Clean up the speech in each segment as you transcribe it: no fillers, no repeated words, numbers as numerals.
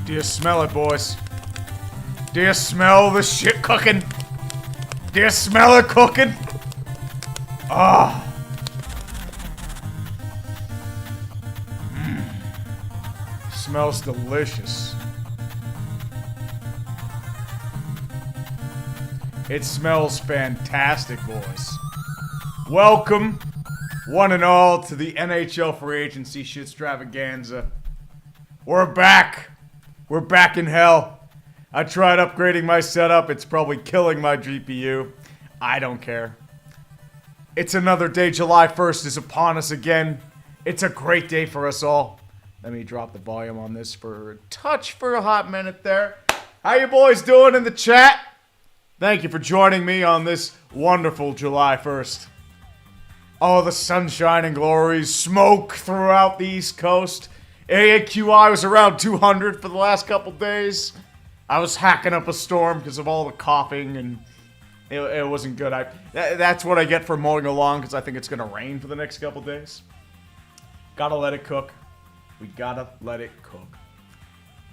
Do you smell it, boys? Do you smell the shit cooking? Do you smell it cooking? Ah. Smells delicious. It smells fantastic, boys. Welcome, one and all, to the NHL free agency Shitstravaganza. We're back. We're back in hell. I tried upgrading my setup. It's probably killing my GPU. I don't care. It's another day. July 1st is upon us again. It's a great day for us all. Let me drop the volume on this for a touch for a hot minute there. How you boys doing in the chat? Thank you for joining me on this wonderful July 1st. Oh, the sunshine and glories. Smoke throughout the East Coast. AAQI was around 200 for the last couple days. I was hacking up a storm because of all the coughing, and it wasn't good. That's what I get for mowing along, because I think it's going to rain for the next couple days. Gotta let it cook. We gotta let it cook.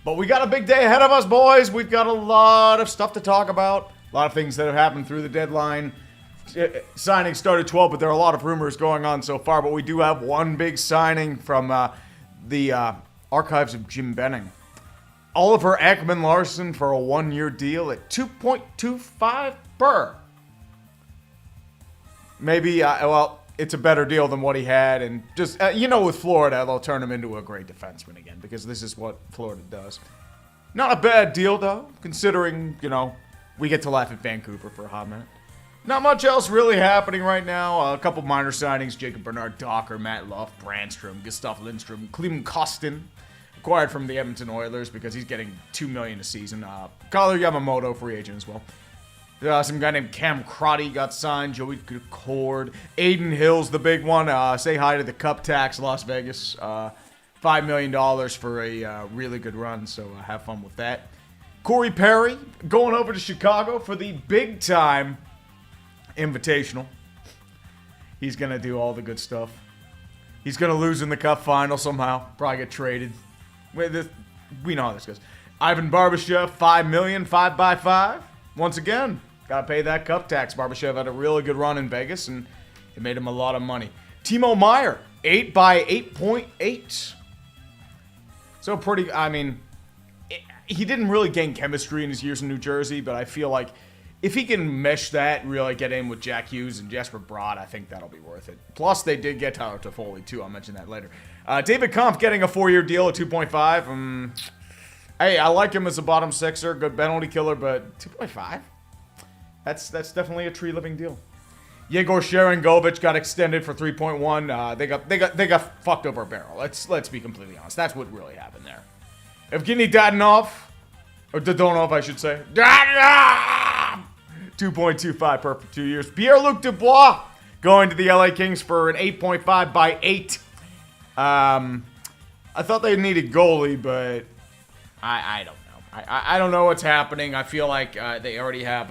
But we got a big day ahead of us, boys. We've got a lot of stuff to talk about. A lot of things that have happened through the deadline. Signing started 12, but there are a lot of rumors going on so far. But we do have one big signing from the archives of Jim Benning. Oliver Ekman-Larsson for a one-year deal at $2.25 per. Maybe, well, it's a better deal than what he had. And just, with Florida, they'll turn him into a great defenseman again, because this is what Florida does. Not a bad deal, though, considering, we get to laugh at Vancouver for a hot minute. Not much else really happening right now. A couple minor signings. Jacob Bernard-Docker, Matt Luff, Brandstrom, Gustav Lindstrom, Klim Kostin, acquired from the Edmonton Oilers because he's getting $2 million a season. Kailer Yamamoto, free agent as well. Some guy named Cam Crotty got signed. Joey Cord. Aiden Hill's the big one. Say hi to the Cup Tax, Las Vegas. $5 million for a really good run, so have fun with that. Corey Perry going over to Chicago for the big-time Invitational. He's going to do all the good stuff. He's going to lose in the Cup final somehow. Probably get traded. We know how this goes. Ivan Barbashev, $5 million, 5x5. Once again, got to pay that Cup Tax. Barbashev had a really good run in Vegas, and it made him a lot of money. Timo Meier, 8x8.8. So pretty, he didn't really gain chemistry in his years in New Jersey, but I feel like if he can mesh that, really get in with Jack Hughes and Jesper Bratt, I think that'll be worth it. Plus, they did get Tyler Toffoli, too. I'll mention that later. David Kampf getting a 4-year deal at 2.5. Hey, I like him as a bottom sixer. Good penalty killer, but 2.5? That's definitely a tree-living deal. Yegor Sharangovich got extended for 3.1. They got fucked over a barrel. Let's be completely honest. That's what really happened there. Evgeny Dadonov, or Dadonov, I should say. Dadonov! 2.25 per for 2 years. Pierre-Luc Dubois going to the LA Kings for an 8.5 by 8. I thought they needed goalie, but I don't know. I don't know what's happening. I feel like they already have.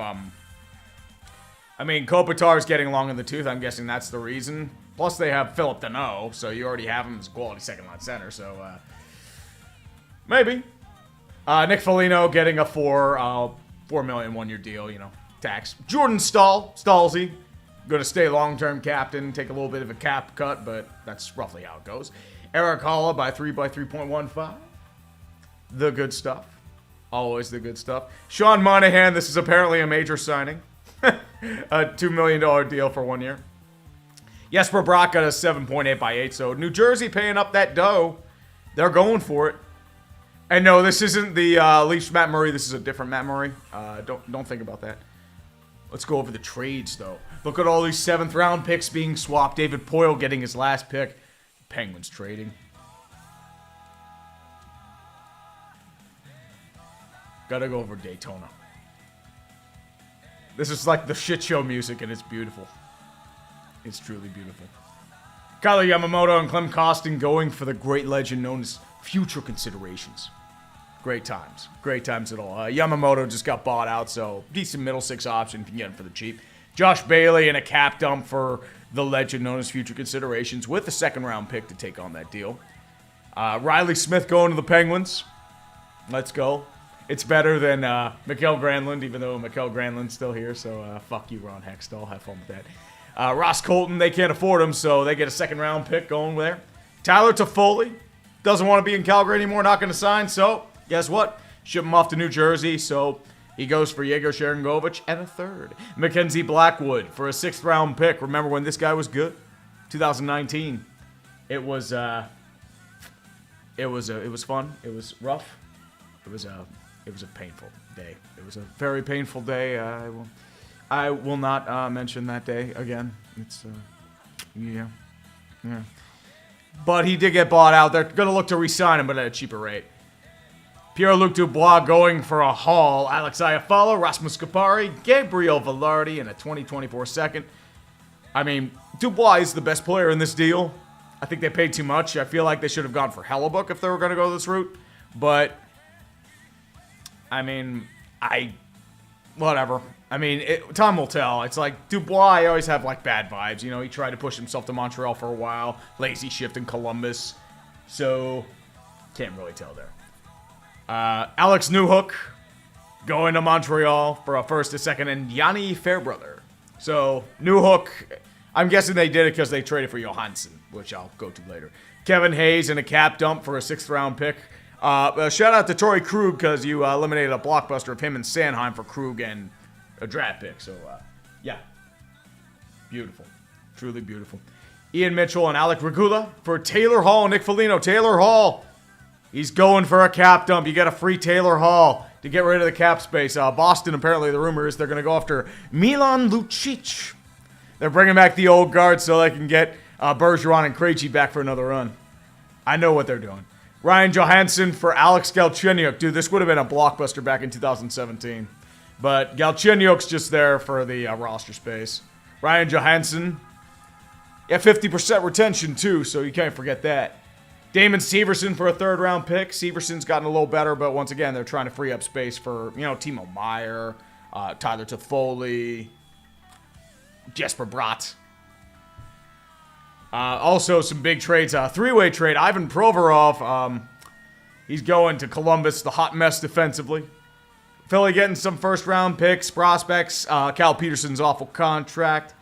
Kopitar's getting long in the tooth. I'm guessing that's the reason. Plus, they have Philip Deneau, so you already have him as a quality second-line center. So maybe. Nick Foligno getting a $4 million one-year deal. Tax. Jordan Stallsy, going to stay long-term captain, take a little bit of a cap cut, but that's roughly how it goes. Eric Holla by 3x3.15. The good stuff. Always the good stuff. Sean Monahan, this is apparently a major signing. A $2 million deal for 1 year. Jesper Bratt got a 7.8 by 8, so New Jersey paying up that dough. They're going for it. And no, this isn't the Leafs Matt Murray. This is a different Matt Murray. Don't think about that. Let's go over the trades, though. Look at all these 7th-round picks being swapped. David Poile getting his last pick. Penguins trading. Gotta go over Daytona. This is like the shit show music, and it's beautiful. It's truly beautiful. Kailer Yamamoto and Klim Kostin going for the great legend known as future considerations. Great times. Great times at all. Yamamoto just got bought out, so decent middle six option if you can get him for the cheap. Josh Bailey and a cap dump for the legend known as future considerations with a 2nd-round pick to take on that deal. Riley Smith going to the Penguins. Let's go. It's better than Mikael Granlund, even though Mikael Granlund's still here. So fuck you, Ron Hextall. Have fun with that. Ross Colton, they can't afford him, so they get a second-round pick going there. Tyler Toffoli doesn't want to be in Calgary anymore, not going to sign. So guess what? Ship him off to New Jersey. So he goes for Yegor Sharangovich and a third. Mackenzie Blackwood for a 6th-round pick. Remember when this guy was good? 2019. It was fun. It was rough. It was a painful day. It was a very painful day. I will not mention that day again. It's yeah. But he did get bought out. They're gonna look to re-sign him, but at a cheaper rate. Pierre-Luc Dubois going for a haul. Alex Iafallo, Rasmus Kupari, Gabriel Velarde, and a 2024 second. I mean, Dubois is the best player in this deal. I think they paid too much. I feel like they should have gone for Hellebuck if they were going to go this route. But, I mean, whatever. I mean, time will tell. It's like, Dubois, I always have, like, bad vibes. You know, he tried to push himself to Montreal for a while. Lazy shift in Columbus. So, can't really tell there. Alex Newhook going to Montreal for a 1st, a 2nd, and Yanni Fairbrother. So, Newhook, I'm guessing they did it because they traded for Johansson, which I'll go to later. Kevin Hayes in a cap dump for a 6th-round pick. Shout out to Torrey Krug because you eliminated a blockbuster of him and Sanheim for Krug and a draft pick. So, yeah. Beautiful. Truly beautiful. Ian Mitchell and Alec Regula for Taylor Hall and Nick Foligno. Taylor Hall, he's going for a cap dump. You get a free Taylor Hall to get rid of the cap space. Boston, apparently, the rumor is they're going to go after Milan Lucic. They're bringing back the old guard so they can get Bergeron and Krejci back for another run. I know what they're doing. Ryan Johansson for Alex Galchenyuk. Dude, this would have been a blockbuster back in 2017. But Galchenyuk's just there for the roster space. Ryan Johansson, yeah, 50% retention too, so you can't forget that. Damon Severson for a 3rd-round pick. Severson's gotten a little better, but once again, they're trying to free up space for, Timo Meier, Tyler Toffoli, Jesper Bratt. Also, some big trades. 3-way trade. Ivan Provorov, he's going to Columbus, the hot mess defensively. Philly getting some 1st-round picks, prospects. Cal Peterson's awful contract.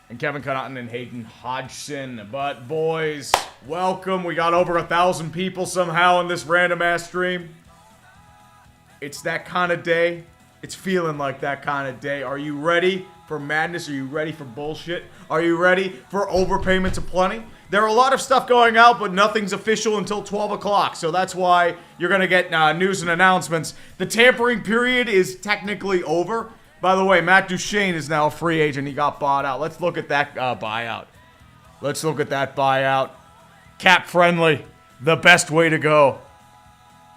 And Kevin Connaughton and Hayden Hodgson. But, boys, welcome. We got over 1,000 people somehow in this random-ass stream. It's that kind of day. It's feeling like that kind of day. Are you ready for madness? Are you ready for bullshit? Are you ready for overpayments aplenty? There are a lot of stuff going out, but nothing's official until 12 o'clock. So that's why you're going to get news and announcements. The tampering period is technically over. By the way, Matt Duchene is now a free agent. He got bought out. Let's look at that buyout. Let's look at that buyout. Cap friendly. The best way to go.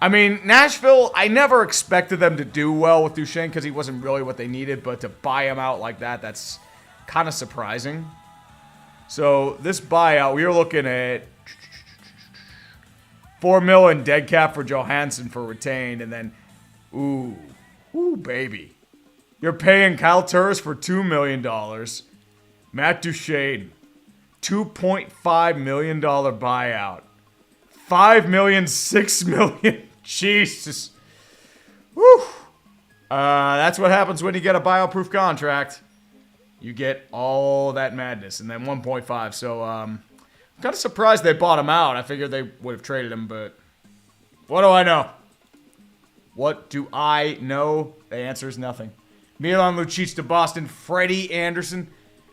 I mean, Nashville, I never expected them to do well with Duchene because he wasn't really what they needed. But to buy him out like that, that's kind of surprising. So this buyout, we are looking at $4 million dead cap for Johansson for retained. And then, ooh, baby. You're paying Kyle Turris for $2 million. Matt Duchene, $2.5 million buyout. $5 million, $6 million. Jesus. Whew. That's what happens when you get a buyout-proof contract. You get all that madness. And then 1.5. So, I'm kind of surprised they bought him out. I figured they would have traded him, but what do I know? What do I know? The answer is nothing. Milan Lucic to Boston, Freddie Anderson,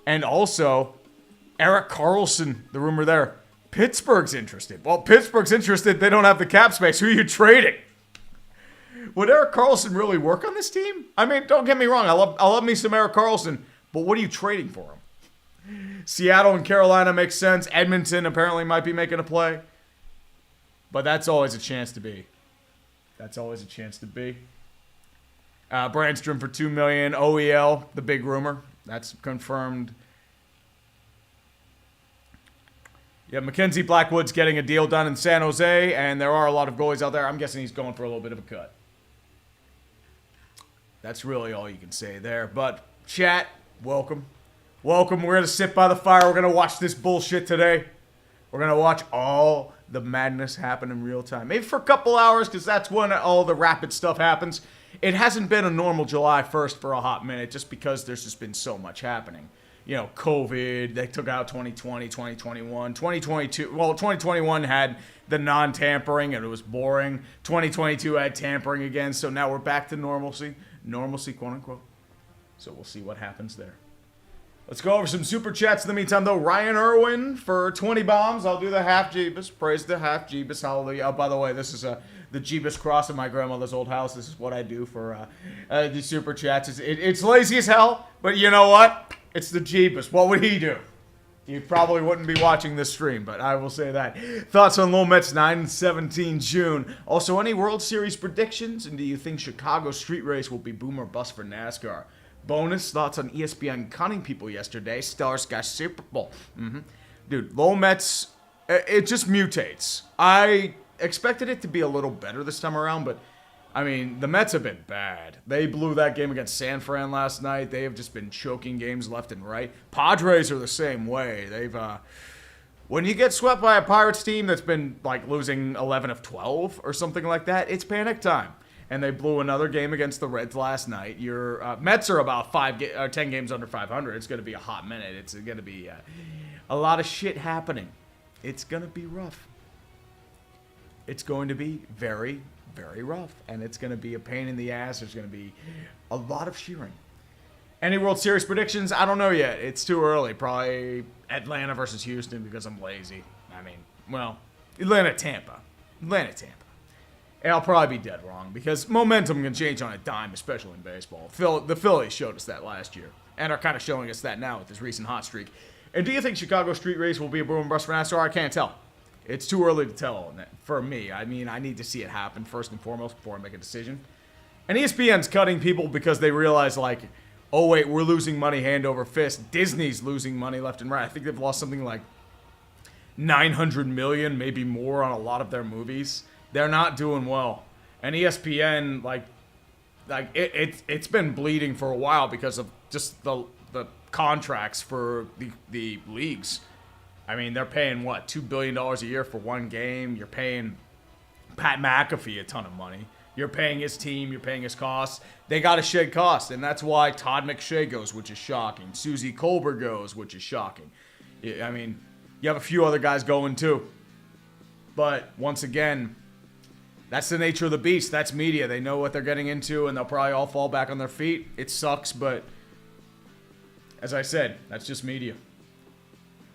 and also Erik Karlsson, the rumor there. Pittsburgh's interested. Well, Pittsburgh's interested. They don't have the cap space. Who are you trading? Would Erik Karlsson really work on this team? I mean, don't get me wrong. I love me some Erik Karlsson, but what are you trading for him? Seattle and Carolina makes sense. Edmonton apparently might be making a play. But that's always a chance to be. That's always a chance to be. Brandstrom for $2 million. OEL, the big rumor. That's confirmed. Yeah, Mackenzie Blackwood's getting a deal done in San Jose, and there are a lot of goalies out there. I'm guessing he's going for a little bit of a cut. That's really all you can say there. But, chat, welcome. Welcome. We're going to sit by the fire. We're going to watch this bullshit today. We're going to watch all the madness happen in real time. Maybe for a couple hours, because that's when all the rapid stuff happens. It hasn't been a normal July 1st for a hot minute, just because there's just been so much happening. You know, COVID, they took out 2020, 2021, 2022. Well, 2021 had the non-tampering, and it was boring. 2022 had tampering again, so now we're back to normalcy. Normalcy, quote-unquote. So we'll see what happens there. Let's go over some super chats in the meantime, though. Ryan Irwin for 20 bombs. I'll do the half Jeebus. Praise the half Jeebus. Hallelujah. Oh, by the way, this is the Jeebus cross in my grandmother's old house. This is what I do for the super chats. It's lazy as hell, but you know what? It's the Jeebus. What would he do? You probably wouldn't be watching this stream, but I will say that. Thoughts on Lowell Mets 9-17 June. Also, any World Series predictions? And do you think Chicago street race will be boom or bust for NASCAR? Bonus thoughts on ESPN cutting people yesterday. Stellar Sky Super Bowl. Dude, Lowell Mets, it just mutates. I expected it to be a little better this time around, but I mean, the Mets have been bad. They blew that game against San Fran last night. They have just been choking games left and right. Padres are the same way. They've, when you get swept by a Pirates team that's been, like, losing 11 of 12 or something like that, it's panic time. And they blew another game against the Reds last night. Your Mets are about 10 games under 500. It's going to be a hot minute. It's going to be a lot of shit happening. It's going to be rough. It's going to be very, very rough, and it's going to be a pain in the ass. There's going to be a lot of shearing. Any World Series predictions? I don't know yet. It's too early. Probably Atlanta versus Houston because I'm lazy. I mean, well, Atlanta-Tampa. And I'll probably be dead wrong because momentum can change on a dime, especially in baseball. The Phillies showed us that last year and are kind of showing us that now with this recent hot streak. And do you think Chicago street race will be a boom and bust for NASCAR? I can't tell. It's too early to tell for me. I mean, I need to see it happen first and foremost before I make a decision. And ESPN's cutting people because they realize, like, oh, wait, we're losing money hand over fist. Disney's losing money left and right. I think they've lost something like $900 million, maybe more, on a lot of their movies. They're not doing well. And ESPN, it's been bleeding for a while because of just the contracts for the leagues. I mean, they're paying, what, $2 billion a year for one game? You're paying Pat McAfee a ton of money. You're paying his team. You're paying his costs. They got to shed costs, and that's why Todd McShay goes, which is shocking. Susie Colbert goes, which is shocking. I mean, you have a few other guys going, too. But, once again, that's the nature of the beast. That's media. They know what they're getting into, and they'll probably all fall back on their feet. It sucks, but as I said, that's just media.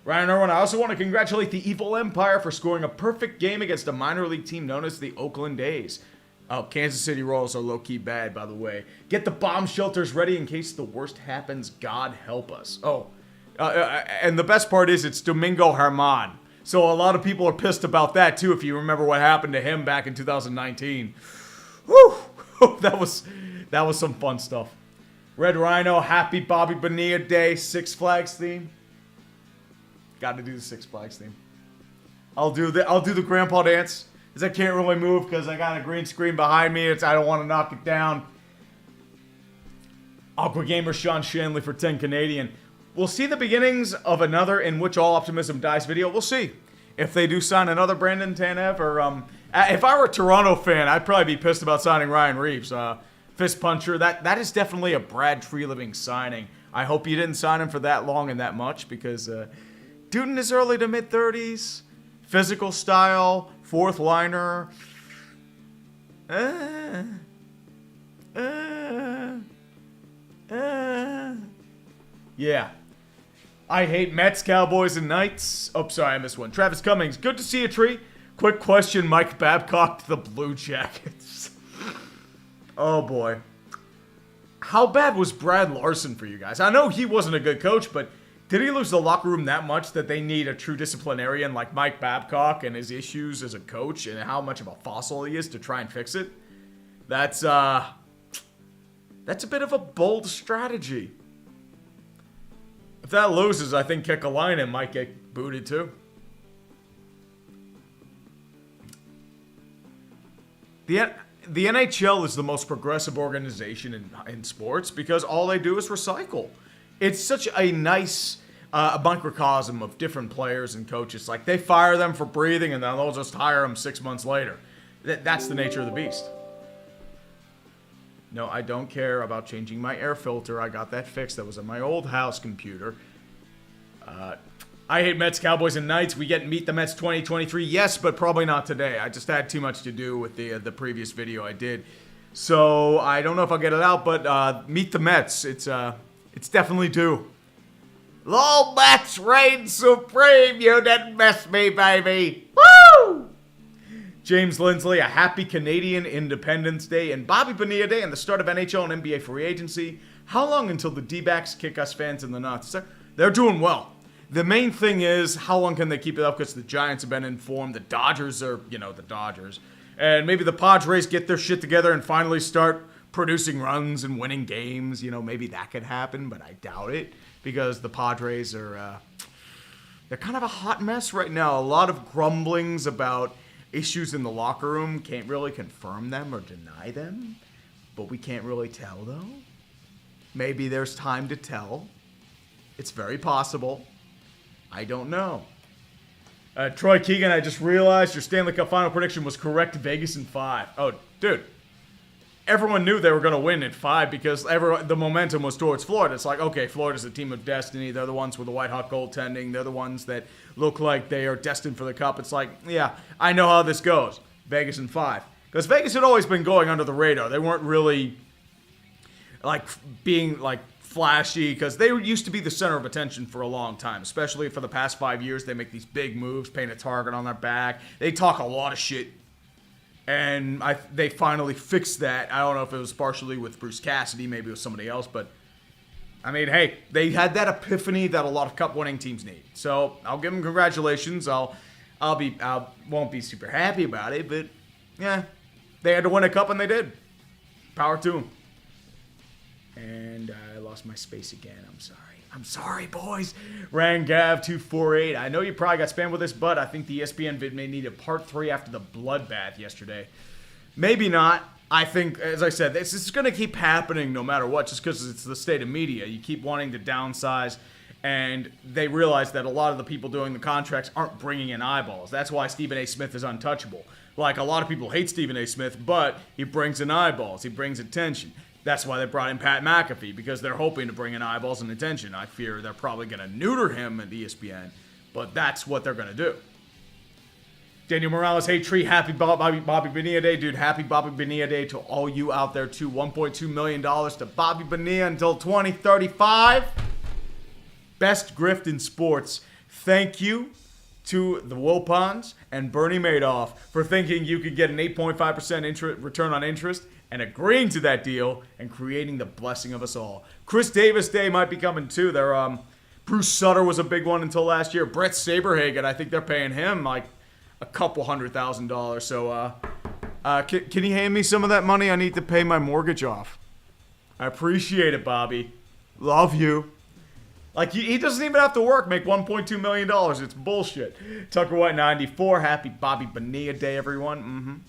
Ryan Irwin, I also want to congratulate the Evil Empire for scoring a perfect game against a minor league team known as the Oakland A's. Oh, Kansas City Royals are low-key bad, by the way. Get the bomb shelters ready in case the worst happens. God help us. Oh, and the best part is it's Domingo Germán. So a lot of people are pissed about that, too, if you remember what happened to him back in 2019. Whew! That was some fun stuff. Red Rhino, happy Bobby Bonilla Day, Six Flags theme. Got to do the Six Flags theme. I'll do the grandpa dance, because I can't really move because I got a green screen behind me. I don't want to knock it down. Aqua Gamer Sean Shanley for 10 Canadian. We'll see the beginnings of another In Which All Optimism Dies video. We'll see if they do sign another Brandon Tanev, or if I were a Toronto fan, I'd probably be pissed about signing Ryan Reeves. Fist puncher. That is definitely a Brad Treliving signing. I hope you didn't sign him for that long and that much because dude in his early to mid 30s, physical style, fourth liner. Yeah. I hate Mets, Cowboys, and Knights. Oh, sorry, I missed one. Travis Cummings, good to see you, Tree. Quick question, Mike Babcock to the Blue Jackets. Oh, boy. How bad was Brad Larson for you guys? I know he wasn't a good coach, but did he lose the locker room that much that they need a true disciplinarian like Mike Babcock and his issues as a coach and how much of a fossil he is to try and fix it? That's a bit of a bold strategy. If that loses, I think Kekalainen might get booted too. The NHL is the most progressive organization in sports because all they do is recycle. It's such a nice a microcosm of different players and coaches. Like, they fire them for breathing, and then they'll just hire them 6 months later. That's the nature of the beast. No, I don't care about changing my air filter. I got that fixed. That was on my old house computer. I hate Mets, Cowboys, and Knights. We get Meet the Mets 2023. Yes, but probably not today. I just had too much to do with the previous video I did. So I don't know if I'll get it out, but Meet the Mets. It's definitely due. Lol, Mets reign supreme. You didn't miss me, baby. Woo! James Lindsley, a happy Canadian Independence Day, and Bobby Bonilla Day, and the start of NHL and NBA free agency. How long until the D-backs kick us fans in the nuts? They're doing well. The main thing is, how long can they keep it up? Because the Giants have been informed. The Dodgers are, the Dodgers. And maybe the Padres get their shit together and finally start producing runs and winning games. Maybe that could happen, but I doubt it. Because the Padres are, they're kind of a hot mess right now. A lot of grumblings about issues in the locker room. Can't really confirm them or deny them. But we can't really tell, though. Maybe there's time to tell. It's very possible. I don't know. Troy Keegan, I just realized your Stanley Cup final prediction was correct. Vegas in 5. Oh, dude. Everyone knew they were going to win at 5 because the momentum was towards Florida. It's like, okay, Florida's a team of destiny. They're the ones with the white hot goaltending. They're the ones that look like they are destined for the cup. It's like, yeah, I know how this goes. Vegas in 5. Because Vegas had always been going under the radar. They weren't really being flashy, because they used to be the center of attention for a long time, especially for the past 5 years. They make these big moves, paint a target on their back. They talk a lot of shit, and they finally fixed that. I don't know if it was partially with Bruce Cassidy, maybe it was somebody else, but I mean, hey, they had that epiphany that a lot of cup-winning teams need. So I'll give them congratulations. I won't be super happy about it, but yeah, they had to win a cup and they did. Power to them. And I lost my space again. I'm sorry, boys. Rangav248. I know you probably got spammed with this, but I think the ESPN vid may need a part 3 after the bloodbath yesterday. Maybe not. I think, as I said, this is going to keep happening no matter what, just because it's the state of media. You keep wanting to downsize, and they realize that a lot of the people doing the contracts aren't bringing in eyeballs. That's why Stephen A. Smith is untouchable. Like, a lot of people hate Stephen A. Smith, but he brings in eyeballs. He brings attention. That's why they brought in Pat McAfee, because they're hoping to bring in eyeballs and attention. I fear they're probably going to neuter him at ESPN, but that's what they're going to do. Daniel Morales, hey Tree, happy Bobby Bonilla Day. Dude, happy Bobby Bonilla Day to all you out there too. $1.2 million to Bobby Bonilla until 2035. Best grift in sports. Thank you to the Wilpons and Bernie Madoff for thinking you could get an 8.5% return on interest and agreeing to that deal and creating the blessing of us all. Chris Davis Day might be coming too. Bruce Sutter was a big one until last year. Brett Saberhagen, I think they're paying him like a couple $100,000. So can you hand me some of that money? I need to pay my mortgage off. I appreciate it, Bobby. Love you. Like, he doesn't even have to work, make $1.2 million. It's bullshit. Tucker White 94, happy Bobby Bonilla Day, everyone.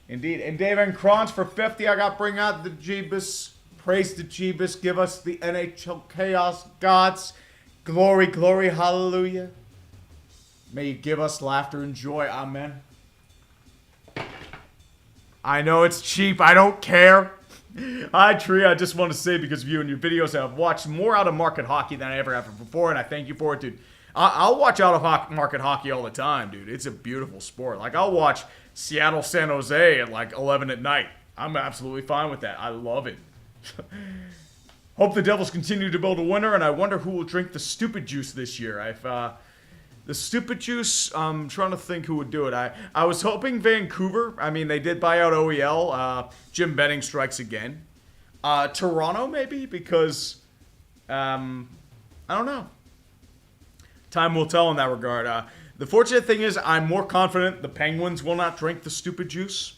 Indeed. And David Kronz for 50, I got bring out the Jeebus. Praise the Jeebus. Give us the NHL chaos gods. Glory, glory, hallelujah. May you give us laughter and joy. Amen. I know it's cheap. I don't care. Hi, Tree. I just want to say, because of you and your videos, I've watched more out-of-market hockey than I ever have before, and I thank you for it, dude. I'll watch out-of-market hockey all the time, dude. It's a beautiful sport. Like, I'll watch Seattle, San Jose at like 11 at night. I'm absolutely fine with that. I love it. Hope the Devils continue to build a winner, and I wonder who will drink the stupid juice this year. The stupid juice, I'm trying to think who would do it. I was hoping Vancouver. I mean, they did buy out OEL. Jim Benning strikes again. Toronto, maybe, because, I don't know. Time will tell in that regard. The fortunate thing is I'm more confident the Penguins will not drink the stupid juice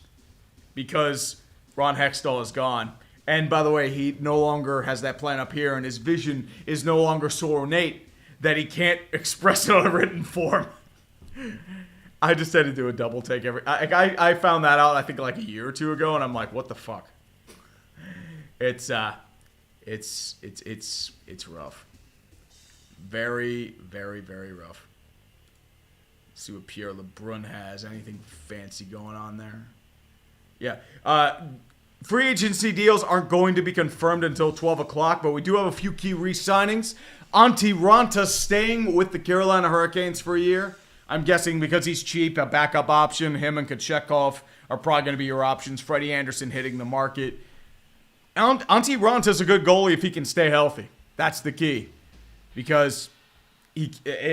because Ron Hextall is gone. And by the way, he no longer has that plan up here, and his vision is no longer so ornate that he can't express it on a written form. I just had to do a double take I found that out, I think, like a year or two ago, and I'm like, what the fuck? It's rough. Very, very, very rough. Let's see what Pierre LeBrun has. Anything fancy going on there? Yeah. Free agency deals aren't going to be confirmed until 12 o'clock, but we do have a few key re-signings. Antti Ranta staying with the Carolina Hurricanes for a year. I'm guessing because he's cheap, a backup option. Him and Kochetkov are probably going to be your options. Freddie Anderson hitting the market. Antti Ranta's a good goalie if he can stay healthy. That's the key. Because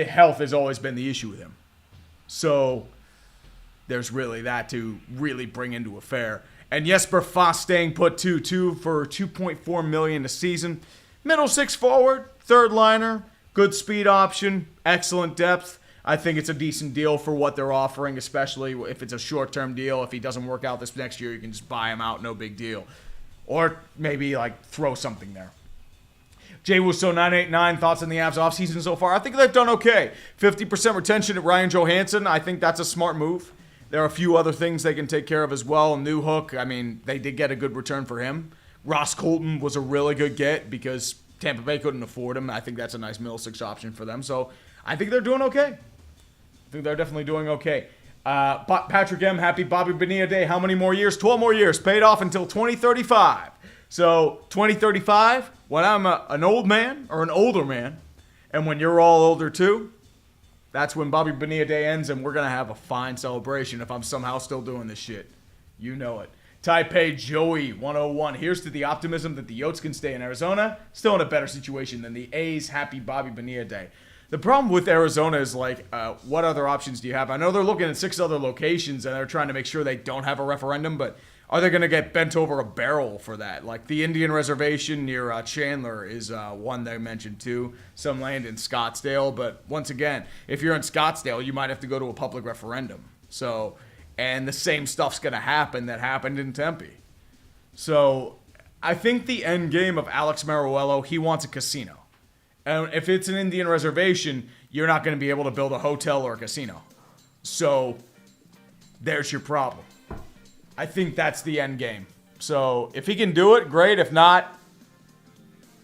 health has always been the issue with him. So there's really that to really bring into affair. And Jesper Fast staying put 2-2 for $2.4 million a season. Middle six forward, third liner, good speed option, excellent depth. I think it's a decent deal for what they're offering, especially if it's a short-term deal. If he doesn't work out this next year, you can just buy him out, no big deal. Or maybe throw something there. Jay Wusso 989, thoughts on the Avs offseason so far? I think they've done okay. 50% retention at Ryan Johansson. I think that's a smart move. There are a few other things they can take care of as well. New Hook, I mean, they did get a good return for him. Ross Colton was a really good get because Tampa Bay couldn't afford him. I think that's a nice middle six option for them. So I think they're doing okay. I think they're definitely doing okay. Patrick M., happy Bobby Bonilla Day. How many more years? 12 more years. Paid off until 2035. So 2035, when I'm an old man or an older man, and when you're all older too, that's when Bobby Bonilla Day ends, and we're going to have a fine celebration if I'm somehow still doing this shit. You know it. Taipei Joey 101. Here's to the optimism that the Yotes can stay in Arizona. Still in a better situation than the A's. Happy Bobby Bonilla Day. The problem with Arizona is, what other options do you have? I know they're looking at 6 other locations, and they're trying to make sure they don't have a referendum, but are they going to get bent over a barrel for that? Like the Indian Reservation near Chandler is one they mentioned too. Some land in Scottsdale. But once again, if you're in Scottsdale, you might have to go to a public referendum. So, and the same stuff's going to happen that happened in Tempe. So I think the end game of Alex Maruello, he wants a casino. And if it's an Indian reservation, you're not going to be able to build a hotel or a casino. So there's your problem. I think that's the end game. So if he can do it, great. If not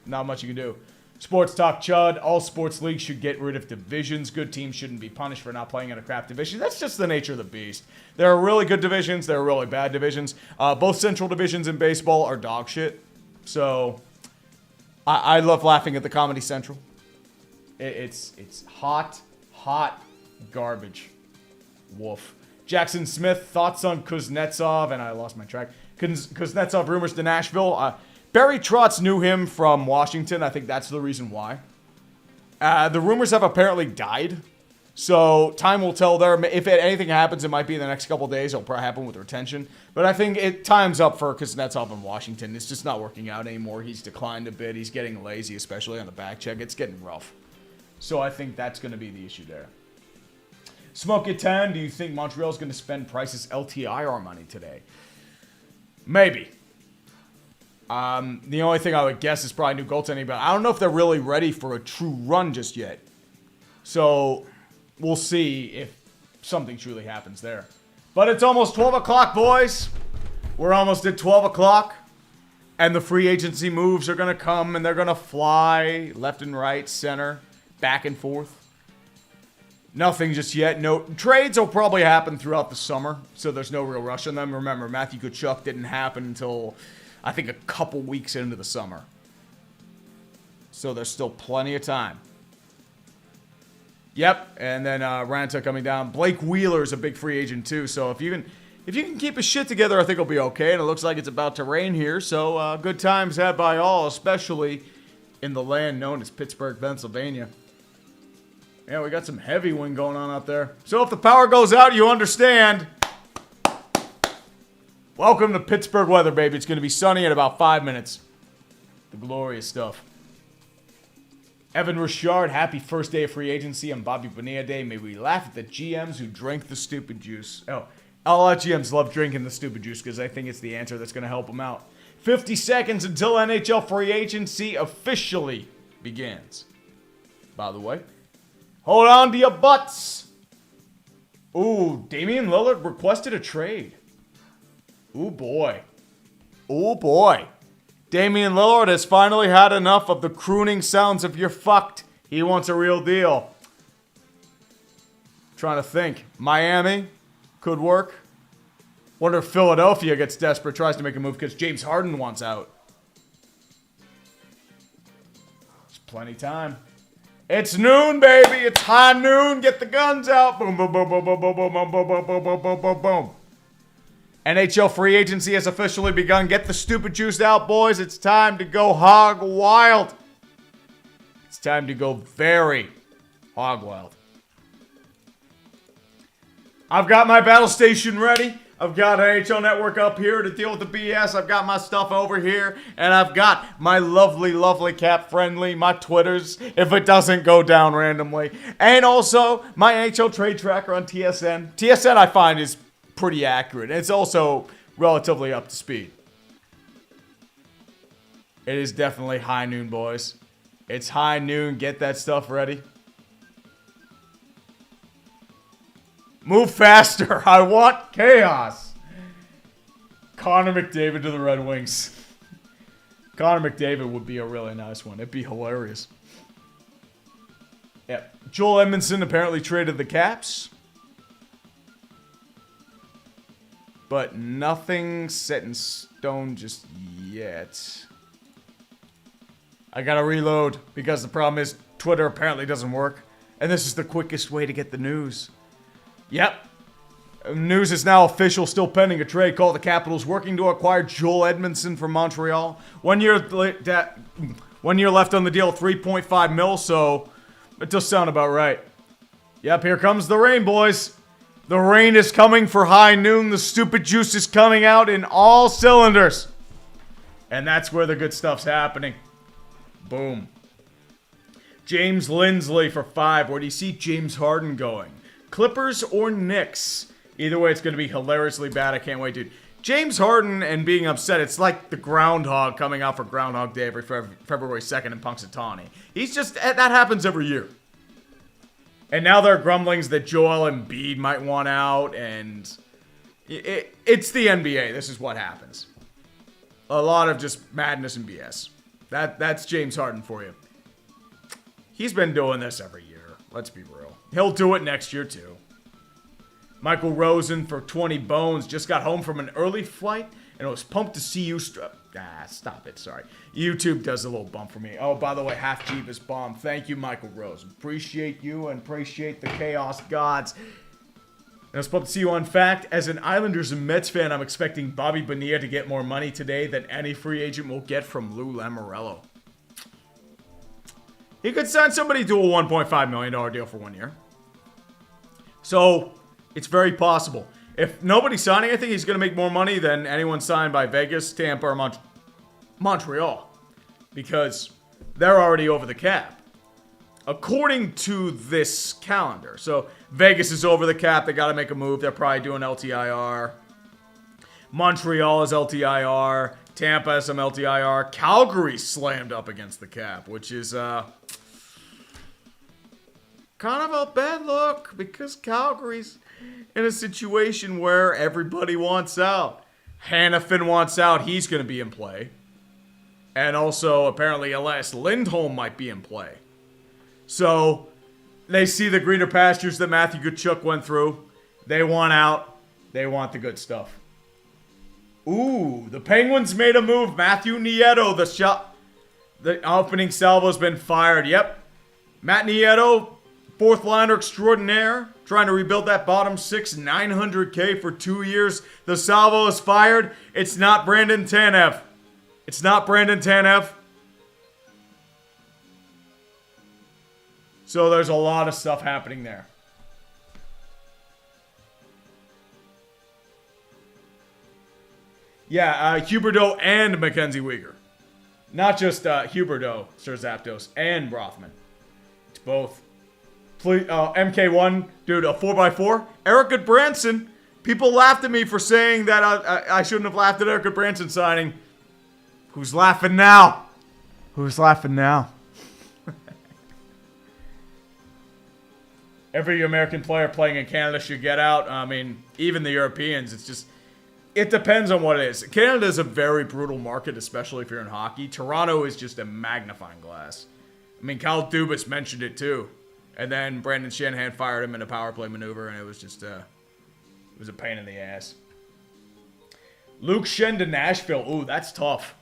much you can do. Sports Talk Chud. All sports leagues should get rid of divisions. Good teams shouldn't be punished for not playing in a crap division. That's just the nature of the beast. There are really good divisions. There are really bad divisions. Both central divisions in baseball are dog shit. So I love laughing at the Comedy Central. It's hot garbage. Woof. Jackson Smith, thoughts on Kuznetsov, and I lost my track. Kuznetsov rumors to Nashville. Barry Trotz knew him from Washington. I think that's the reason why. The rumors have apparently died. So time will tell there. If anything happens, it might be in the next couple days. It'll probably happen with retention. But I think time's up for Kuznetsov in Washington. It's just not working out anymore. He's declined a bit. He's getting lazy, especially on the back check. It's getting rough. So I think that's going to be the issue there. Smoke It 10, do you think Montreal's going to spend Price's LTIR money today? Maybe. The only thing I would guess is probably new goaltending, but I don't know if they're really ready for a true run just yet. So we'll see if something truly happens there. But it's almost 12 o'clock, boys. We're almost at 12 o'clock. And the free agency moves are going to come, and they're going to fly left and right, center, back and forth. Nothing just yet. No trades will probably happen throughout the summer, so there's no real rush on them. Remember, Matthew Tkachuk didn't happen until, I think, a couple weeks into the summer. So there's still plenty of time. Yep, and then Ranta coming down. Blake Wheeler's a big free agent too, so if you can keep his shit together, I think it'll be okay. And it looks like it's about to rain here, so good times had by all, especially in the land known as Pittsburgh, Pennsylvania. Yeah, we got some heavy wind going on out there. So if the power goes out, you understand. Welcome to Pittsburgh weather, baby. It's going to be sunny in about 5 minutes. The glorious stuff. Evan Richard, happy first day of free agency on Bobby Bonilla Day. May we laugh at the GMs who drank the stupid juice. Oh, a lot of GMs love drinking the stupid juice because I think it's the answer that's going to help them out. 50 seconds until NHL free agency officially begins. By the way. Hold on to your butts. Ooh, Damian Lillard requested a trade. Ooh, boy. Ooh, boy. Damian Lillard has finally had enough of the crooning sounds of "you're fucked." He wants a real deal. Trying to think. Miami could work. Wonder if Philadelphia gets desperate, tries to make a move because James Harden wants out. There's plenty time. It's noon, baby. It's high noon. Get the guns out. Boom, boom, boom, boom, boom, boom, boom, boom, boom, boom, boom, boom, boom, boom, boom. NHL free agency has officially begun. Get the stupid juice out, boys. It's time to go hog wild. It's time to go very hog wild. I've got my battle station ready. I've got NHL Network up here to deal with the BS. I've got my stuff over here. And I've got my lovely, lovely Cap Friendly, my Twitters, if it doesn't go down randomly. And also my NHL Trade Tracker on TSN. TSN, I find, is pretty accurate. It's also relatively up to speed. It is definitely high noon, boys. It's high noon. Get that stuff ready. Move faster. I want chaos. Connor McDavid to the Red Wings. Connor McDavid would be a really nice one. It'd be hilarious. Yep. Joel Edmondson apparently traded the Caps. But nothing set in stone just yet. I gotta reload because the problem is Twitter apparently doesn't work. And this is the quickest way to get the news. Yep. News is now official, still pending a trade call. The Capitals working to acquire Joel Edmondson from Montreal. 1 year left on the deal, 3.5 mil, so it does sound about right. Yep, here comes the rain, boys. The rain is coming for high noon. The stupid juice is coming out in all cylinders. And that's where the good stuff's happening. Boom. James Lindsley for 5. Where do you see James Harden going? Clippers or Knicks? Either way, it's going to be hilariously bad. I can't wait, dude. James Harden and being upset, it's like the groundhog coming out for Groundhog Day every February 2nd in Punxsutawney. He's just, that happens every year. And now there are grumblings that Joel Embiid might want out, and it's the NBA. This is what happens. A lot of just madness and BS. That's James Harden for you. He's been doing this every year. Let's be real. He'll do it next year, too. Michael Rosen for 20 bones. Just got home from an early flight, and it was pumped to see you. Stop it. Sorry. YouTube does a little bump for me. Oh, by the way, half Jeebus bomb. Thank you, Michael Rosen. Appreciate you and appreciate the Chaos Gods. And I was pumped to see you on Fact. As an Islanders and Mets fan, I'm expecting Bobby Bonilla to get more money today than any free agent will get from Lou Lamoriello. He could sign somebody to a $1.5 million deal for 1 year. So, it's very possible. If nobody's signing, I think he's going to make more money than anyone signed by Vegas, Tampa, or Montreal. Because they're already over the cap. According to this calendar. So, Vegas is over the cap. They got to make a move. They're probably doing LTIR. Montreal is LTIR. Tampa has some LTIR. Calgary slammed up against the cap, which is kind of a bad look because Calgary's in a situation where everybody wants out. Hannafin wants out. He's going to be in play. And also, apparently, Elias Lindholm might be in play. So, they see the greener pastures that Matthew Tkachuk went through. They want out. They want the good stuff. Ooh, the Penguins made a move. Matthew Nieto, the opening salvo's been fired. Yep. Matt Nieto, fourth liner extraordinaire, trying to rebuild that bottom six, $900K for 2 years. The salvo is fired. It's not Brandon Tanev. It's not Brandon Tanev. So there's a lot of stuff happening there. Yeah, Huberdeau and Mackenzie Weegar. Not just Huberdeau, Sir Zapdos, and Rothman. It's both. MK1, dude, a 4x4. Eric Goodbranson. People laughed at me for saying that I shouldn't have laughed at Eric Goodbranson signing. Who's laughing now? Who's laughing now? Every American player playing in Canada should get out. I mean, even the Europeans, it's just... It depends on what it is. Canada is a very brutal market, especially if you're in hockey. Toronto is just a magnifying glass. I mean, Kyle Dubas mentioned it too. And then Brandon Shanahan fired him in a power play maneuver, and it was just it was a pain in the ass. Luke Shen to Nashville. Ooh, that's tough.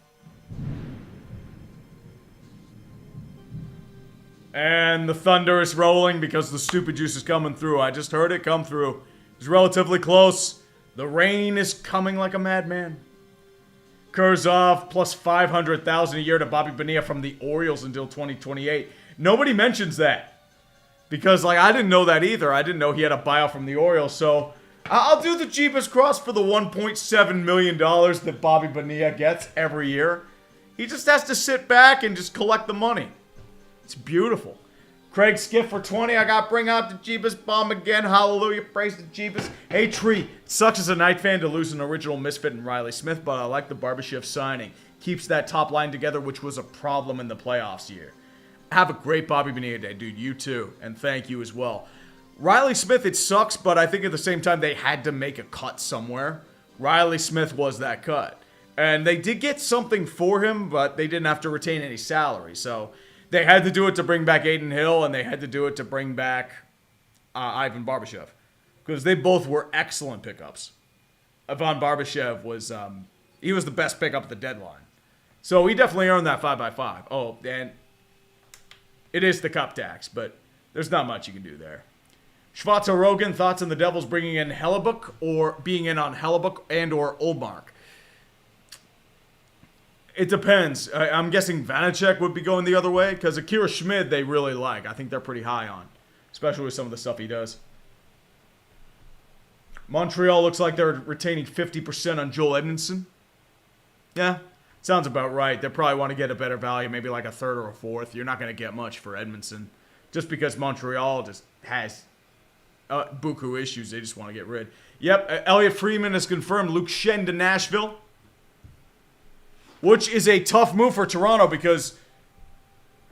And the thunder is rolling because the stupid juice is coming through. I just heard it come through. It's relatively close. The rain is coming like a madman. Kurzov plus $500,000 a year to Bobby Bonilla from the Orioles until 2028. Nobody mentions that. Because, like, I didn't know that either. I didn't know he had a buyout from the Orioles. So, I'll do the cheapest cross for the $1.7 million that Bobby Bonilla gets every year. He just has to sit back and just collect the money. It's beautiful. Craig Skiff for 20. I got bring out the Jeebus bomb again. Hallelujah. Praise the Jeebus. Hey, Tree. It sucks as a Knight fan to lose an original misfit in Riley Smith, but I like the Barbashev signing. Keeps that top line together, which was a problem in the playoffs year. Have a great Bobby Bonilla day, dude. You too. And thank you as well. Riley Smith, it sucks, but I think at the same time they had to make a cut somewhere. Riley Smith was that cut. And they did get something for him, but they didn't have to retain any salary. So they had to do it to bring back Aiden Hill, and they had to do it to bring back Ivan Barbashev. Because they both were excellent pickups. Ivan Barbashev was, he was the best pickup at the deadline. So he definitely earned that 5x5. Oh, and it is the cup tax, but there's not much you can do there. Schwarzer Rogan, thoughts on the Devils bringing in Hellebuck or being in on Hellebuck and or Ullmark? It depends. I'm guessing Vanacek would be going the other way because Akira Schmid they really like. I think they're pretty high on, especially with some of the stuff he does. Montreal looks like they're retaining 50% on Joel Edmondson. Yeah, sounds about right. They probably want to get a better value, maybe like a third or a fourth. You're not going to get much for Edmondson just because Montreal just has buku issues. They just want to get rid. Yep, Elliot Freeman has confirmed Luke Shen to Nashville, which is a tough move for Toronto because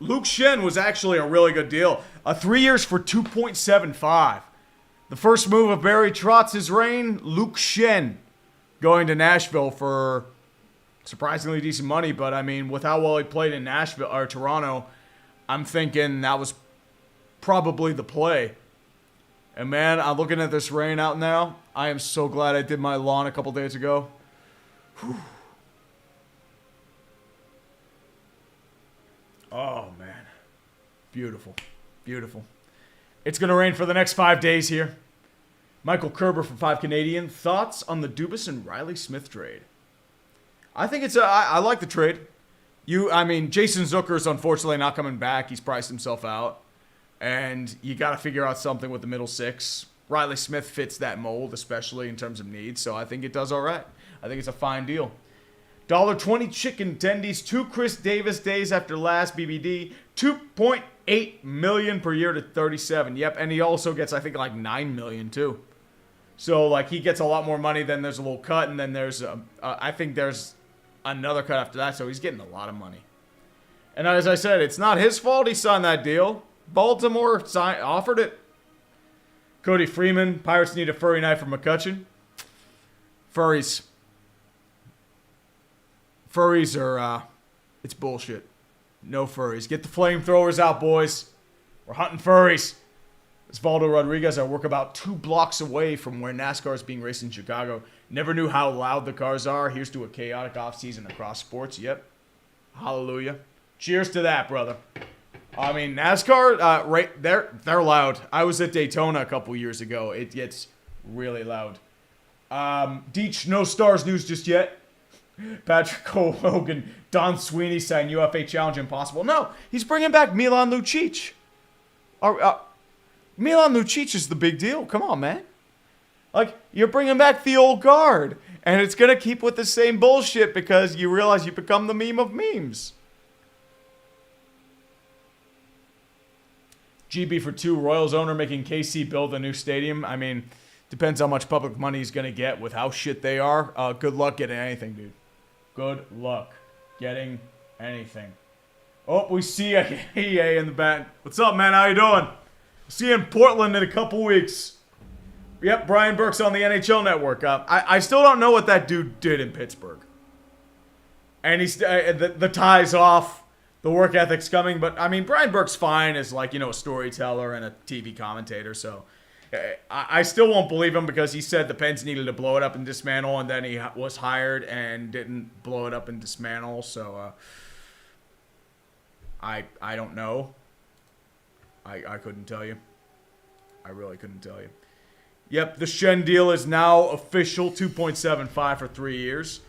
Luke Shen was actually a really good deal. 3 years for $2.75. The first move of Barry Trotz's reign, Luke Shen going to Nashville for surprisingly decent money. But I mean, with how well he played in Nashville or Toronto, I'm thinking that was probably the play. And man, I'm looking at this rain out now. I am so glad I did my lawn a couple days ago. Whew. Oh, man. Beautiful. Beautiful. It's going to rain for the next 5 days here. Michael Kerber from 5 Canadian. Thoughts on the Dubas and Riley Smith trade? I think it's I like the trade. Jason Zucker's unfortunately not coming back. He's priced himself out. And you got to figure out something with the middle six. Riley Smith fits that mold, especially in terms of needs. So I think it does all right. I think it's a fine deal. $1.20 chicken tendies, 2 Chris Davis days after last BBD, $2.8 million per year to 37. Yep, and he also gets, I think, like $9 million too. So, like, he gets a lot more money, then there's a little cut, and then there's, I think there's another cut after that, so he's getting a lot of money. And as I said, it's not his fault he signed that deal. Baltimore offered it. Cody Freeman, Pirates need a furry knife for McCutcheon. Furries are, it's bullshit. No furries. Get the flamethrowers out, boys. We're hunting furries. Osvaldo Rodriguez, I work about 2 blocks away from where NASCAR is being raced in Chicago. Never knew how loud the cars are. Here's to a chaotic offseason across sports. Yep. Hallelujah. Cheers to that, brother. I mean, NASCAR, right, they're loud. I was at Daytona a couple years ago. It gets really loud. Deech, no Stars news just yet. Patrick Cole Hogan, Don Sweeney saying UFA challenge impossible. No, he's bringing back Milan Lucic. Milan Lucic is the big deal. Come on, man. Like, you're bringing back the old guard. And it's going to keep with the same bullshit because you realize you become the meme of memes. GB for 2, Royals owner making KC build a new stadium. I mean, depends how much public money he's going to get with how shit they are. Good luck getting anything, dude. Good luck getting anything. Oh, we see a EA in the back. What's up, man? How you doing? See you in Portland in a couple weeks. Yep, Brian Burke's on the NHL Network. I still don't know what that dude did in Pittsburgh. And he's the tie's off. the work ethic's coming. But, I mean, Brian Burke's fine as, like, a storyteller and a TV commentator. So I still won't believe him because he said the Pens needed to blow it up and dismantle, and then he was hired and didn't blow it up and dismantle. So I don't know. I couldn't tell you. I really couldn't tell you. Yep, the Shen deal is now official. 2.75 for 3 years.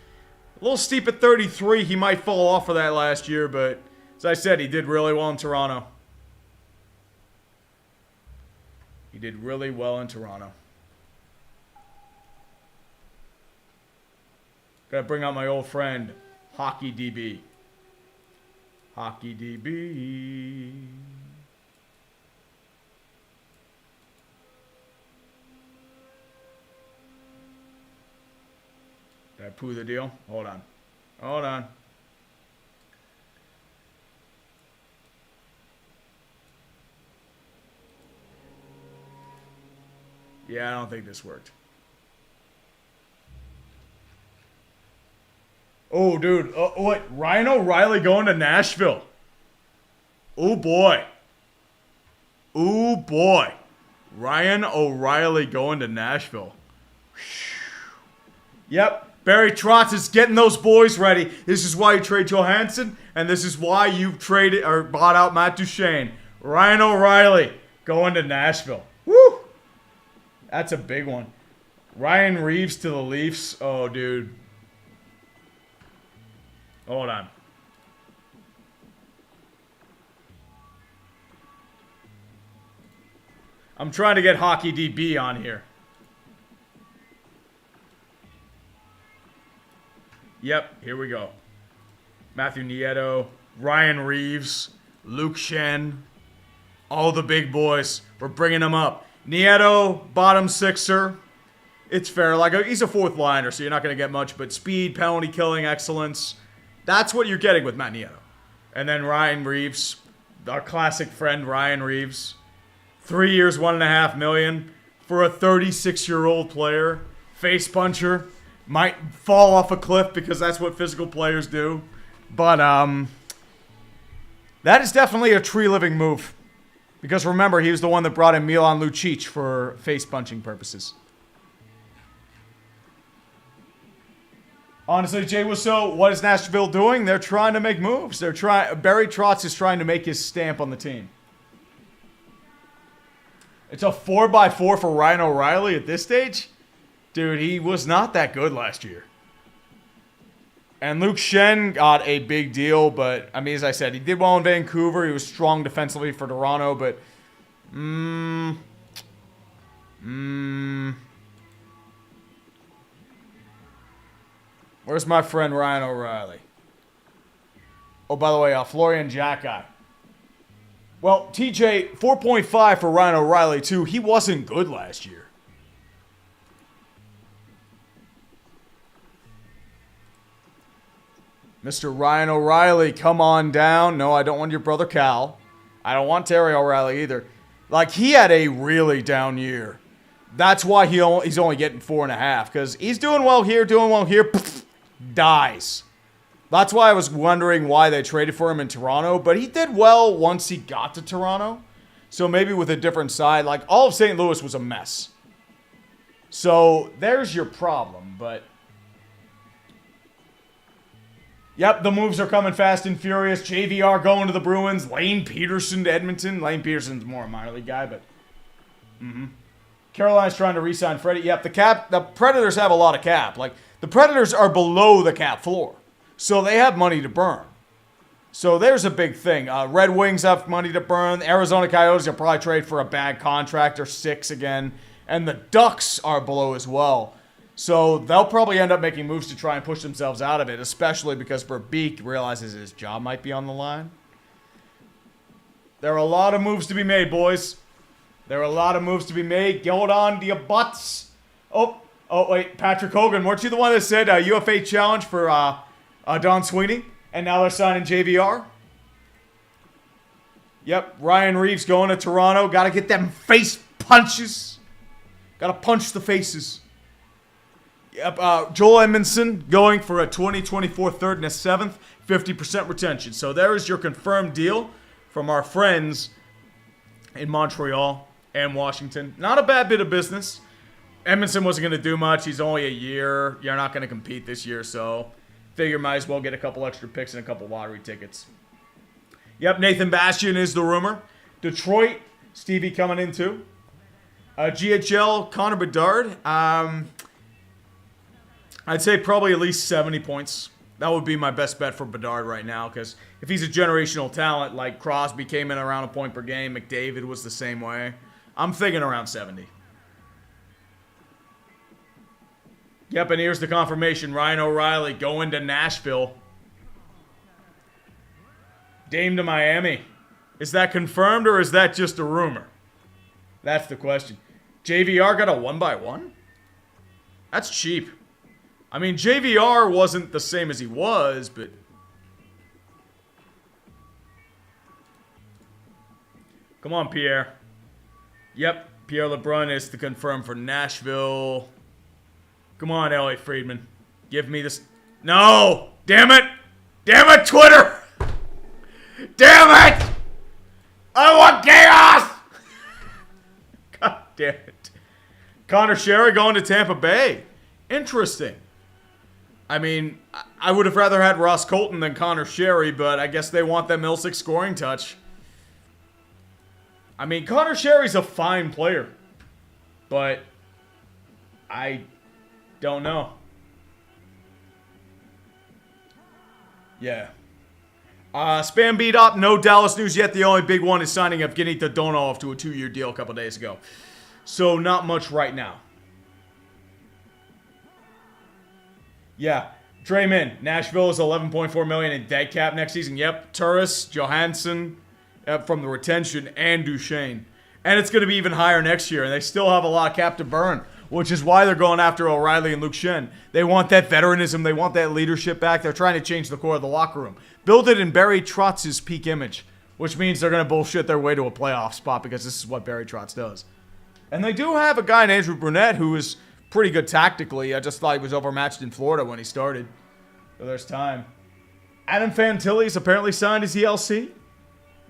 A little steep at 33. He might fall off for that last year, but as I said, he did really well in Toronto. He did really well in Toronto. Gotta bring out my old friend, Hockey DB. Hockey DB. Did I poo the deal? Hold on. Hold on. Yeah, I don't think this worked. Oh, dude. What? Ryan O'Reilly going to Nashville. Oh, boy. Oh, boy. Ryan O'Reilly going to Nashville. Yep. Barry Trotz is getting those boys ready. This is why you trade Johansson, and this is why you traded or bought out Matt Duchene. Ryan O'Reilly going to Nashville. Woo! That's a big one. Ryan Reeves to the Leafs. Oh, dude. Hold on. I'm trying to get Hockey DB on here. Yep, here we go. Matthew Nieto, Ryan Reeves, Luke Schenn, all the big boys. We're bringing them up. Nieto, bottom sixer. It's fair. Like, he's a fourth liner, so you're not going to get much. But speed, penalty killing, excellence. That's what you're getting with Matt Nieto. And then Ryan Reeves, our classic friend Ryan Reeves. 3 years, $1.5 million for a 36-year-old player. Face puncher. Might fall off a cliff because that's what physical players do. But that is definitely a tree-living move. Because remember, he was the one that brought in Milan Lucic for face-punching purposes. Honestly, Jay Wisso, what is Nashville doing? They're trying to make moves. Barry Trotz is trying to make his stamp on the team. It's a 4x4 for Ryan O'Reilly at this stage? Dude, he was not that good last year. And Luke Schenn got a big deal, but, I mean, as I said, he did well in Vancouver. He was strong defensively for Toronto, but... Where's my friend Ryan O'Reilly? Oh, by the way, Florian Xhekaj. Well, TJ, 4.5 for Ryan O'Reilly, too. He wasn't good last year. Mr. Ryan O'Reilly, come on down. No, I don't want your brother Cal. I don't want Terry O'Reilly either. Like, he had a really down year. That's why he's only getting 4.5. Because he's doing well here, dies. That's why I was wondering why they traded for him in Toronto. But he did well once he got to Toronto. So maybe with a different side. Like, all of St. Louis was a mess. So there's your problem, but... Yep, the moves are coming fast and furious. JVR going to the Bruins. Lane Peterson to Edmonton. Lane Peterson's more a minor league guy, but... Carolina's trying to re-sign Freddie. Yep, the Predators have a lot of cap. Like, the Predators are below the cap floor. So they have money to burn. So there's a big thing. Red Wings have money to burn. Arizona Coyotes will probably trade for a bad contract or 6 again. And the Ducks are below as well. So they'll probably end up making moves to try and push themselves out of it, especially because Verbeek realizes his job might be on the line. There are a lot of moves to be made, boys. There are a lot of moves to be made. Hold on to your butts. Oh, wait, Patrick Hogan, weren't you the one that said UFA challenge for Don Sweeney? And now they're signing JVR? Yep, Ryan Reeves going to Toronto. Got to get them face punches. Got to punch the faces. Joel Edmondson going for a 2024 third and a seventh, 50% retention. So there is your confirmed deal from our friends in Montreal and Washington. Not a bad bit of business. Edmondson wasn't going to do much. He's only a year. You're not going to compete this year, so figure might as well get a couple extra picks and a couple lottery tickets. Yep, Nathan Bastian is the rumor. Detroit, Stevie coming in too. GHL, Connor Bedard. I'd say probably at least 70 points. That would be my best bet for Bedard right now, because if he's a generational talent, like Crosby came in around a point per game, McDavid was the same way, I'm thinking around 70. Yep, and here's the confirmation. Ryan O'Reilly going to Nashville. Dame to Miami. Is that confirmed or is that just a rumor? That's the question. JVR got a 1x1? That's cheap. I mean, JVR wasn't the same as he was, but... Come on, Pierre. Yep, Pierre LeBrun is to confirm for Nashville. Come on, Elliot Friedman. Give me this... No! Damn it! Damn it, Twitter! Damn it! I want chaos! God damn it. Connor Sherry going to Tampa Bay. Interesting. I mean, I would have rather had Ross Colton than Connor Sherry, but I guess they want that Milsic scoring touch. I mean, Connor Sherry's a fine player, but I don't know. Yeah. Spam beat up. No Dallas news yet. The only big one is signing Evgeny Dodonov to a 2-year deal a couple days ago. So not much right now. Yeah. Draymond. Nashville is $11.4 million in dead cap next season. Yep. Turris, Johansson from the retention, and Duchesne. And it's going to be even higher next year. And they still have a lot of cap to burn, which is why they're going after O'Reilly and Luke Shen. They want that veteranism. They want that leadership back. They're trying to change the core of the locker room. Build it in Barry Trotz's peak image, which means they're going to bullshit their way to a playoff spot because this is what Barry Trotz does. And they do have a guy in Andrew Brunette who is pretty good tactically. I just thought he was overmatched in Florida when he started. So there's time. Adam Fantilli's apparently signed his ELC.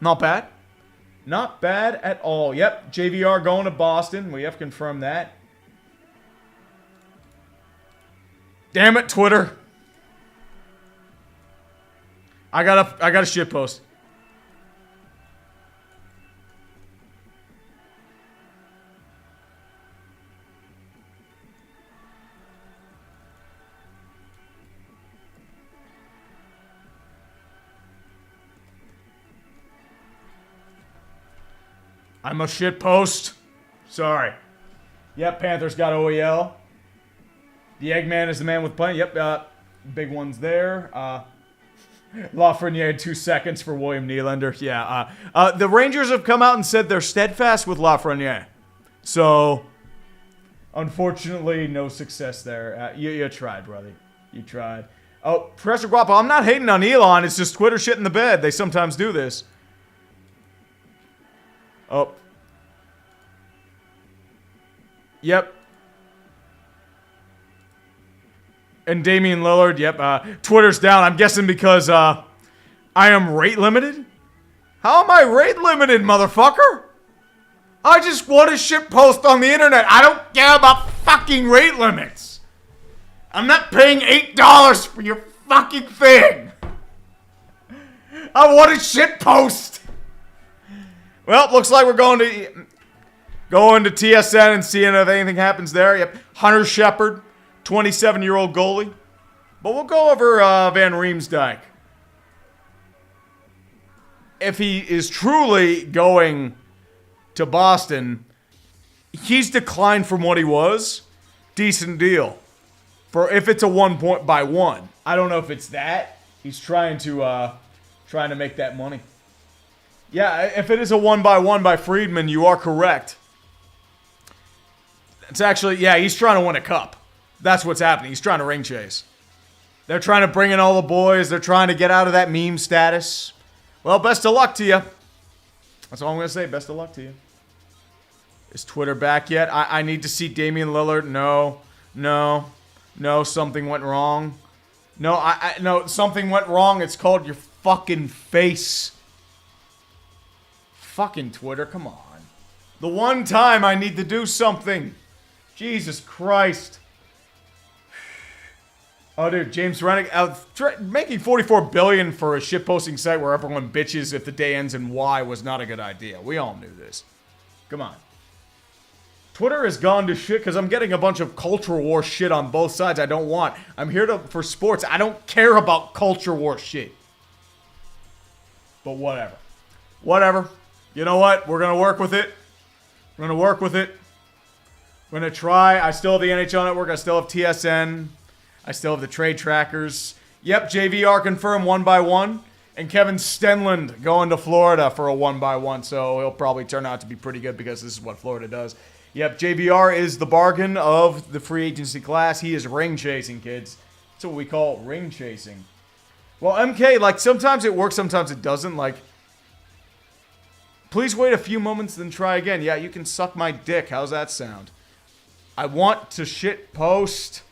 Not bad. Not bad at all. Yep, JVR going to Boston. We have confirmed that. Damn it, Twitter. I got a shit post. I'm a shit post. Sorry. Yep, Panthers got OEL. The Eggman is the man with plenty. Yep, big ones there. Lafreniere had 2 seconds for William Nylander. Yeah. The Rangers have come out and said they're steadfast with Lafreniere. So, unfortunately, no success there. You tried, brother. You tried. Oh, Professor Guapo, I'm not hating on Elon. It's just Twitter shit in the bed. They sometimes do this. Oh. Yep. And Damian Lillard, yep. Twitter's down. I'm guessing because I am rate limited? How am I rate limited, motherfucker? I just want a shit post on the internet. I don't care about fucking rate limits. I'm not paying $8 for your fucking thing. I want a shit post. Well, looks like we're going to TSN and seeing if anything happens there. Yep. Hunter Shepard, 27-year-old goalie. But we'll go over Van Riemsdyk. If he is truly going to Boston, he's declined from what he was. Decent deal. For if it's a 1-point-by-1. I don't know if it's that. He's trying to make that money. Yeah, if it is a 1-by-1 by Friedman, you are correct. It's actually, yeah, he's trying to win a cup. That's what's happening. He's trying to ring chase. They're trying to bring in all the boys. They're trying to get out of that meme status. Well, best of luck to you. That's all I'm going to say. Best of luck to you. Is Twitter back yet? I need to see Damian Lillard. No. No, something went wrong. No, something went wrong. It's called your fucking face. Fucking Twitter, come on. The one time I need to do something. Jesus Christ. Oh, dude, James Rennick making $44 billion for a shitposting site where everyone bitches if the day ends in Y was not a good idea. We all knew this. Come on. Twitter has gone to shit because I'm getting a bunch of culture war shit on both sides I don't want. I'm here for sports. I don't care about culture war shit. But whatever. Whatever. You know what? We're going to work with it. We're going to work with it. We're going to try. I still have the NHL Network. I still have TSN. I still have the trade trackers. Yep, JVR confirmed 1x1. And Kevin Stenlund going to Florida for a 1x1. So he'll probably turn out to be pretty good because this is what Florida does. Yep, JVR is the bargain of the free agency class. He is ring chasing, kids. That's what we call ring chasing. Well, MK, like, sometimes it works, sometimes it doesn't. Like, please wait a few moments, then try again. Yeah, you can suck my dick. How's that sound? I want to shit post,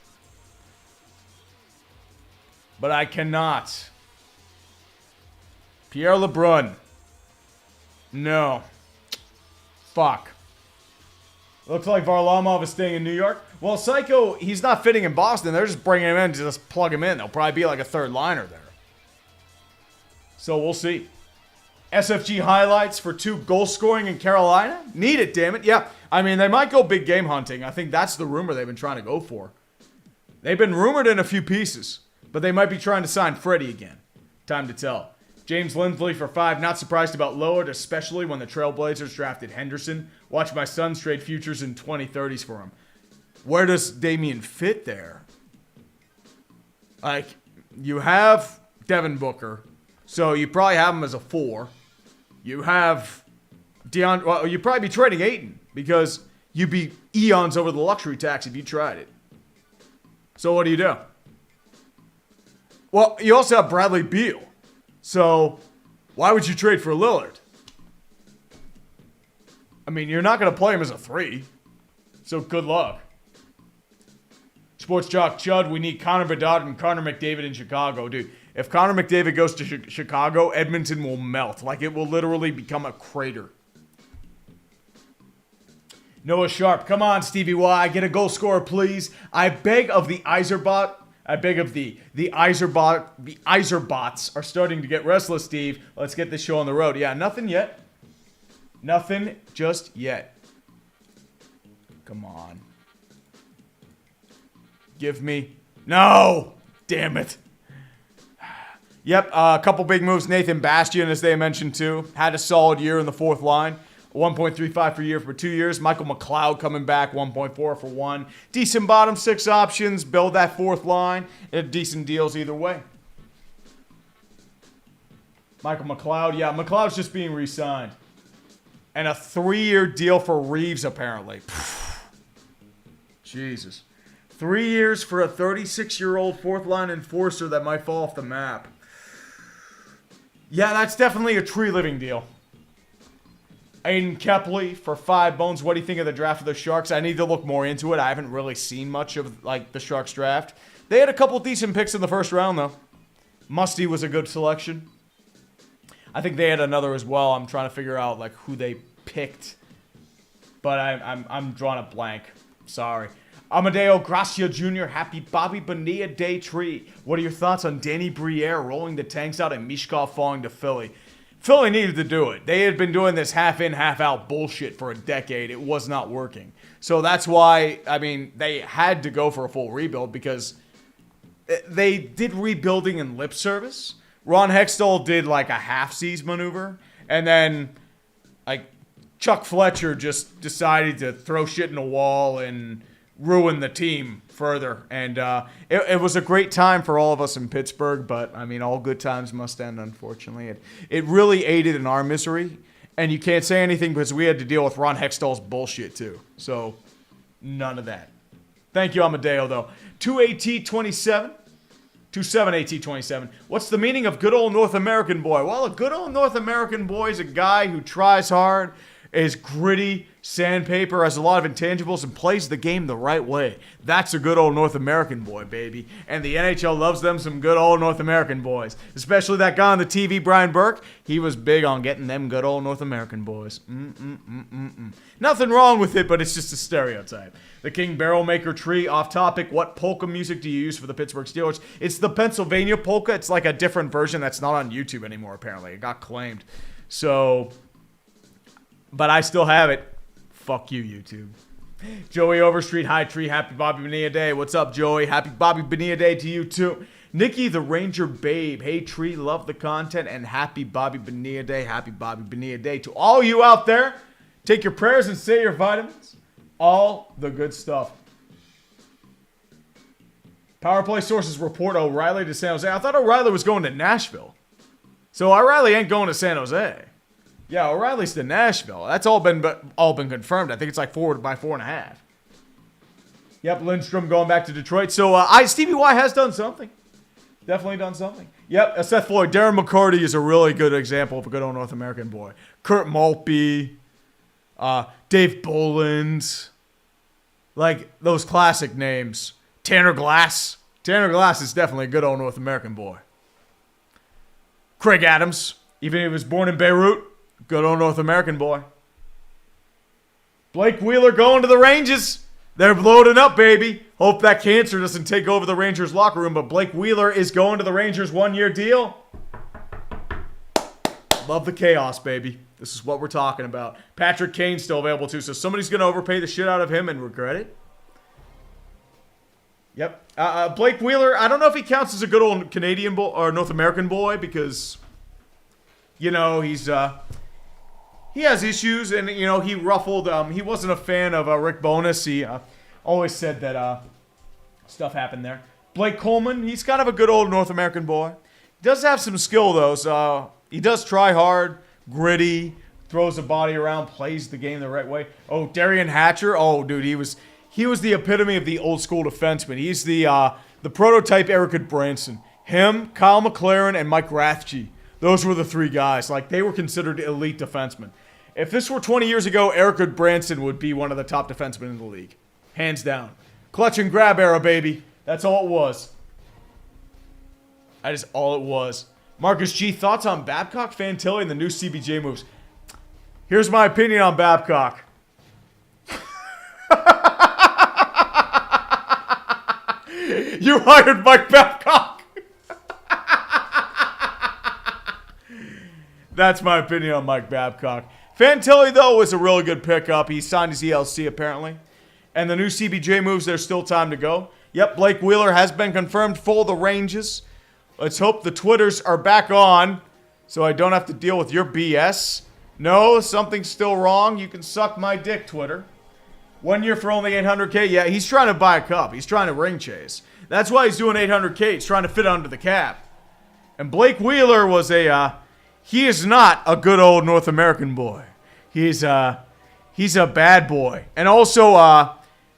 but I cannot. Pierre LeBrun. No. Fuck. Looks like Varlamov is staying in New York. Well, Psycho, he's not fitting in Boston. They're just bringing him in to just plug him in. They'll probably be like a third liner there. So we'll see. SFG highlights for 2 goal scoring in Carolina? Need it, damn it. Yeah, I mean, they might go big game hunting. I think that's the rumor they've been trying to go for. They've been rumored in a few pieces, but they might be trying to sign Freddie again. Time to tell. James Lindley for 5. Not surprised about Lillard, especially when the Trailblazers drafted Henderson. Watch my Suns trade futures in 2030s for him. Where does Damian fit there? Like, you have Devin Booker, so you probably have him as a 4. You have well, you'd probably be trading Ayton because you'd be eons over the luxury tax if you tried it. So what do? Well, you also have Bradley Beal. So why would you trade for Lillard? I mean, you're not going to play him as a 3. So good luck. Sports Jock Chud, we need Connor Bedard and Connor McDavid in Chicago. Dude, if Connor McDavid goes to Chicago, Edmonton will melt. Like, it will literally become a crater. Noah Sharp, come on, Stevie Y, get a goal scorer, please. I beg of the Iserbot. I beg of the Iserbots are starting to get restless, Steve. Let's get this show on the road. Yeah, nothing yet. Nothing just yet. Come on. Give me. No! Damn it. Yep, a couple big moves. Nathan Bastian, as they mentioned too, had a solid year in the 4th line. 1.35 per year for 2 years. Michael McLeod coming back, 1.4 for 1. Decent bottom 6 options. Build that 4th line. Decent deals either way. Michael McLeod, yeah, McLeod's just being re-signed. And a 3-year deal for Reeves, apparently. Jesus. 3 years for a 36-year-old 4th line enforcer that might fall off the map. Yeah, that's definitely a tree-living deal. Aiden Kepley for 5 bones. What do you think of the draft of the Sharks? I need to look more into it. I haven't really seen much of like the Sharks draft. They had a couple decent picks in the 1st round, though. Musty was a good selection. I think they had another as well. I'm trying to figure out like who they picked, but I'm drawing a blank. Sorry. Amadeo Gracia Jr. Happy Bobby Bonilla Day Tree. What are your thoughts on Danny Briere rolling the tanks out and Mishkov falling to Philly? Philly needed to do it. They had been doing this half in, half out bullshit for a decade. It was not working. So that's why, I mean, they had to go for a full rebuild because they did rebuilding in lip service. Ron Hextall did like a half-seas maneuver. And then, like, Chuck Fletcher just decided to throw shit in a wall and ruin the team further. And it was a great time for all of us in Pittsburgh, but, I mean, all good times must end, unfortunately. It really aided in our misery, and you can't say anything because we had to deal with Ron Hextall's bullshit, too. So, none of that. Thank you, Amadeo, though. 2AT27. 27AT27. What's the meaning of good old North American boy? Well, a good old North American boy is a guy who tries hard, is gritty, sandpaper, has a lot of intangibles, and plays the game the right way. That's a good old North American boy, baby. And the NHL loves them some good old North American boys. Especially that guy on the TV, Brian Burke. He was big on getting them good old North American boys. Nothing wrong with it, but it's just a stereotype. The King Barrel Maker tree, off topic. What polka music do you use for the Pittsburgh Steelers? It's the Pennsylvania polka. It's like a different version that's not on YouTube anymore, apparently. It got claimed. So, but I still have it. Fuck you, YouTube. Joey Overstreet, hi Tree, happy Bobby Bonilla Day. What's up, Joey? Happy Bobby Bonilla Day to you, too. Nikki the Ranger Babe, hey Tree, love the content, and happy Bobby Bonilla Day. Happy Bobby Bonilla Day to all you out there. Take your prayers and say your vitamins. All the good stuff. Power play sources report O'Reilly to San Jose. I thought O'Reilly was going to Nashville. So O'Reilly ain't going to San Jose. Yeah, O'Reilly's to Nashville. That's all been confirmed. I think it's like 4.5. Yep, Lindstrom going back to Detroit. So Stevie Y has done something. Definitely done something. Yep, Seth Floyd. Darren McCarty is a really good example of a good old North American boy. Kurt Maltby. Dave Boland. Like those classic names. Tanner Glass. Tanner Glass is definitely a good old North American boy. Craig Adams. Even if he was born in Beirut. Good old North American boy. Blake Wheeler going to the Rangers. They're loading up, baby. Hope that cancer doesn't take over the Rangers locker room, but Blake Wheeler is going to the Rangers 1-year deal. Love the chaos, baby. This is what we're talking about. Patrick Kane's still available too, so somebody's going to overpay the shit out of him and regret it. Yep. Blake Wheeler, I don't know if he counts as a good old Canadian boy or North American boy because, you know, he has issues, and, you know, he ruffled. He wasn't a fan of Rick Bowness. He always said that stuff happened there. Blake Coleman, he's kind of a good old North American boy. He does have some skill, though. So he does try hard, gritty, throws the body around, plays the game the right way. Oh, Darian Hatcher. Oh, dude, he was the epitome of the old school defenseman. He's the prototype Eric Branson. Him, Kyle McLaren, and Mike Rathje. Those were the three guys. Like, they were considered elite defensemen. If this were 20 years ago, Eric Branson would be one of the top defensemen in the league. Hands down. Clutch and grab era, baby. That's all it was. That is all it was. Marcus G, thoughts on Babcock, Fantilli, and the new CBJ moves? Here's my opinion on Babcock. You hired Mike Babcock. That's my opinion on Mike Babcock. Fantilli, though, is a really good pickup. He signed his ELC, apparently. And the new CBJ moves, there's still time to go. Yep, Blake Wheeler has been confirmed for the Rangers. Let's hope the Twitters are back on so I don't have to deal with your BS. No, something's still wrong. You can suck my dick, Twitter. 1 year for only $800K. Yeah, he's trying to buy a cup. He's trying to ring chase. That's why he's doing $800K. He's trying to fit under the cap. And Blake Wheeler was he is not a good old North American boy. He's a bad boy. And also,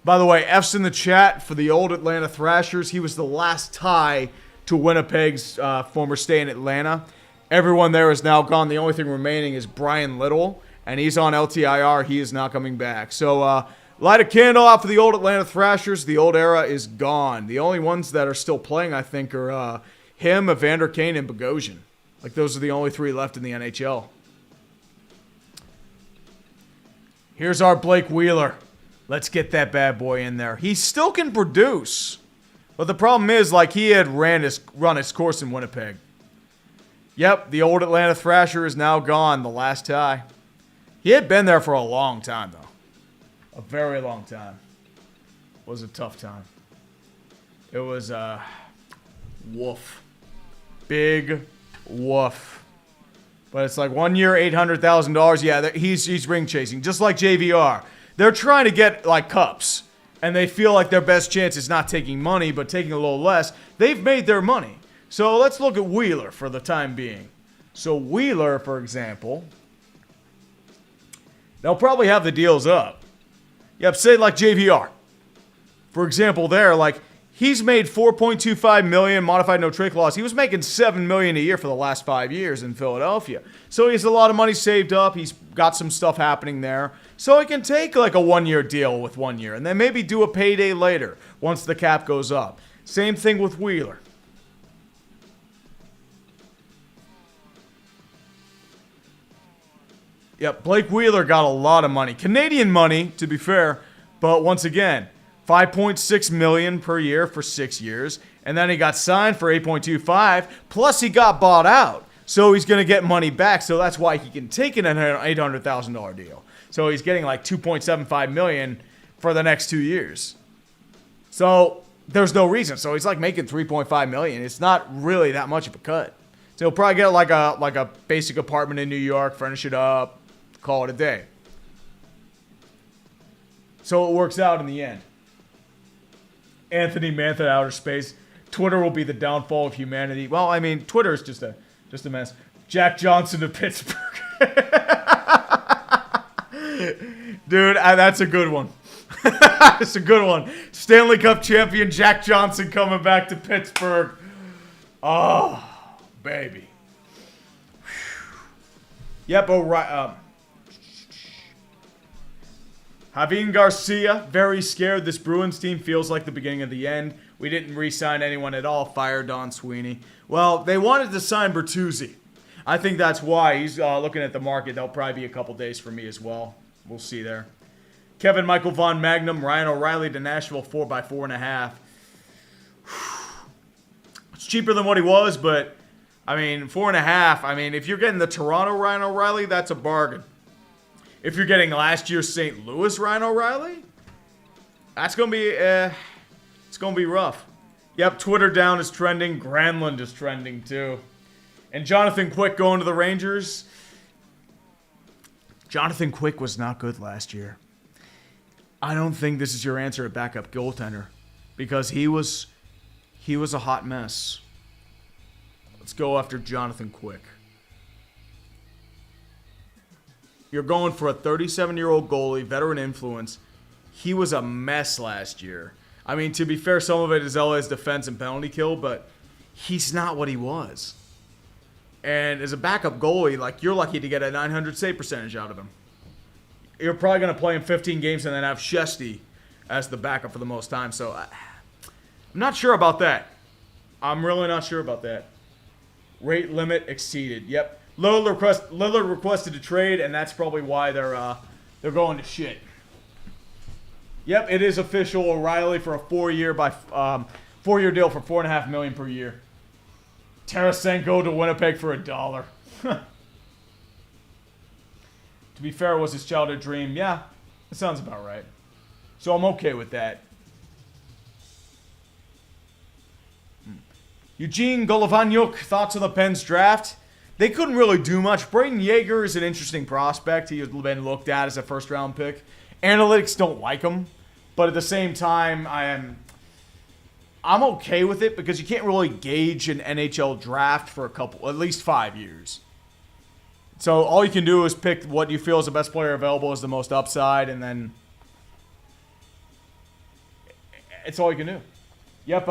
by the way, F's in the chat for the old Atlanta Thrashers. He was the last tie to Winnipeg's former stay in Atlanta. Everyone there is now gone. The only thing remaining is Brian Little, and he's on LTIR. He is not coming back. So, light a candle out for the old Atlanta Thrashers. The old era is gone. The only ones that are still playing, I think, are him, Evander Kane, and Bogosian. Like, those are the only three left in the NHL. Here's our Blake Wheeler. Let's get that bad boy in there. He still can produce. But the problem is, like, he had run his course in Winnipeg. Yep, the old Atlanta Thrasher is now gone, the last tie. He had been there for a long time, though. A very long time. It was a tough time. It was, woof. Big woof. But it's like 1 year, $800,000. Yeah, he's ring chasing, just like JVR. They're trying to get, like, cups. And they feel like their best chance is not taking money, but taking a little less. They've made their money. So let's look at Wheeler for the time being. So Wheeler, for example, they'll probably have the deals up. Yep, say like JVR. For example, there, like, He's made $4.25 million, modified no trade clause. He was making $7 million a year for the last 5 years in Philadelphia. So he has a lot of money saved up. He's got some stuff happening there. So he can take like a 1-year deal with 1 year and then maybe do a payday later once the cap goes up. Same thing with Wheeler. Yep, Blake Wheeler got a lot of money. Canadian money, to be fair, but once again, $5.6 million per year for 6 years, and then he got signed for $8.25, plus he got bought out. So he's going to get money back, so that's why he can take an $800,000 deal. So he's getting like $2.75 million for the next 2 years. So there's no reason. So he's like making $3.5 million. It's not really that much of a cut. So he'll probably get like a basic apartment in New York, furnish it up, call it a day. So it works out in the end. Anthony Mantha, outer space. Twitter will be the downfall of humanity. Well, I mean, Twitter is just a mess. Jack Johnson to Pittsburgh. Dude, that's a good one. That's a good one. Stanley Cup champion Jack Johnson coming back to Pittsburgh. Oh, baby. Yep, alright. Javier Garcia, very scared. This Bruins team feels like the beginning of the end. We didn't re-sign anyone at all. Fire Don Sweeney. Well, they wanted to sign Bertuzzi. I think that's why. He's looking at the market. That'll probably be a couple days for me as well. We'll see there. Kevin Michael Von Magnum, Ryan O'Reilly to Nashville 4x4.5. It's cheaper than what he was, but I mean, 4.5. I mean, if you're getting the Toronto Ryan O'Reilly, that's a bargain. If you're getting last year's St. Louis Ryan O'Reilly, that's gonna be it's gonna be rough. Yep, Twitter down is trending. Granlund is trending too, and Jonathan Quick going to the Rangers. Jonathan Quick was not good last year. I don't think this is your answer at backup goaltender because he was a hot mess. Let's go after Jonathan Quick. You're going for a 37-year-old goalie, veteran influence. He was a mess last year. I mean, to be fair, some of it is LA's defense and penalty kill, but he's not what he was. And as a backup goalie, like, you're lucky to get a 900 save percentage out of him. You're probably going to play him 15 games and then have Shesty as the backup for the most time. So I'm not sure about that. I'm really not sure about that. Rate limit exceeded. Yep. Lillard requested a trade, and that's probably why they're going to shit. Yep, it is official. O'Reilly for a 4-year deal for $4.5 million per year. Tarasenko to Winnipeg for $1. To be fair, it was his childhood dream. Yeah, that sounds about right. So I'm okay with that. Eugene Golovanyuk, thoughts on the Pens draft? They couldn't really do much. Braden Yeager is an interesting prospect. He has been looked at as a first-round pick. Analytics don't like him, but at the same time, I'm okay with it because you can't really gauge an NHL draft for at least 5 years. So all you can do is pick what you feel is the best player available, is the most upside, and then it's all you can do. Yep,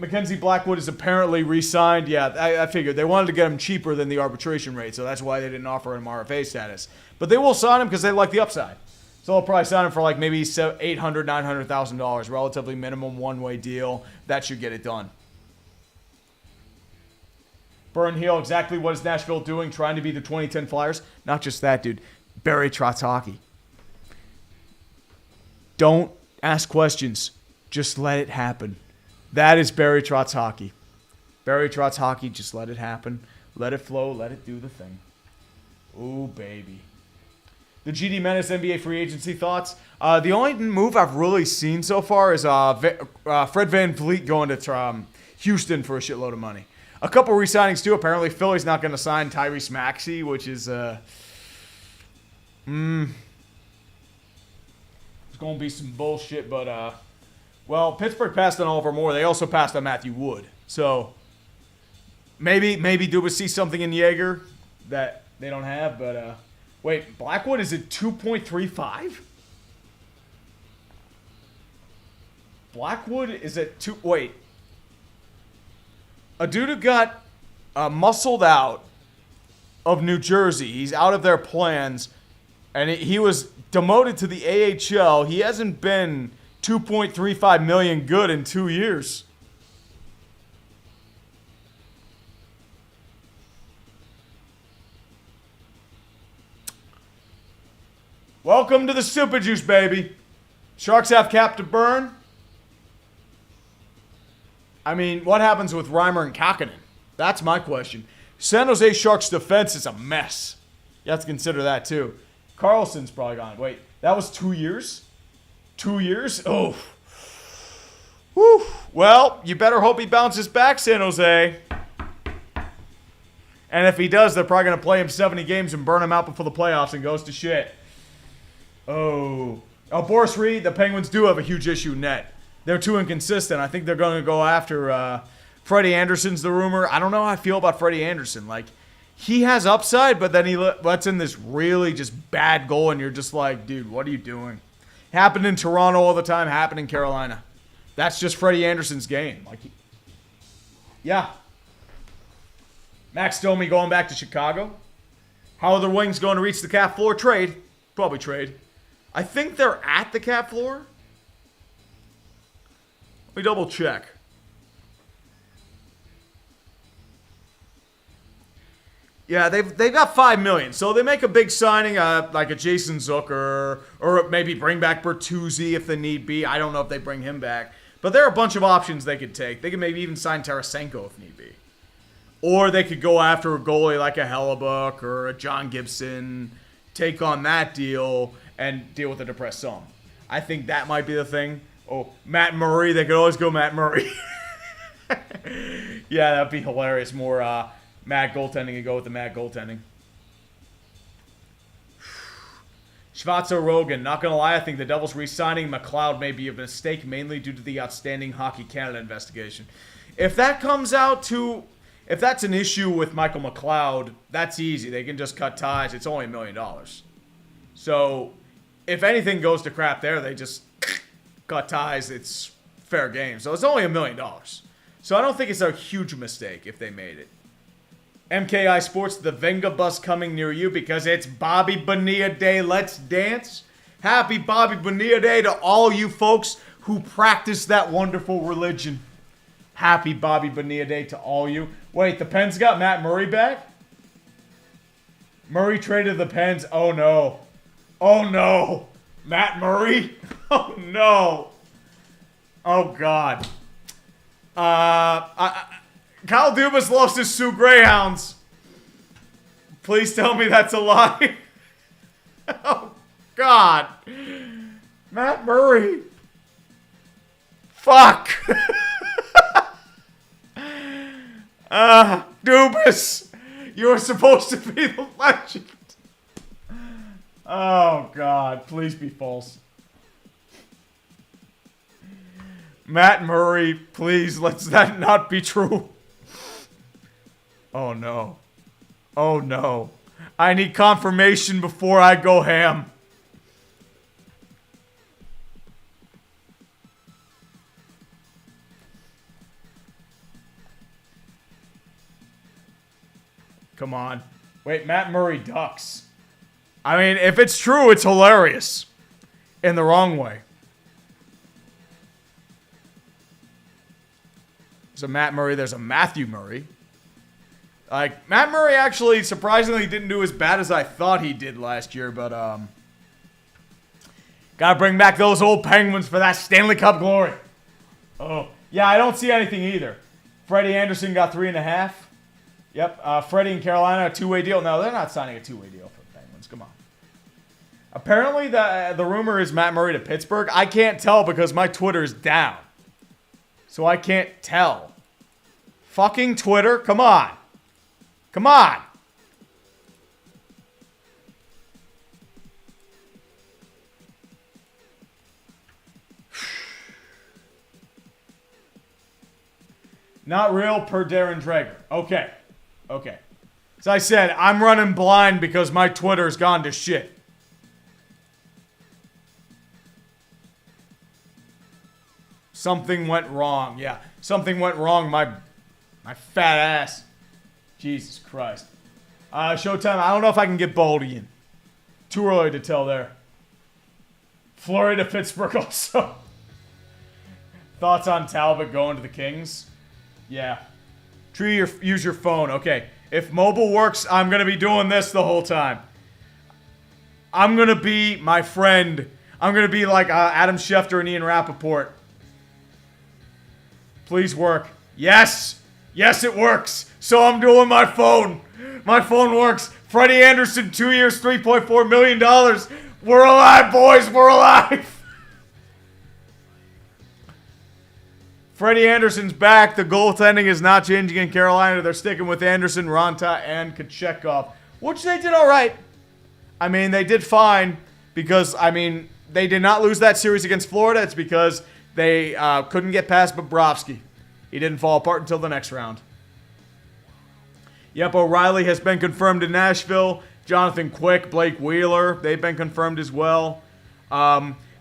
Mackenzie Blackwood is apparently re-signed. Yeah, I figured. They wanted to get him cheaper than the arbitration rate, so that's why they didn't offer him RFA status. But they will sign him because they like the upside. So they'll probably sign him for like maybe $800,000, $900,000. Relatively minimum one-way deal. That should get it done. Burn Heel, exactly what is Nashville doing? Trying to be the 2010 Flyers? Not just that, dude. Barry Trotz hockey. Don't ask questions. Just let it happen. That is Barry Trotz hockey. Barry Trotz hockey, just let it happen. Let it flow. Let it do the thing. Ooh, baby. The GD Menace NBA free agency thoughts. The only move I've really seen so far is Fred Van Vliet going to Houston for a shitload of money. A couple re-signings too. Apparently Philly's not going to sign Tyrese Maxey, which is it's going to be some bullshit, but well, Pittsburgh passed on Oliver Moore. They also passed on Matthew Wood. So maybe do we see something in Yeager that they don't have, but wait, Blackwood is at 2.35? Blackwood is at 2. Wait. A dude who got muscled out of New Jersey. He's out of their plans. And he was demoted to the AHL. He hasn't been $2.35 million good in 2 years. Welcome to the Super Juice, baby. Sharks have cap to burn. I mean, what happens with Reimer and Kakinen? That's my question. San Jose Sharks defense is a mess. You have to consider that too. Carlson's probably gone. Wait, that was 2 years? 2 years? Oh. Whew. Well, you better hope he bounces back, San Jose. And if he does, they're probably going to play him 70 games and burn him out before the playoffs and goes to shit. Oh, Boris Reed, the Penguins do have a huge issue net. They're too inconsistent. I think they're going to go after Freddie Anderson's the rumor. I don't know how I feel about Freddie Anderson. Like, he has upside, but then he lets in this really just bad goal, and you're just like, dude, what are you doing? Happened in Toronto all the time, happened in Carolina. That's just Freddie Anderson's game. Like, yeah. Max Domi going back to Chicago. How are the Wings going to reach the cap floor? Trade. Probably trade. I think they're at the cap floor. Let me double check. Yeah, they've got $5 million, so they make a big signing, like a Jason Zucker, or maybe bring back Bertuzzi if they need be. I don't know if they bring him back, but there are a bunch of options they could take. They could maybe even sign Tarasenko if need be, or they could go after a goalie like a Hellebuck or a John Gibson, take on that deal and deal with the depressed sum. I think that might be the thing. Oh, Matt Murray. They could always go Matt Murray. Yeah, that'd be hilarious. More mad goaltending and go with the mad goaltending. Schwarzer Rogan. Not going to lie, I think the Devils re-signing McLeod may be a mistake, mainly due to the outstanding Hockey Canada investigation. If that comes out to... If that's an issue with Michael McLeod, that's easy. They can just cut ties. It's only $1 million. So, if anything goes to crap there, they just cut ties. It's fair game. So, it's only $1 million. So, I don't think it's a huge mistake if they made it. MKI Sports, the Venga bus coming near you because it's Bobby Bonilla Day. Let's dance. Happy Bobby Bonilla Day to all you folks who practice that wonderful religion. Happy Bobby Bonilla Day to all you. Wait, the Pens got Matt Murray back? Murray traded the Pens. Oh, no. Oh, no. Matt Murray? Oh, no. Oh, God. Kyle Dubas loves his Sioux Greyhounds. Please tell me that's a lie. Oh, God. Matt Murray. Fuck. Dubas, you were supposed to be the legend. Oh, God. Please be false. Matt Murray, please, let's that not be true. Oh, no. Oh, no. I need confirmation before I go ham. Come on. Wait, Matt Murray Ducks. I mean, if it's true, it's hilarious. In the wrong way. There's a Matt Murray. There's a Matthew Murray. Like, Matt Murray actually surprisingly didn't do as bad as I thought he did last year, but, gotta bring back those old Penguins for that Stanley Cup glory. Oh. Yeah, I don't see anything either. Freddie Anderson got 3.5. Yep, Freddie in Carolina, a two-way deal. No, they're not signing a two-way deal for the Penguins. Come on. Apparently, the rumor is Matt Murray to Pittsburgh. I can't tell because my Twitter's down. So I can't tell. Fucking Twitter, come on. Come on. Not real per Darren Dreger. Okay. Okay. As I said, I'm running blind because my Twitter's gone to shit. Something went wrong. Yeah, something went wrong. My fat ass. Jesus Christ. Showtime. I don't know if I can get Baldy in. Too early to tell there. Flurry to Pittsburgh also. Thoughts on Talbot going to the Kings? Yeah. Tree, use your phone. Okay. If mobile works, I'm going to be doing this the whole time. I'm going to be my friend. I'm going to be like Adam Schefter and Ian Rappaport. Please work. Yes. Yes, it works. So I'm doing my phone. My phone works. Freddie Anderson, 2 years, $3.4 million. We're alive, boys. We're alive. Freddie Anderson's back. The goaltending is not changing in Carolina. They're sticking with Anderson, Ranta, and Kochetkov, which they did all right. I mean, they did fine because, I mean, they did not lose that series against Florida. It's because they couldn't get past Bobrovsky. He didn't fall apart until the next round. Yep, O'Reilly has been confirmed in Nashville. Jonathan Quick, Blake Wheeler, they've been confirmed as well.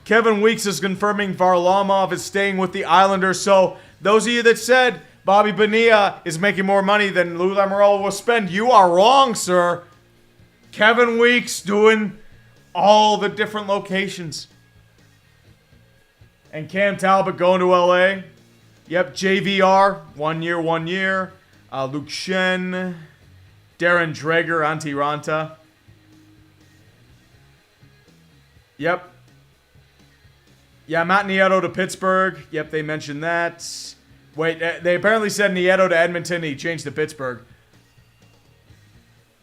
Kevin Weeks is confirming Varlamov is staying with the Islanders. So those of you that said Bobby Bonilla is making more money than Lou Lamoriello will spend, you are wrong, sir. Kevin Weeks doing all the different locations. And Cam Talbot going to LA. Yep, JVR, 1 year, 1 year. Luke Shen, Darren Dreger, Antti Ranta. Yep. Yeah, Matt Nieto to Pittsburgh. Yep, they mentioned that. Wait, they apparently said Nieto to Edmonton. He changed to Pittsburgh.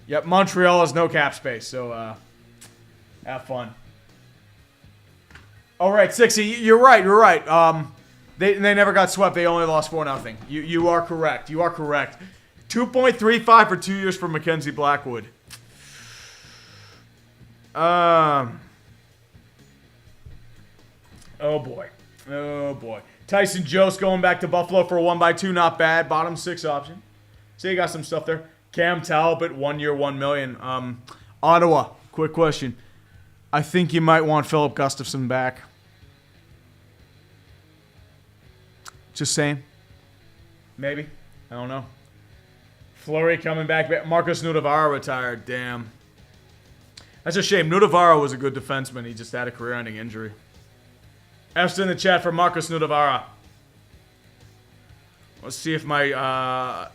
Yep, Montreal has no cap space, so have fun. All right, 60. You're right. They never got swept. They only lost 4-0. You are correct. You are correct. 2.35 for 2 years for Mackenzie Blackwood. Oh boy. Tyson Jost going back to Buffalo for a 1x2. Not bad. Bottom 6 option. So you got some stuff there. Cam Talbot, 1 year, $1 million. Ottawa. Quick question. I think you might want Philip Gustafson back. Just saying. Maybe. I don't know. Fleury coming back. Marcus Nudavara retired. Damn. That's a shame. Nudavara was a good defenseman. He just had a career-ending injury. F's in the chat for Marcus Nudavara. Let's see if my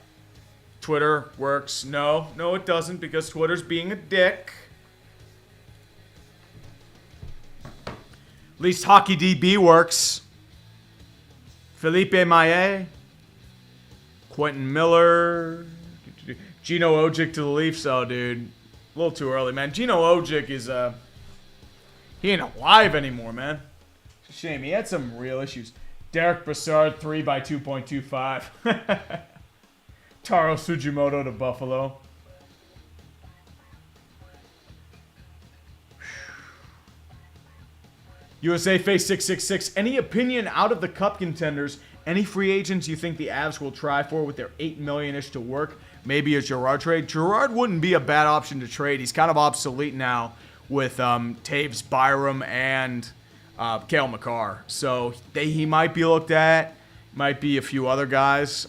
Twitter works. No, it doesn't because Twitter's being a dick. At least Hockey DB works. Felipe Maillet. Quentin Miller. Gino Ojic to the Leafs. Oh, dude. A little too early, man. Gino Ojic is, he ain't alive anymore, man. It's a shame. He had some real issues. Derek Brassard, 3x2.25. Taro Sugimoto to Buffalo. USA Face 666. Any opinion out of the cup contenders? Any free agents you think the Avs will try for with their $8 million-ish to work? Maybe a Girard trade. Girard wouldn't be a bad option to trade. He's kind of obsolete now with Taves Byram and Cale Makar. So he might be looked at. Might be a few other guys.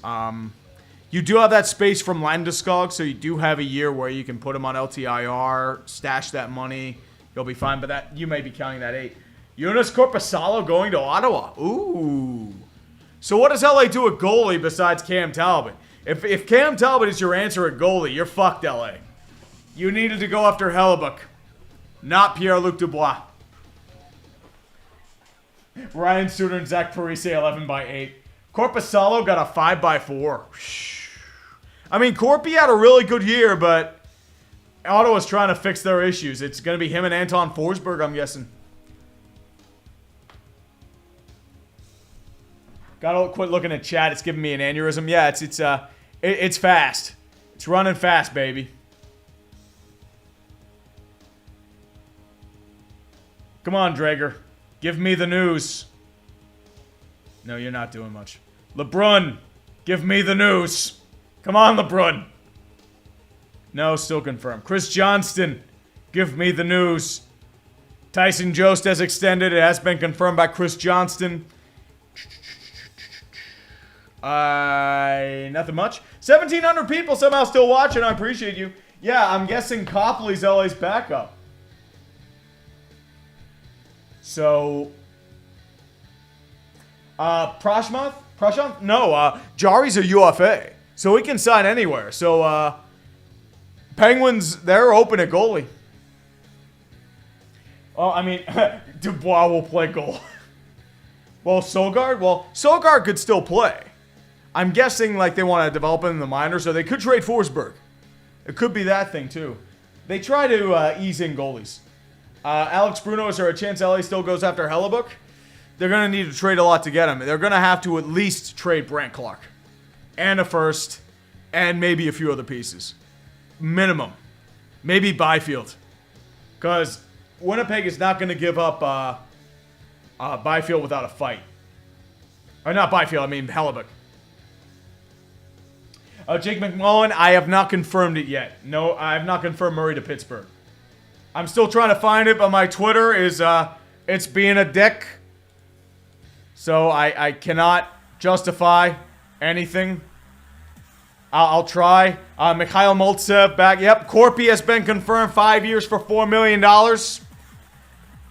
You do have that space from Landeskog, so you do have a year where you can put him on LTIR, stash that money. You'll be fine, but that you may be counting that 8. Jonas Korpisalo going to Ottawa. Ooh. So what does LA do at goalie besides Cam Talbot? If Cam Talbot is your answer at goalie, you're fucked, LA. You needed to go after Hellebuck, not Pierre-Luc Dubois. Ryan Suter and Zach Parise, 11x8. Korpisalo got a 5x4. I mean, Corpy had a really good year, but Ottawa's trying to fix their issues. It's going to be him and Anton Forsberg, I'm guessing. Gotta quit looking at chat. It's giving me an aneurysm. Yeah, it's fast. It's running fast, baby. Come on, Drager. Give me the news. No, you're not doing much. LeBrun, give me the news. Come on, LeBrun. No, still confirmed. Chris Johnston, give me the news. Tyson Jost has extended. It has been confirmed by Chris Johnston. Nothing much. 1,700 people somehow still watching. I appreciate you. Yeah, I'm guessing Copley's LA's backup. So, Prashant? No, Jari's a UFA. So he can sign anywhere. So, Penguins, they're open at goalie. Oh, I mean, Dubois will play goal. Well, Sogard? Well, Sogard could still play. I'm guessing like they want to develop him in the minors, so they could trade Forsberg. It could be that thing, too. They try to ease in goalies. Alex Bruno, is there a chance LA still goes after Hellebuck? They're going to need to trade a lot to get him. They're going to have to at least trade Brandt Clark. And a first. And maybe a few other pieces. Minimum. Maybe Byfield. Because Winnipeg is not going to give up Byfield without a fight. Or not Byfield, I mean Hellebuck. Jake McMullen, I have not confirmed it yet. No, I have not confirmed Murray to Pittsburgh. I'm still trying to find it, but my Twitter is, it's being a dick. So I cannot justify anything. I'll try. Mikhail Maltsev back. Yep, Corpy has been confirmed 5 years for $4 million.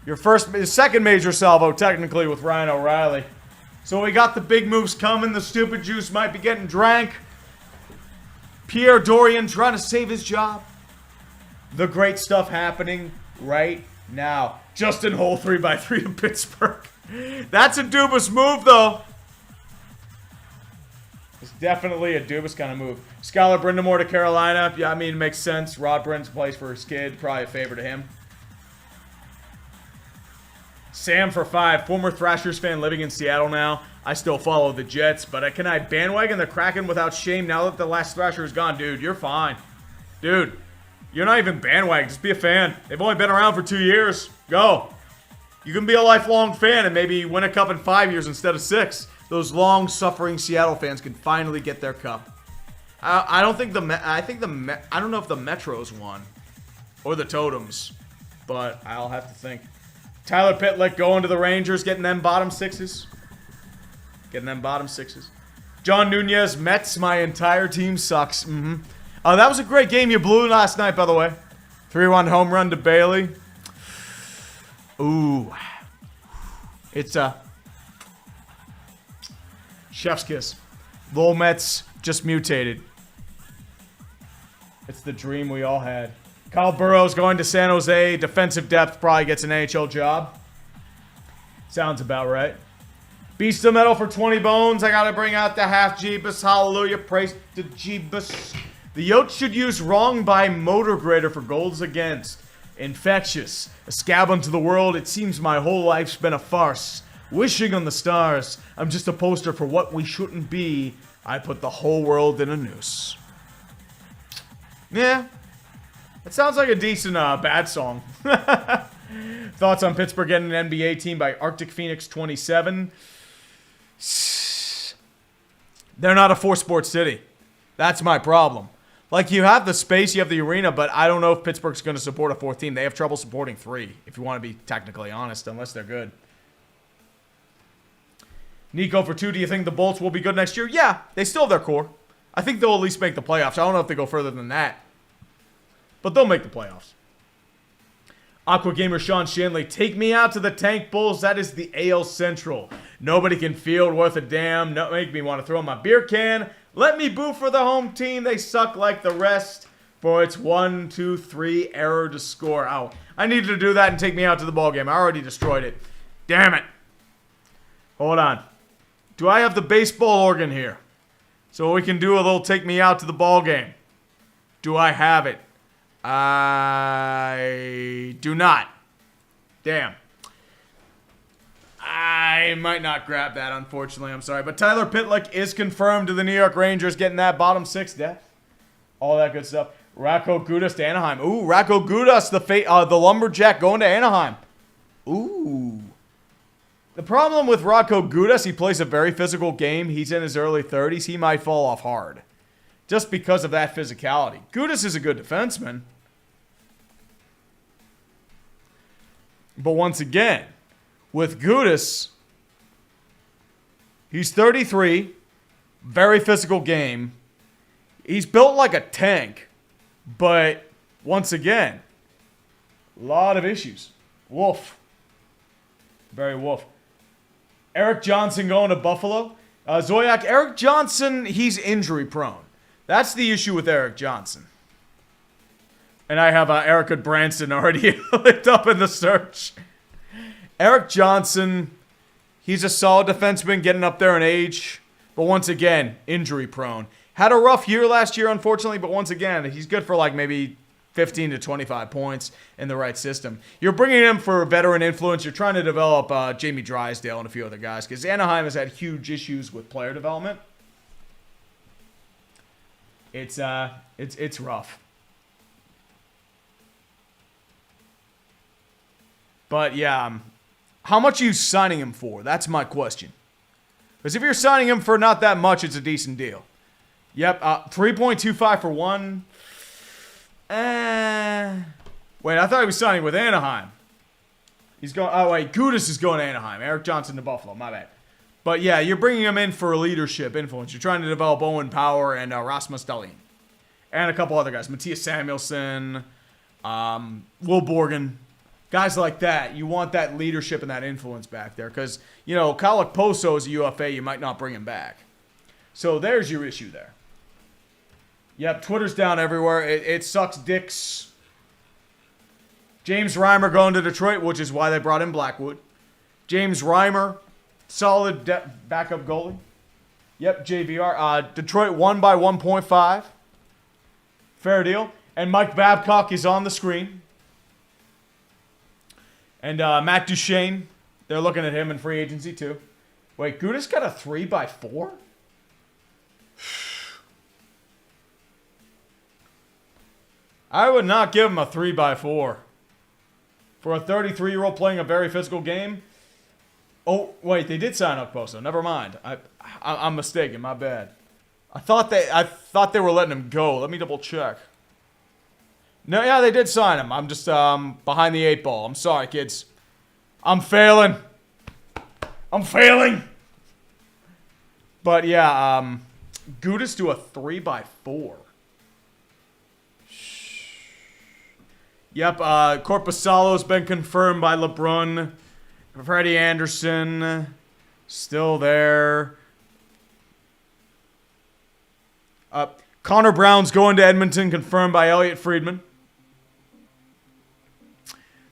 Your second major salvo, technically, with Ryan O'Reilly. So we got the big moves coming. The stupid juice might be getting drank. Pierre Dorian trying to save his job. The great stuff happening right now. Justin Hole 3x3 in Pittsburgh. That's a Dubas move, though. It's definitely a Dubas kind of move. Skylar Brindamore to Carolina. Yeah, I mean, it makes sense. Rod Brind's plays for his kid. Probably a favor to him. Sam for 5. Former Thrashers fan living in Seattle now. I still follow the Jets, but can I bandwagon the Kraken without shame now that the last Thrasher is gone? Dude, you're fine. Dude, you're not even bandwagon. Just be a fan. They've only been around for 2 years. Go. You can be a lifelong fan and maybe win a cup in 5 years instead of 6. Those long-suffering Seattle fans can finally get their cup. I don't think I don't know if the Metros won or the Totems, but I'll have to think. Tyler Pitlick going to the Rangers, getting them bottom sixes. John Nunez, Mets, my entire team sucks. That was a great game you blew last night, by the way. 3-1 home run to Bailey. Ooh. It's a chef's kiss. Lowell Mets just mutated. It's the dream we all had. Kyle Burrows going to San Jose. Defensive depth, probably gets an NHL job. Sounds about right. Beast of Metal for 20 bones. I got to bring out the half Jeebus. Hallelujah. Praise to Jeebus. The Yotes should use wrong by motor grader for goals against. Infectious. A scab unto the world. It seems my whole life's been a farce. Wishing on the stars. I'm just a poster for what we shouldn't be. I put the whole world in a noose. Yeah. It sounds like a decent bad song. Thoughts on Pittsburgh getting an NBA team by Arctic Phoenix 27? They're not a 4-sport city. That's my problem. Like, you have the space, you have the arena, but I don't know if Pittsburgh's going to support a 4th team. They have trouble supporting 3, if you want to be technically honest, unless they're good. Nico for 2, do you think the Bolts will be good next year? Yeah, they still have their core. I think they'll at least make the playoffs. I don't know if they go further than that. But they'll make the playoffs. Aqua Gamer Sean Shanley, take me out to the Tank Bulls. That is the AL Central. Nobody can field worth a damn. No, make me want to throw my beer can. Let me boo for the home team. They suck like the rest. For its 1, 2, 3 error to score. Ow. I needed to do that and take me out to the ball game. I already destroyed it. Damn it. Hold on. Do I have the baseball organ here? So we can do a little take me out to the ball game. Do I have it? I do not. Damn. I might not grab that, unfortunately. I'm sorry. But Tyler Pitlick is confirmed to the New York Rangers, getting that bottom 6 depth. All that good stuff. Racco Gudas to Anaheim. Ooh, Racco Gudas, the lumberjack going to Anaheim. Ooh. The problem with Racco Gudas, he plays a very physical game. He's in his early 30s. He might fall off hard. Just because of that physicality. Gudas is a good defenseman. But once again, with Gudas, he's 33. Very physical game. He's built like a tank. But, once again, a lot of issues. Wolf. Very wolf. Eric Johnson going to Buffalo. Zoyak, Eric Johnson, he's injury prone. That's the issue with Eric Johnson. And I have Erica Branson already licked up in the search. Eric Johnson, he's a solid defenseman getting up there in age. But once again, injury prone. Had a rough year last year, unfortunately. But once again, he's good for like maybe 15 to 25 points in the right system. You're bringing him for veteran influence. You're trying to develop Jamie Drysdale and a few other guys. Because Anaheim has had huge issues with player development. It's rough. But yeah, how much are you signing him for? That's my question. Because if you're signing him for not that much, it's a decent deal. Yep, 3.25 for one. Wait, I thought he was signing with Anaheim. He's going. Oh wait, Gudis is going to Anaheim. Eric Johnson to Buffalo. My bad. But yeah, you're bringing him in for leadership influence. You're trying to develop Owen Power and Rasmus Dahlin. And a couple other guys. Matthias Samuelsson, Will Borgen. Guys like that. You want that leadership and that influence back there. Because, you know, Kyle Poso is a UFA. You might not bring him back. So there's your issue there. Yep, Twitter's down everywhere. It sucks dicks. James Reimer going to Detroit, which is why they brought in Blackwood. James Reimer, solid backup goalie. Yep, JVR. Detroit won by 1.5. Fair deal. And Mike Babcock is on the screen. And Matt Duchene, they're looking at him in free agency too. Wait, Gudis got a 3x4? I would not give him a 3x4. For a 33-year-old playing a very physical game. Oh, wait, they did sign Okposo. Never mind. I'm mistaken. My bad. I thought they were letting him go. Let me double check. No, yeah, they did sign him. I'm just behind the 8 ball. I'm sorry, kids. I'm failing. But yeah, Gudis to a 3x4. Yep, Korpisalo's been confirmed by LeBrun. Freddie Anderson, still there. Connor Brown's going to Edmonton, confirmed by Elliot Friedman.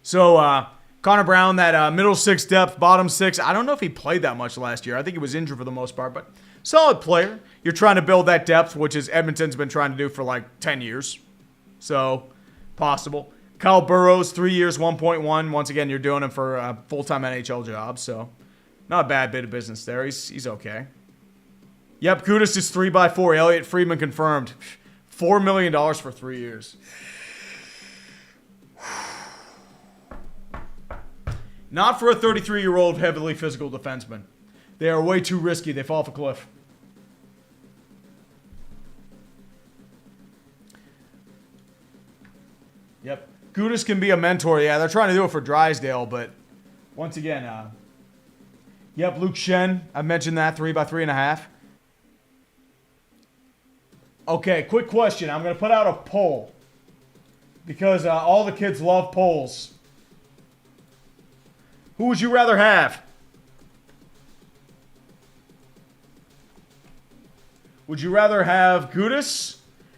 So, Connor Brown, that middle 6 depth, bottom 6. I don't know if he played that much last year. I think he was injured for the most part, but solid player. You're trying to build that depth, which is Edmonton's been trying to do for like 10 years. So, possible. Kyle Burrows, 3 years, 1.1. Once again, you're doing him for a full-time NHL job, so not a bad bit of business there. He's okay. Yep, Gudis is 3x4. Elliot Friedman confirmed. $4 million for 3 years. Not for a 33-year-old heavily physical defenseman. They are way too risky. They fall off a cliff. Yep. Gudis can be a mentor. Yeah, they're trying to do it for Drysdale, but once again, yep, Luke Shen. I mentioned that, 3x3.5. Okay, quick question. I'm going to put out a poll because all the kids love polls. Who would you rather have? Would you rather have Gudis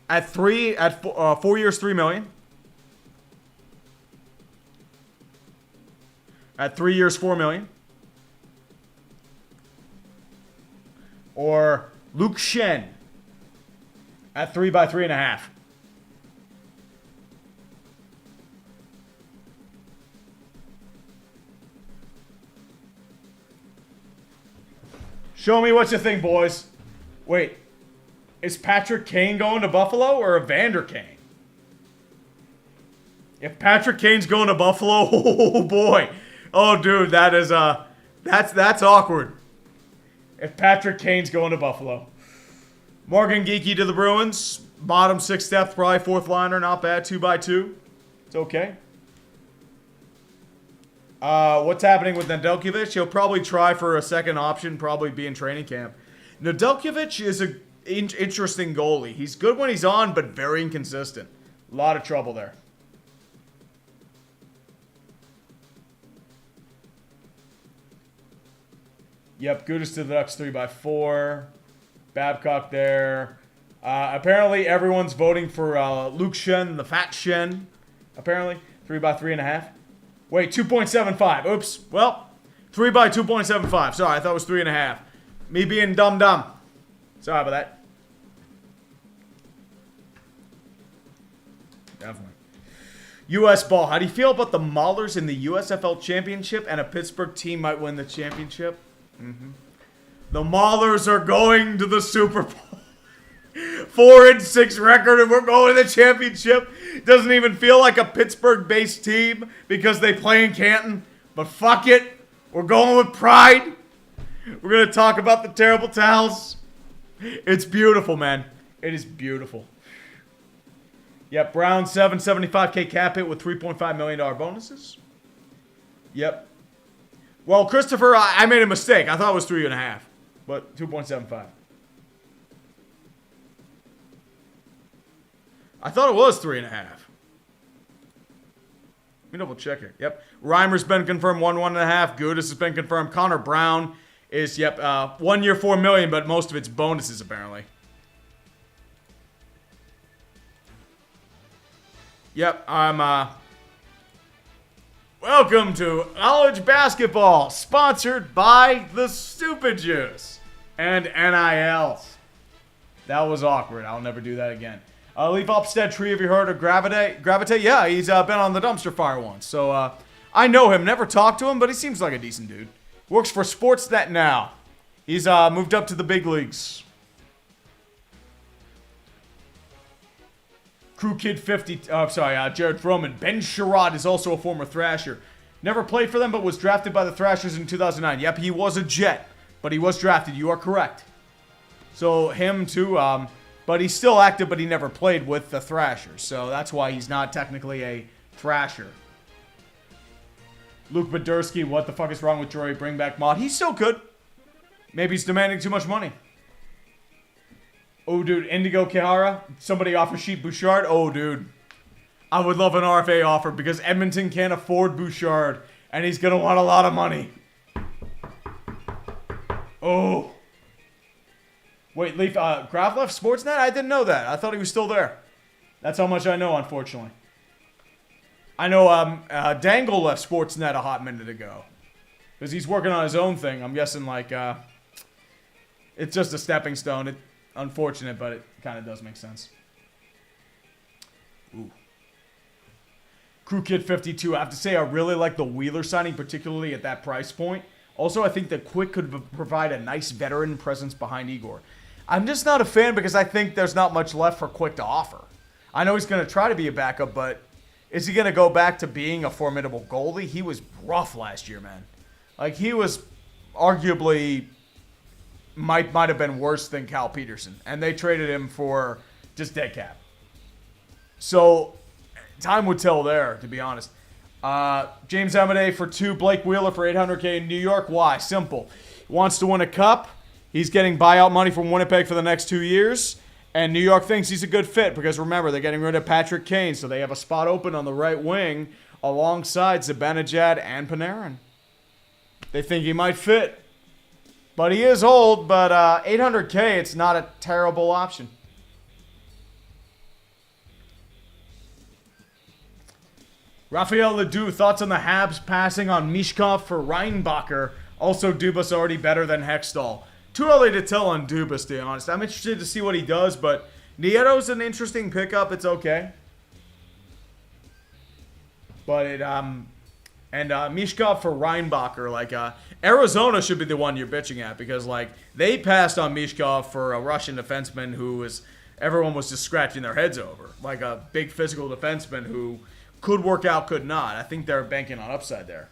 at 4 years, $3 million? At 3 years, $4 million? Or Luke Shen at 3x3.5? Show me what you think, boys. Wait, is Patrick Kane going to Buffalo or Evander Kane? If Patrick Kane's going to Buffalo, oh boy. Oh dude, that is that's awkward. If Patrick Kane's going to Buffalo. Morgan Geeky to the Bruins. Bottom 6 depth, probably 4th liner, not bad. 2x2. It's okay. What's happening with Nedeljkovic? He'll probably try for a second option, probably be in training camp. Nedeljkovic is a interesting goalie. He's good when he's on, but very inconsistent. A lot of trouble there. Yep, Gudis to the Ducks 3x4. Babcock there. Apparently, everyone's voting for Luke Shen, the fat Shen. Apparently, 3x3.5. Wait, 2.75. Oops. Well, 3x2.75. Sorry, I thought it was 3.5. Me being dumb. Sorry about that. Definitely. U.S. ball. How do you feel about the Maulers in the USFL Championship and a Pittsburgh team might win the championship? The Maulers are going to the Super Bowl. 4-6 record and we're going to the championship. Doesn't even feel like a Pittsburgh-based team because they play in Canton. But fuck it. We're going with pride. We're going to talk about the terrible towels. It's beautiful, man. It is beautiful. Yep, Brown 775K cap hit with $3.5 million bonuses. Yep. Well, Christopher, I made a mistake. I thought it was 3.5, but 2.75. I thought it was 3.5. Let me double check it. Yep. Reimer's been confirmed 1.5. Gudis has been confirmed. Connor Brown is, 1 year, $4 million, but most of it's bonuses apparently. Yep, welcome to College Basketball, sponsored by the Stupid Juice and NILs. That was awkward. I'll never do that again. Leaf Upstead Tree, have you heard of Gravitate? Yeah, he's been on the dumpster fire once. So, I know him. Never talked to him, but he seems like a decent dude. Works for Sportsnet now. He's moved up to the big leagues. Crew Kid 50, Jared Froman. Ben Sherrod is also a former Thrasher. Never played for them, but was drafted by the Thrashers in 2009. Yep, he was a Jet, but he was drafted. You are correct. So, him too, but he's still active, but he never played with the Thrashers. So, that's why he's not technically a Thrasher. Luke Badursky, what the fuck is wrong with Jory? Bring back Mod. He's so good. Maybe he's demanding too much money. Oh, dude, Indigo Kihara. Somebody offer Sheep Bouchard. Oh, dude. I would love an RFA offer because Edmonton can't afford Bouchard. And he's going to want a lot of money. Oh. Wait, Leaf, Graf left Sportsnet? I didn't know that. I thought he was still there. That's how much I know, unfortunately. I know Dangle left Sportsnet a hot minute ago. Because he's working on his own thing. I'm guessing, it's just a stepping stone. Unfortunate, but it kind of does make sense. Ooh. Crew Kid 52. I have to say, I really like the Wheeler signing, particularly at that price point. Also, I think that Quick could provide a nice veteran presence behind Igor. I'm just not a fan because I think there's not much left for Quick to offer. I know he's going to try to be a backup, but is he going to go back to being a formidable goalie? He was rough last year, man. He was arguably might have been worse than Cal Peterson. And they traded him for just dead cap. So, time would tell there, to be honest. James Amade for 2. Blake Wheeler for $800K in New York. Why? Simple. He wants to win a cup. He's getting buyout money from Winnipeg for the next 2 years. And New York thinks he's a good fit because, remember, they're getting rid of Patrick Kane. So they have a spot open on the right wing alongside Zibanejad and Panarin. They think he might fit. But he is old, but $800K, it's not a terrible option. Raphael Ledoux, thoughts on the Habs passing on Mishkov for Reinbacher? Also, Dubas already better than Hextall. Too early to tell on Dubas, to be honest. I'm interested to see what he does, but Nieto's an interesting pickup. It's okay. But Mishkov for Reinbacher, Arizona should be the one you're bitching at because, they passed on Mishkov for a Russian defenseman who everyone was just scratching their heads over. A big physical defenseman who could work out, could not. I think they're banking on upside there.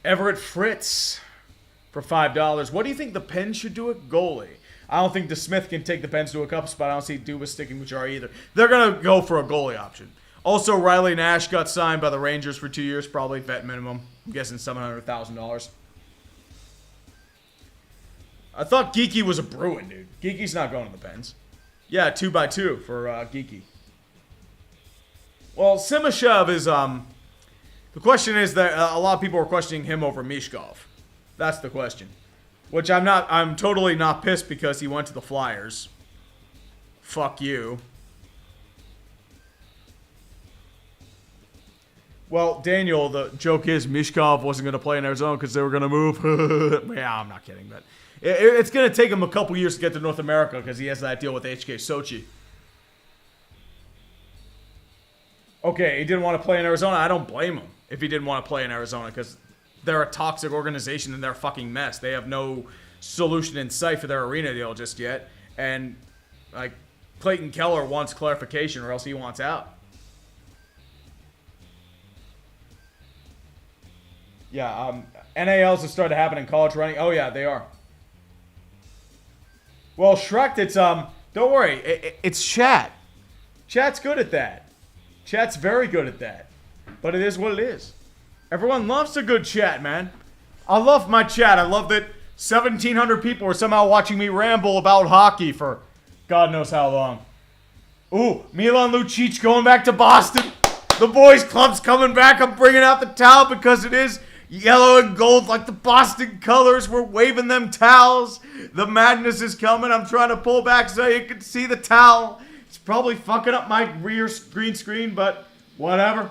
Everett Fritz for $5. What do you think the Pens should do at goalie? I don't think DeSmith can take the Pens to a cup spot. I don't see Dubas sticking with Jari either. They're going to go for a goalie option. Also, Riley Nash got signed by the Rangers for 2 years, probably vet minimum. I'm guessing $700,000. I thought Geeky was a Bruin, dude. Geeky's not going to the Pens. Yeah, 2x2 for Geeky. Well, Simashev is, the question is that a lot of people are questioning him over Mishkov. That's the question. Which I'm totally not pissed because he went to the Flyers. Fuck you. Well, Daniel, the joke is Mishkov wasn't going to play in Arizona because they were going to move. Yeah, I'm not kidding, but it's going to take him a couple years to get to North America because he has that deal with HK Sochi. Okay, he didn't want to play in Arizona. I don't blame him if he didn't want to play in Arizona because they're a toxic organization and they're a fucking mess. They have no solution in sight for their arena deal just yet. And, like, Clayton Keller wants clarification or else he wants out. Yeah, NALs have started happening in college running. Oh, yeah, they are. Well, Shrek, it's, don't worry. It's chat. Chat's good at that. Chat's very good at that. But it is what it is. Everyone loves a good chat, man. I love my chat. I love that 1,700 people are somehow watching me ramble about hockey for God knows how long. Ooh, Milan Lucic going back to Boston. The boys club's coming back. I'm bringing out the towel because it is yellow and gold like the Boston colors. We're waving them towels. The madness is coming. I'm trying to pull back so you can see the towel. It's probably fucking up my rear green screen, but whatever.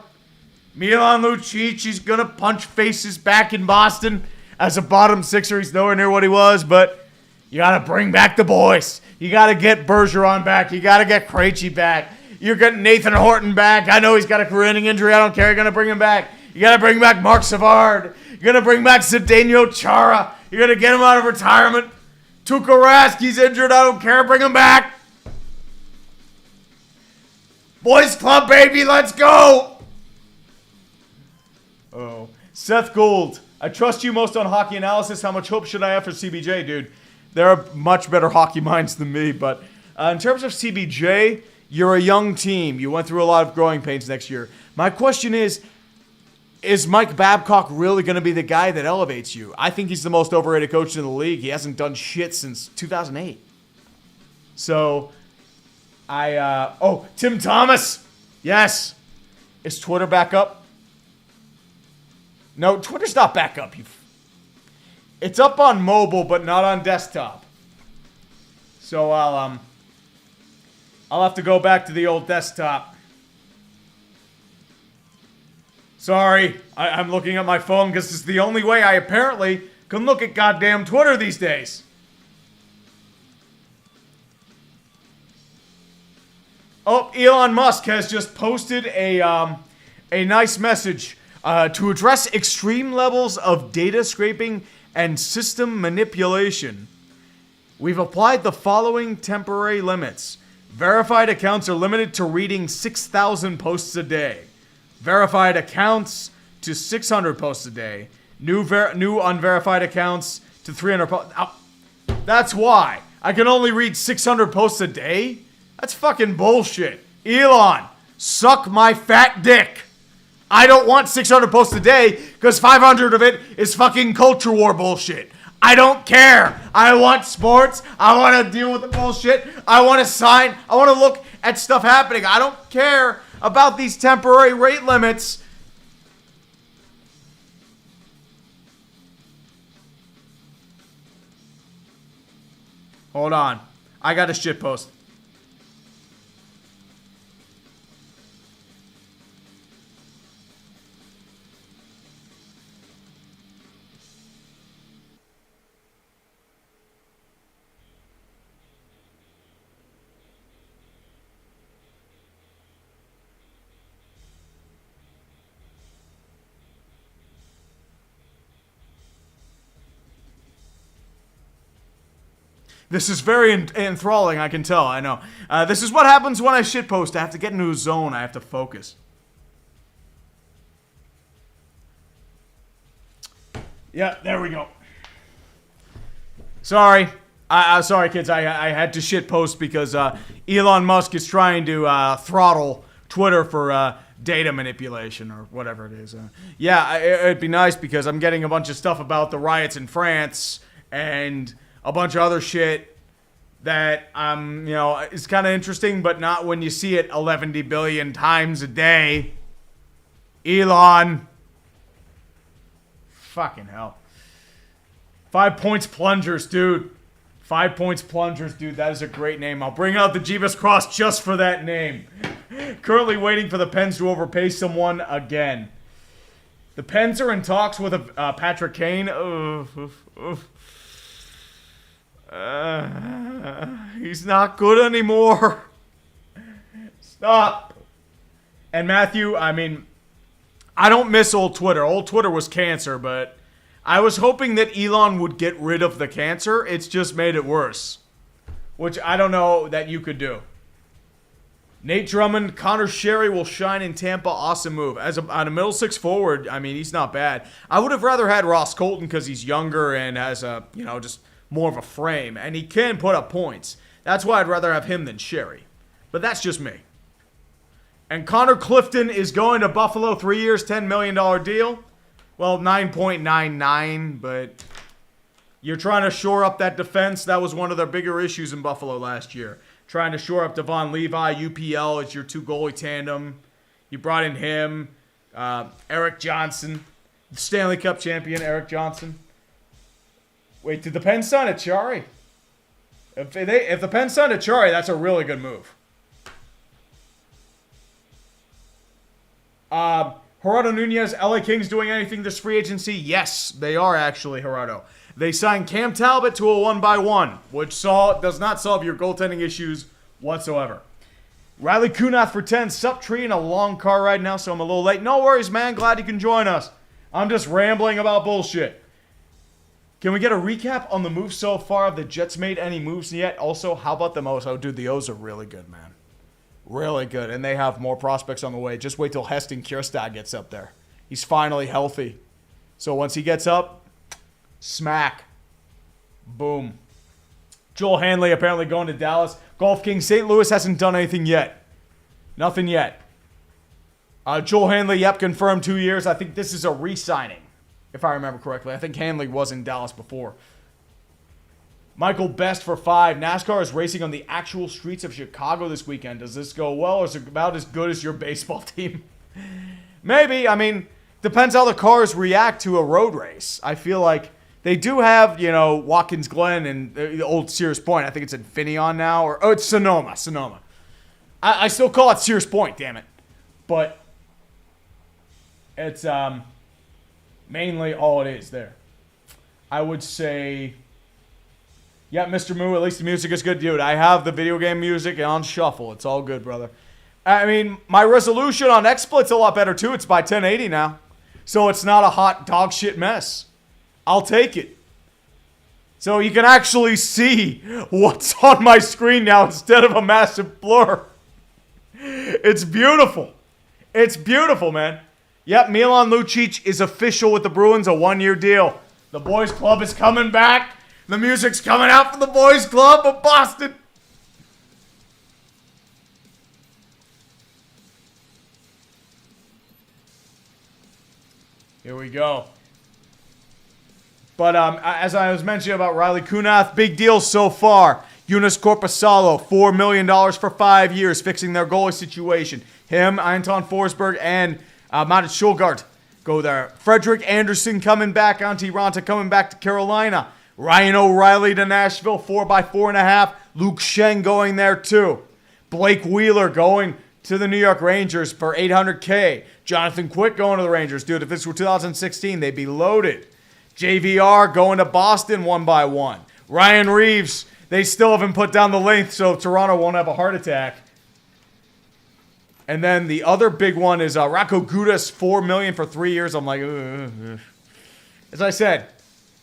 Milan Lucic, he's going to punch faces back in Boston. As a bottom sixer, he's nowhere near what he was, but you got to bring back the boys. You got to get Bergeron back. You got to get Krejci back. You're getting Nathan Horton back. I know he's got a career-ending injury. I don't care. You're going to bring him back. You got to bring back Mark Savard. You're going to bring back Zdeno Chara. You're going to get him out of retirement. Tuukka Rask, he's injured. I don't care. Bring him back. Boys Club, baby. Let's go. Oh, Seth Gould. I trust you most on hockey analysis. How much hope should I have for CBJ, dude? There are much better hockey minds than me, but in terms of CBJ, you're a young team. You went through a lot of growing pains next year. My question is Mike Babcock really going to be the guy that elevates you? I think he's the most overrated coach in the league. He hasn't done shit since 2008. So, Tim Thomas. Yes. Is Twitter back up? No, Twitter's not back up. It's up on mobile, but not on desktop. So I'll have to go back to the old desktop. Sorry, I'm looking at my phone because it's the only way I apparently can look at goddamn Twitter these days. Oh, Elon Musk has just posted a nice message. To address extreme levels of data scraping and system manipulation, we've applied the following temporary limits. Verified accounts are limited to reading 6,000 posts a day. Verified accounts to 600 posts a day. New unverified accounts to 300 posts. That's why. I can only read 600 posts a day? That's fucking bullshit. Elon, suck my fat dick. I don't want 600 posts a day because 500 of it is fucking culture war bullshit. I don't care. I want sports. I want to deal with the bullshit. I want to sign. I want to look at stuff happening. I don't care about these temporary rate limits. Hold on. I got a shit post. This is very enthralling, I can tell, I know. This is what happens when I shitpost. I have to get into a zone. I have to focus. Yeah, there we go. Sorry. Sorry, kids. I had to shitpost because Elon Musk is trying to throttle Twitter for data manipulation or whatever it is. It'd be nice because I'm getting a bunch of stuff about the riots in France and a bunch of other shit that is kind of interesting, but not when you see it 11 billion times a day. Elon. Fucking hell. 5 points plungers, dude. 5 points plungers, dude. That is a great name. I'll bring out the Jeebus Cross just for that name. Currently waiting for the Pens to overpay someone again. The Pens are in talks with Patrick Kane. He's not good anymore. Stop. And Matthew, I don't miss old Twitter. Old Twitter was cancer, but I was hoping that Elon would get rid of the cancer. It's just made it worse, which I don't know that you could do. Nate Drummond, Connor Sherry will shine in Tampa. Awesome move. On a middle six forward, he's not bad. I would have rather had Ross Colton because he's younger and has just more of a frame, and he can put up points. That's why I'd rather have him than Sherry. But that's just me. And Connor Clifton is going to Buffalo, 3 years, $10 million deal. Well, 9.99, but you're trying to shore up that defense. That was one of their bigger issues in Buffalo last year. Trying to shore up Devon Levi, UPL. It's your two goalie tandem. You brought in him, Eric Johnson, Stanley Cup champion Eric Johnson. Wait, did the Pens sign Achari? If the Pens signed Achari, that's a really good move. Gerardo Nunez, LA Kings doing anything this free agency? Yes, they are actually, Gerardo. They signed Cam Talbot to a 1x1, which does not solve your goaltending issues whatsoever. Riley Kunath for 10. Sup, Tree, in a long car ride now, so I'm a little late. No worries, man. Glad you can join us. I'm just rambling about bullshit. Can we get a recap on the moves so far? Have the Jets made any moves yet? Also, how about the O's? Oh, dude, the O's are really good, man. Really good. And they have more prospects on the way. Just wait till Heston Kjerstad gets up there. He's finally healthy. So once he gets up, smack. Boom. Joel Hanley apparently going to Dallas. Golf King St. Louis hasn't done anything yet. Nothing yet. Joel Hanley, yep, confirmed 2 years. I think this is a re-signing, if I remember correctly. I think Hanley was in Dallas before. Michael Best for 5. NASCAR is racing on the actual streets of Chicago this weekend. Does this go well, or is it about as good as your baseball team? Maybe. Depends how the cars react to a road race. I feel like they do have, Watkins Glen and the old Sears Point. I think it's Infineon now. It's Sonoma. I still call it Sears Point, damn it. But it's mainly all it is there. I would say, yeah, Mr. Moo, at least the music is good. Dude, I have the video game music on shuffle. It's all good, brother. My resolution on XSplit's a lot better, too. It's by 1080 now. So it's not a hot dog shit mess. I'll take it. So you can actually see what's on my screen now instead of a massive blur. It's beautiful. It's beautiful, man. Yep, Milan Lucic is official with the Bruins, a 1-year deal. The boys club is coming back. The music's coming out from the boys club of Boston. Here we go. But as I was mentioning about Riley Kunath, big deal so far. Eunice Corpusalo, $4 million for 5 years, fixing their goalie situation. Him, Anton Forsberg, and Matt Schulgart go there. Frederick Anderson coming back. Antti Ranta coming back to Carolina. Ryan O'Reilly to Nashville, 4x4.5. Luke Schenn going there too. Blake Wheeler going to the New York Rangers for $800K. Jonathan Quick going to the Rangers. Dude, if this were 2016, they'd be loaded. JVR going to Boston 1x1. Ryan Reeves, they still haven't put down the length, so Toronto won't have a heart attack. And then the other big one is Rocco Gudas, $4 million for 3 years. I'm like, ugh. As I said,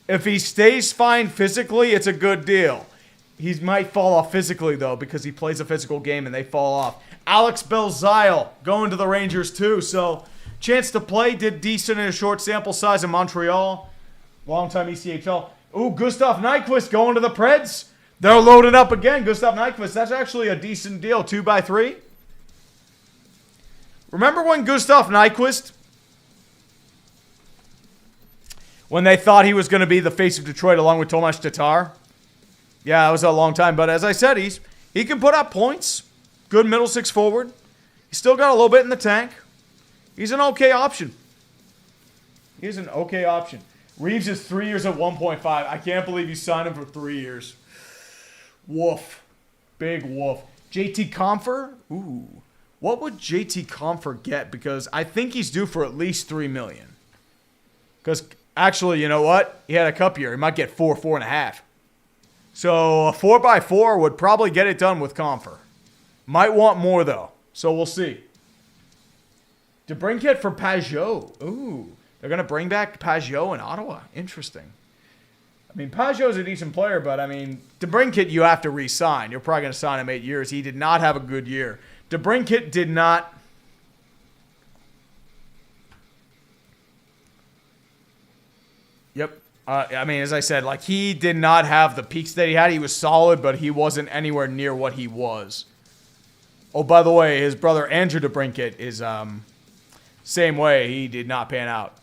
if he stays fine physically, it's a good deal. He might fall off physically, though, because he plays a physical game and they fall off. Alex Belzile going to the Rangers, too. So, chance to play. Did decent in a short sample size in Montreal. Long-time ECHL. Ooh, Gustav Nyquist going to the Preds. They're loaded up again. Gustav Nyquist, that's actually a decent deal. 2x3. Remember when Gustav Nyquist, when they thought he was going to be the face of Detroit along with Tomas Tatar? Yeah, it was a long time. But as I said, he can put up points. Good middle six forward. He's still got a little bit in the tank. He's an okay option. He's an okay option. Reeves is 3 years at 1.5. I can't believe you signed him for 3 years. Woof. Big woof. JT Compher? Ooh. What would JT Compher get? Because I think he's due for at least $3 million. Because actually, you know what? He had a cup year. He might get 4.5. So a 4x4 would probably get it done with Compher. Might want more though. So we'll see. DeBrincat for Pajot. Ooh. They're going to bring back Pajot in Ottawa. Interesting. I mean, Pajot's a decent player, but I mean, DeBrincat you have to re-sign. You're probably going to sign him 8 years. He did not have a good year. DeBrincat did not. Yep. I mean, as I said, like he did not have the peaks that he had. He was solid, but he wasn't anywhere near what he was. Oh, by the way, his brother Andrew DeBrincat is same way. He did not pan out.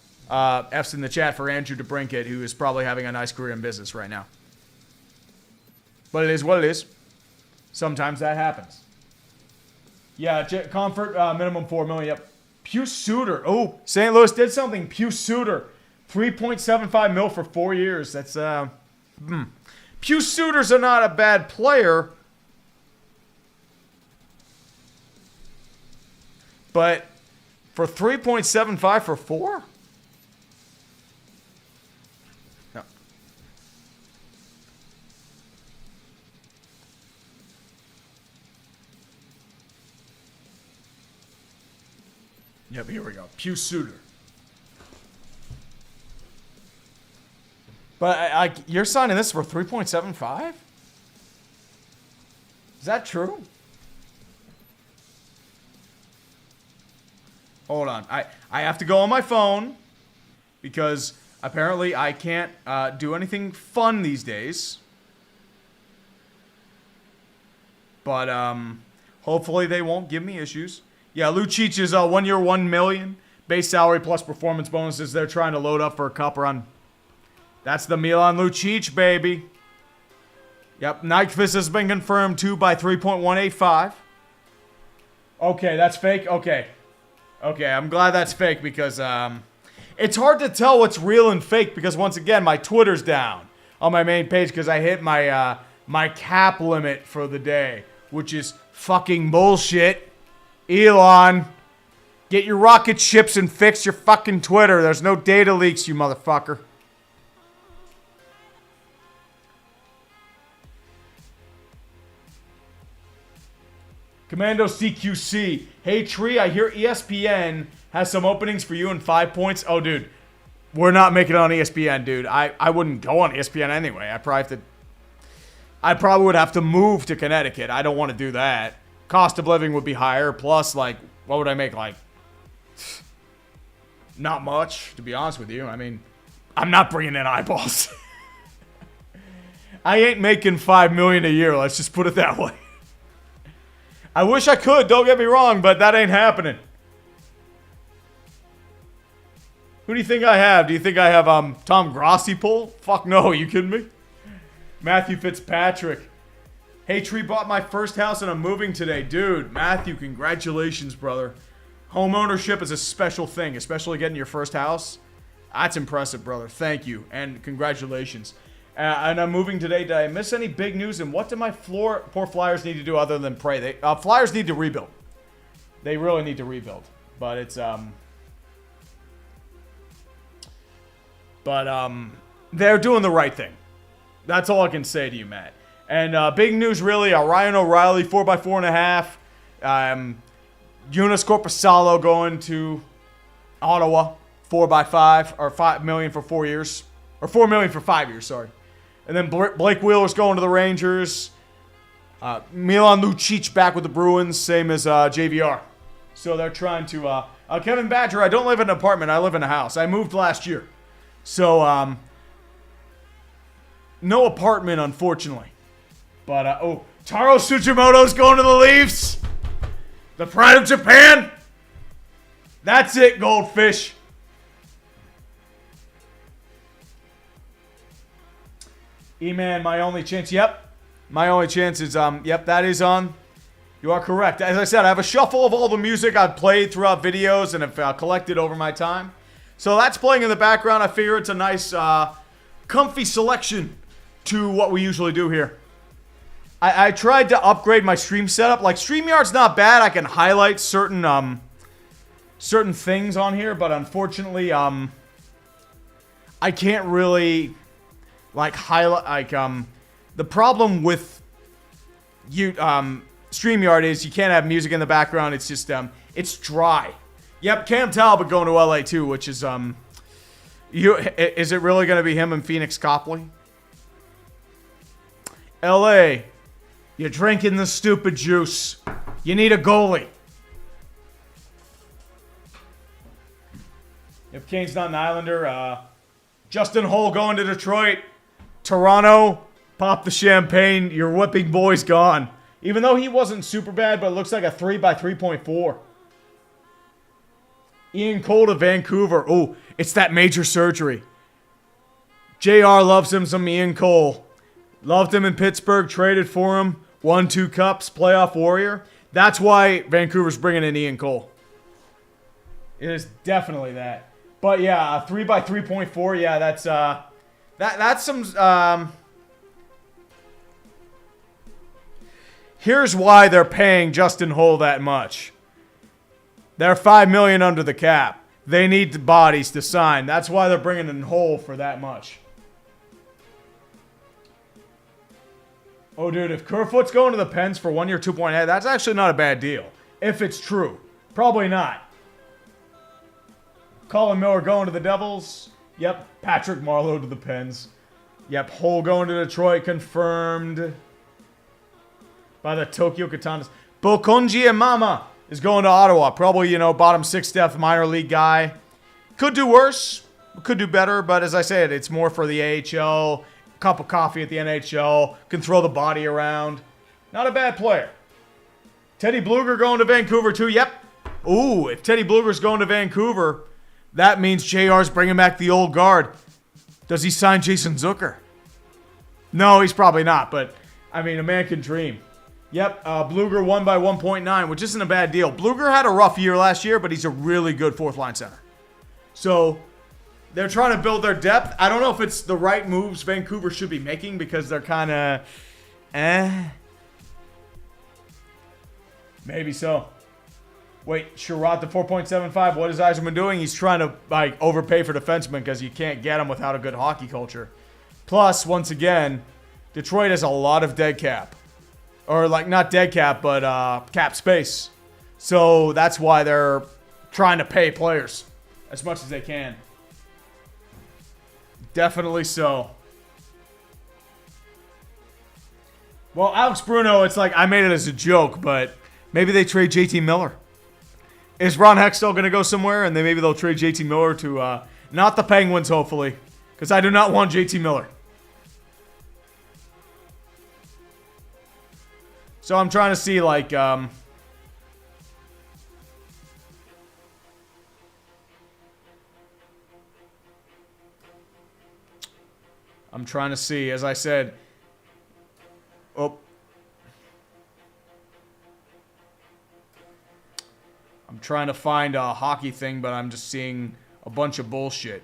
F's in the chat for Andrew DeBrincat, who is probably having a nice career in business right now. But it is what it is. Sometimes that happens. Yeah, Comfort, minimum $4 million. Yep. Pius Suter. Oh, St. Louis did something. Pius Suter. $3.75 million for 4 years. That's, Pius Suter's not a bad player. But for 3.75 for 4? No. Yep, here we go. Pius Suter. But you're signing this for 3.75? Is that true? Hold on. I have to go on my phone because apparently I can't do anything fun these days. But hopefully they won't give me issues. Yeah, Lucic is 1 year, $1 million. Base salary plus performance bonuses. They're trying to load up for a cup run. That's the Milan Lucic, baby. Yep, Nyquist has been confirmed too by 3.185. Okay, that's fake? Okay. Okay, I'm glad that's fake because it's hard to tell what's real and fake because once again, my Twitter's down on my main page because I hit my my cap limit for the day, which is fucking bullshit. Elon, get your rocket ships and fix your fucking Twitter. There's no data leaks, you motherfucker. Commando CQC. Hey, Tree, I hear ESPN has some openings for you in 5 points. Oh, dude. We're not making it on ESPN, dude. I wouldn't go on ESPN anyway. I probably would have to move to Connecticut. I don't want to do that. Cost of living would be higher. Plus, like, what would I make? Like, not much, to be honest with you. I mean, I'm not bringing in eyeballs. I ain't making $5 million a year. Let's just put it that way. I wish I could, don't get me wrong, but that ain't happening. Who do you think I have? Do you think I have Tom Grossi pull? Fuck no, you kidding me? Matthew Fitzpatrick. Hey, Tree, bought my first house and I'm moving today. Dude, Matthew, congratulations, brother. Home ownership is a special thing, especially getting your first house. That's impressive, brother. Thank you, and congratulations. And I'm moving today. Did I miss any big news? And what do my poor Flyers need to do other than pray? Flyers need to rebuild. They really need to rebuild. But it's they're doing the right thing. That's all I can say to you, Matt. And big news, really. Ryan O'Reilly, 4x4.5. Jonas Corposalo going to Ottawa, 4x5 or $5 million for 4 years, or $4 million for 5 years. Sorry. And then Blake Wheeler's going to the Rangers. Milan Lucic back with the Bruins, same as JVR. So they're trying to... Kevin Badger, I don't live in an apartment. I live in a house. I moved last year. So, no apartment, unfortunately. But, Taro Tsuchimoto's going to the Leafs. The pride of Japan. That's it, Goldfish. E-Man, my only chance. Yep. My only chance is, yep, that is on. You are correct. As I said, I have a shuffle of all the music I've played throughout videos and have collected over my time. So that's playing in the background. I figure it's a nice, comfy selection to what we usually do here. I tried to upgrade my stream setup. Like, StreamYard's not bad. I can highlight certain things on here, but unfortunately, I can't really, like, highlight, like, the problem with StreamYard is you can't have music in the background. It's just, it's dry. Yep, Cam Talbot going to LA too, which is, is it really going to be him and Phoenix Copley? LA, you're drinking the stupid juice. You need a goalie. If Kane's not an Islander, Justin Hull going to Detroit. Toronto, pop the champagne. Your whipping boy's gone. Even though he wasn't super bad, but it looks like a 3 by 3.4. Ian Cole to Vancouver. Oh, it's that major surgery. JR loves him some Ian Cole. Loved him in Pittsburgh, traded for him. Won 2 cups, playoff warrior. That's why Vancouver's bringing in Ian Cole. It is definitely that. But yeah, a 3 by 3.4. Yeah, that's some. Here's why they're paying Justin Hull that much. They're $5 million under the cap. They need the bodies to sign. That's why they're bringing in Hull for that much. Oh, dude, if Kerfoot's going to the Pens for 1 year, 2.8, that's actually not a bad deal. If it's true. Probably not. Colin Miller going to the Devils. Yep, Patrick Marleau to the Pens. Yep, Hull going to Detroit, confirmed by the Tokyo Katanas. Bokonji Mama is going to Ottawa. Probably, you know, bottom 6 depth minor league guy. Could do worse. Could do better. But as I said, it's more for the AHL. Cup of coffee at the NHL. Can throw the body around. Not a bad player. Teddy Bluger going to Vancouver too. Yep. Ooh, if Teddy Bluger's going to Vancouver, that means JR's bringing back the old guard. Does he sign Jason Zucker? No, he's probably not. But, I mean, a man can dream. Yep, Bluger won by 1.9, which isn't a bad deal. Bluger had a rough year last year, but he's a really good fourth-line center. So, they're trying to build their depth. I don't know if it's the right moves Vancouver should be making because they're kind of, Maybe so. Wait, Sherrod to 4.75. What is Yzerman doing? He's trying to, like, overpay for defensemen because you can't get them without a good hockey culture. Plus, once again, Detroit has a lot of dead cap. Or, like, not dead cap, but cap space. So, that's why they're trying to pay players as much as they can. Definitely so. Well, Alex Bruno, it's like, I made it as a joke, but maybe they trade JT Miller. Is Ron Hextall going to go somewhere? And then maybe they'll trade JT Miller to, not the Penguins, hopefully. Because I do not want JT Miller. So I'm trying to see, like, I'm trying to see, as I said. Oh. I'm trying to find a hockey thing, but I'm just seeing a bunch of bullshit.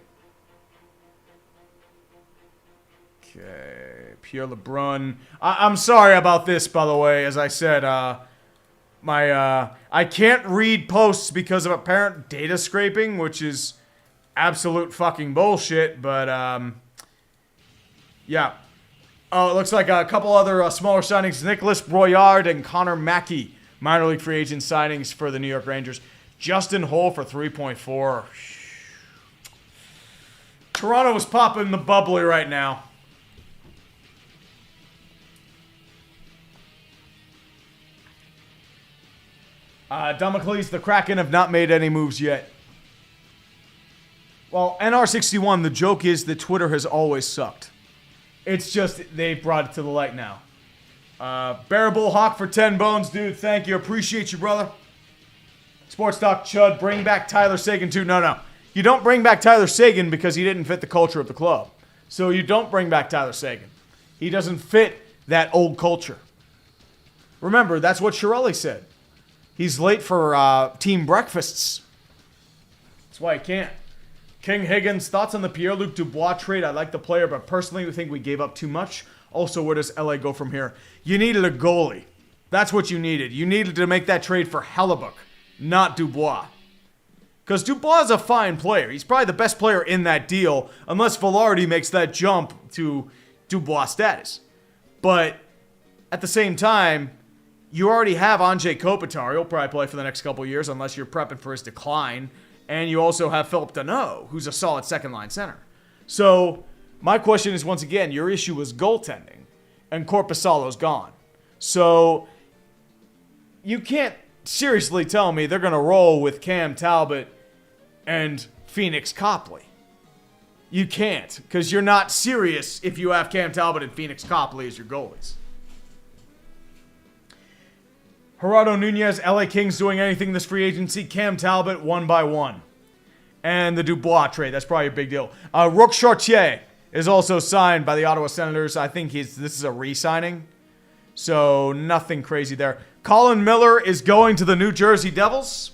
Okay, Pierre LeBrun. I'm sorry about this, by the way. As I said, I can't read posts because of apparent data scraping, which is absolute fucking bullshit. But yeah. Oh, it looks like a couple other smaller signings: Nicholas Broyard and Connor Mackey, minor league free agent signings for the New York Rangers. Justin Hull for 3.4. Toronto is popping the bubbly right now. Damocles, the Kraken have not made any moves yet. Well, NR61, the joke is that Twitter has always sucked. It's just they brought it to the light now. Bearable Hawk for 10 bones, dude. Thank you. Appreciate you, brother. Sports Talk Chud, bring back Tyler Seguin too. No. You don't bring back Tyler Seguin because he didn't fit the culture of the club. So you don't bring back Tyler Seguin. He doesn't fit that old culture. Remember, that's what Chiarelli said. He's late for team breakfasts. That's why he can't. King Higgins, thoughts on the Pierre-Luc Dubois trade? I like the player, but personally I think we gave up too much. Also, where does LA go from here? You needed a goalie. That's what you needed. You needed to make that trade for Hellebuck, not Dubois. Because Dubois is a fine player. He's probably the best player in that deal, unless Velarde makes that jump to Dubois status. But at the same time, you already have Anze Kopitar. He'll probably play for the next couple years, unless you're prepping for his decline. And you also have Philip Deneau, who's a solid second-line center. So my question is, once again, your issue was goaltending, and Korpisalo's gone. So you can't seriously tell me they're going to roll with Cam Talbot and Phoenix Copley. You can't, because you're not serious if you have Cam Talbot and Phoenix Copley as your goalies. Gerardo Nunez, LA Kings doing anything this free agency? Cam Talbot, 1 by 1. And the Dubois trade, that's probably a big deal. Rook Chartier is also signed by the Ottawa Senators. I think this is a re-signing. So nothing crazy there. Colin Miller is going to the New Jersey Devils.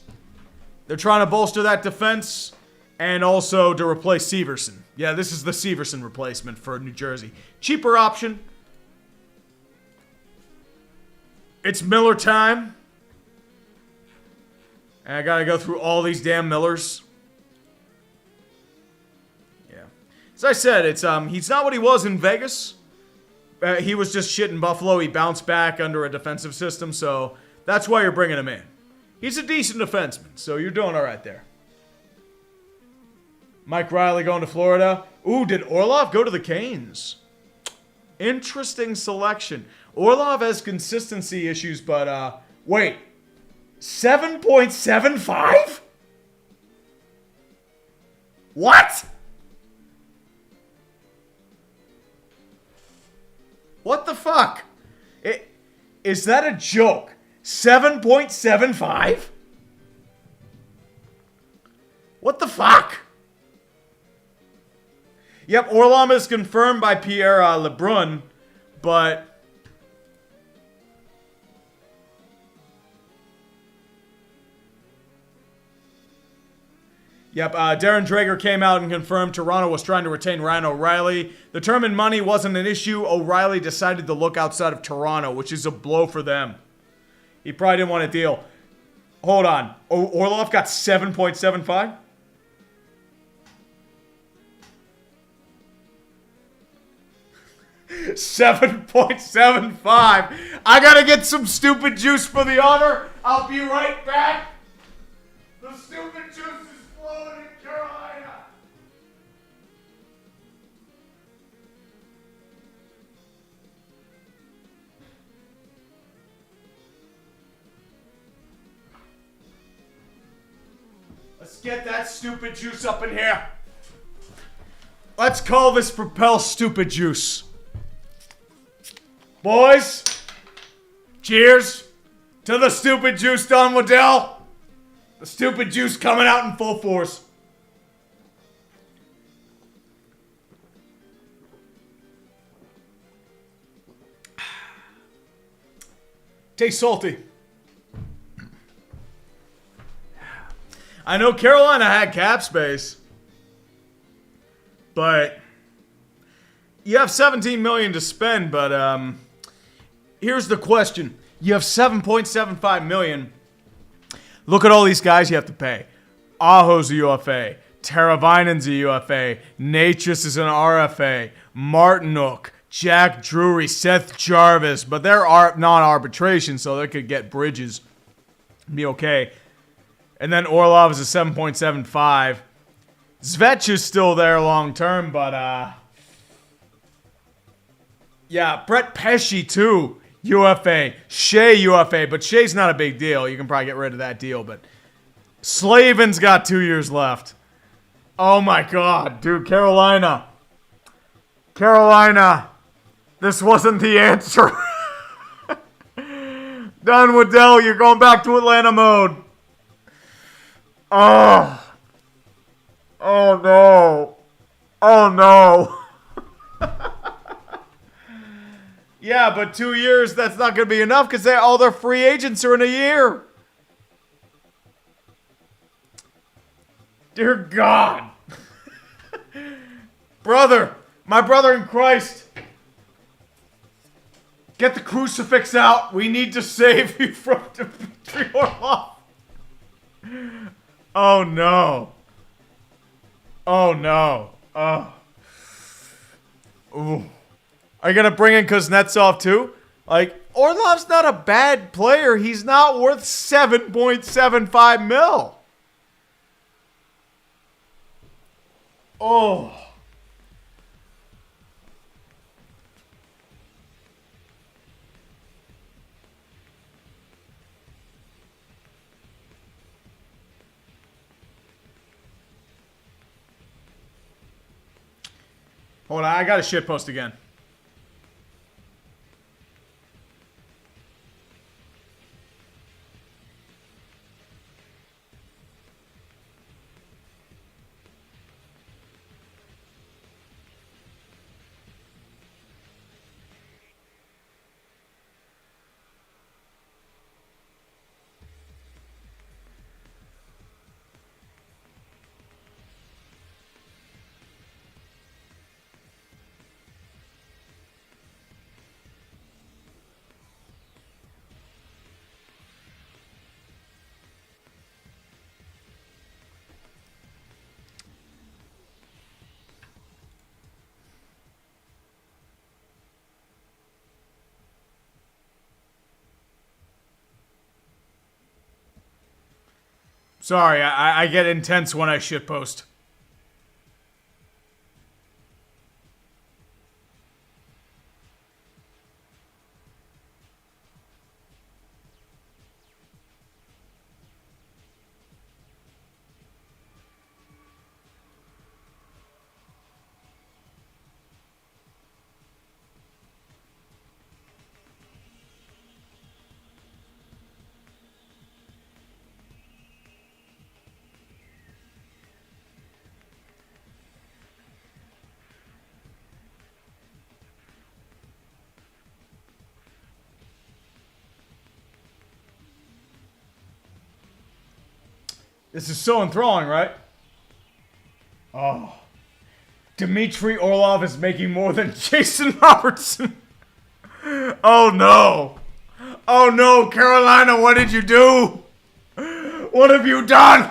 They're trying to bolster that defense and also to replace Severson. Yeah, this is the Severson replacement for New Jersey. Cheaper option. It's Miller time. And I gotta go through all these damn Millers. Yeah. As I said, it's he's not what he was in Vegas. He was just shit in Buffalo. He bounced back under a defensive system, so that's why you're bringing him in. He's a decent defenseman, so you're doing all right there. Mike Riley going to Florida. Ooh, did Orlov go to the Canes? Interesting selection. Orlov has consistency issues, but, wait. 7.75? What? What the fuck? Is that a joke? 7.75? What the fuck? Yep, Orlov is confirmed by Pierre Lebrun, but Darren Drager came out and confirmed Toronto was trying to retain Ryan O'Reilly. The term and money wasn't an issue. O'Reilly decided to look outside of Toronto, which is a blow for them. He probably didn't want a deal. Hold on. Orlov got 7.75? $7.75. I gotta get some stupid juice for the honor. I'll be right back. The stupid juice is flowing in Carolina. Let's get that stupid juice up in here. Let's call this Propel Stupid Juice. Boys, cheers to the stupid juice, Don Waddell. The stupid juice coming out in full force. Tastes salty. I know Carolina had cap space, but you have $17 million to spend, but here's the question. You have $7.75 million. Look at all these guys you have to pay. Aho's a UFA. Teravainen's a UFA. Natchez is an RFA. Martinook, Jack Drury, Seth Jarvis. But they're non-arbitration, so they could get Bridges and be okay. And then Orlov is a 7.75. Zvech is still there long term, but yeah, Brett Pesce too. UFA. Shea UFA, but Shea's not a big deal. You can probably get rid of that deal, but Slavin's got 2 years left. Oh my god, dude, Carolina. This wasn't the answer. Don Waddell, you're going back to Atlanta mode. Oh. Oh no. Oh no. Yeah, but 2 years, that's not going to be enough because all their free agents are in a year. Dear God. Brother, my brother in Christ. Get the crucifix out. We need to save you from Dmitry Orlov. Oh no. Oh no. Oh. Ooh. Are you going to bring in Kuznetsov too? Like, Orlov's not a bad player. He's not worth 7.75 mil. Oh. Hold on, I got a shitpost again. Sorry, I get intense when I shitpost. This is so enthralling, right? Oh. Dmitry Orlov is making more than Jason Robertson. Oh no. Oh no, Carolina, what did you do? What have you done?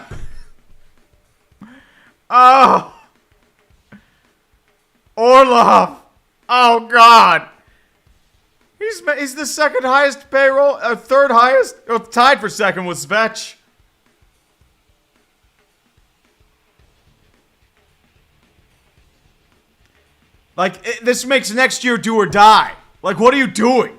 Oh. Orlov. Oh God. He's the second highest payroll, third highest, or tied for second with Svech. Like, this makes next year do or die. Like, what are you doing?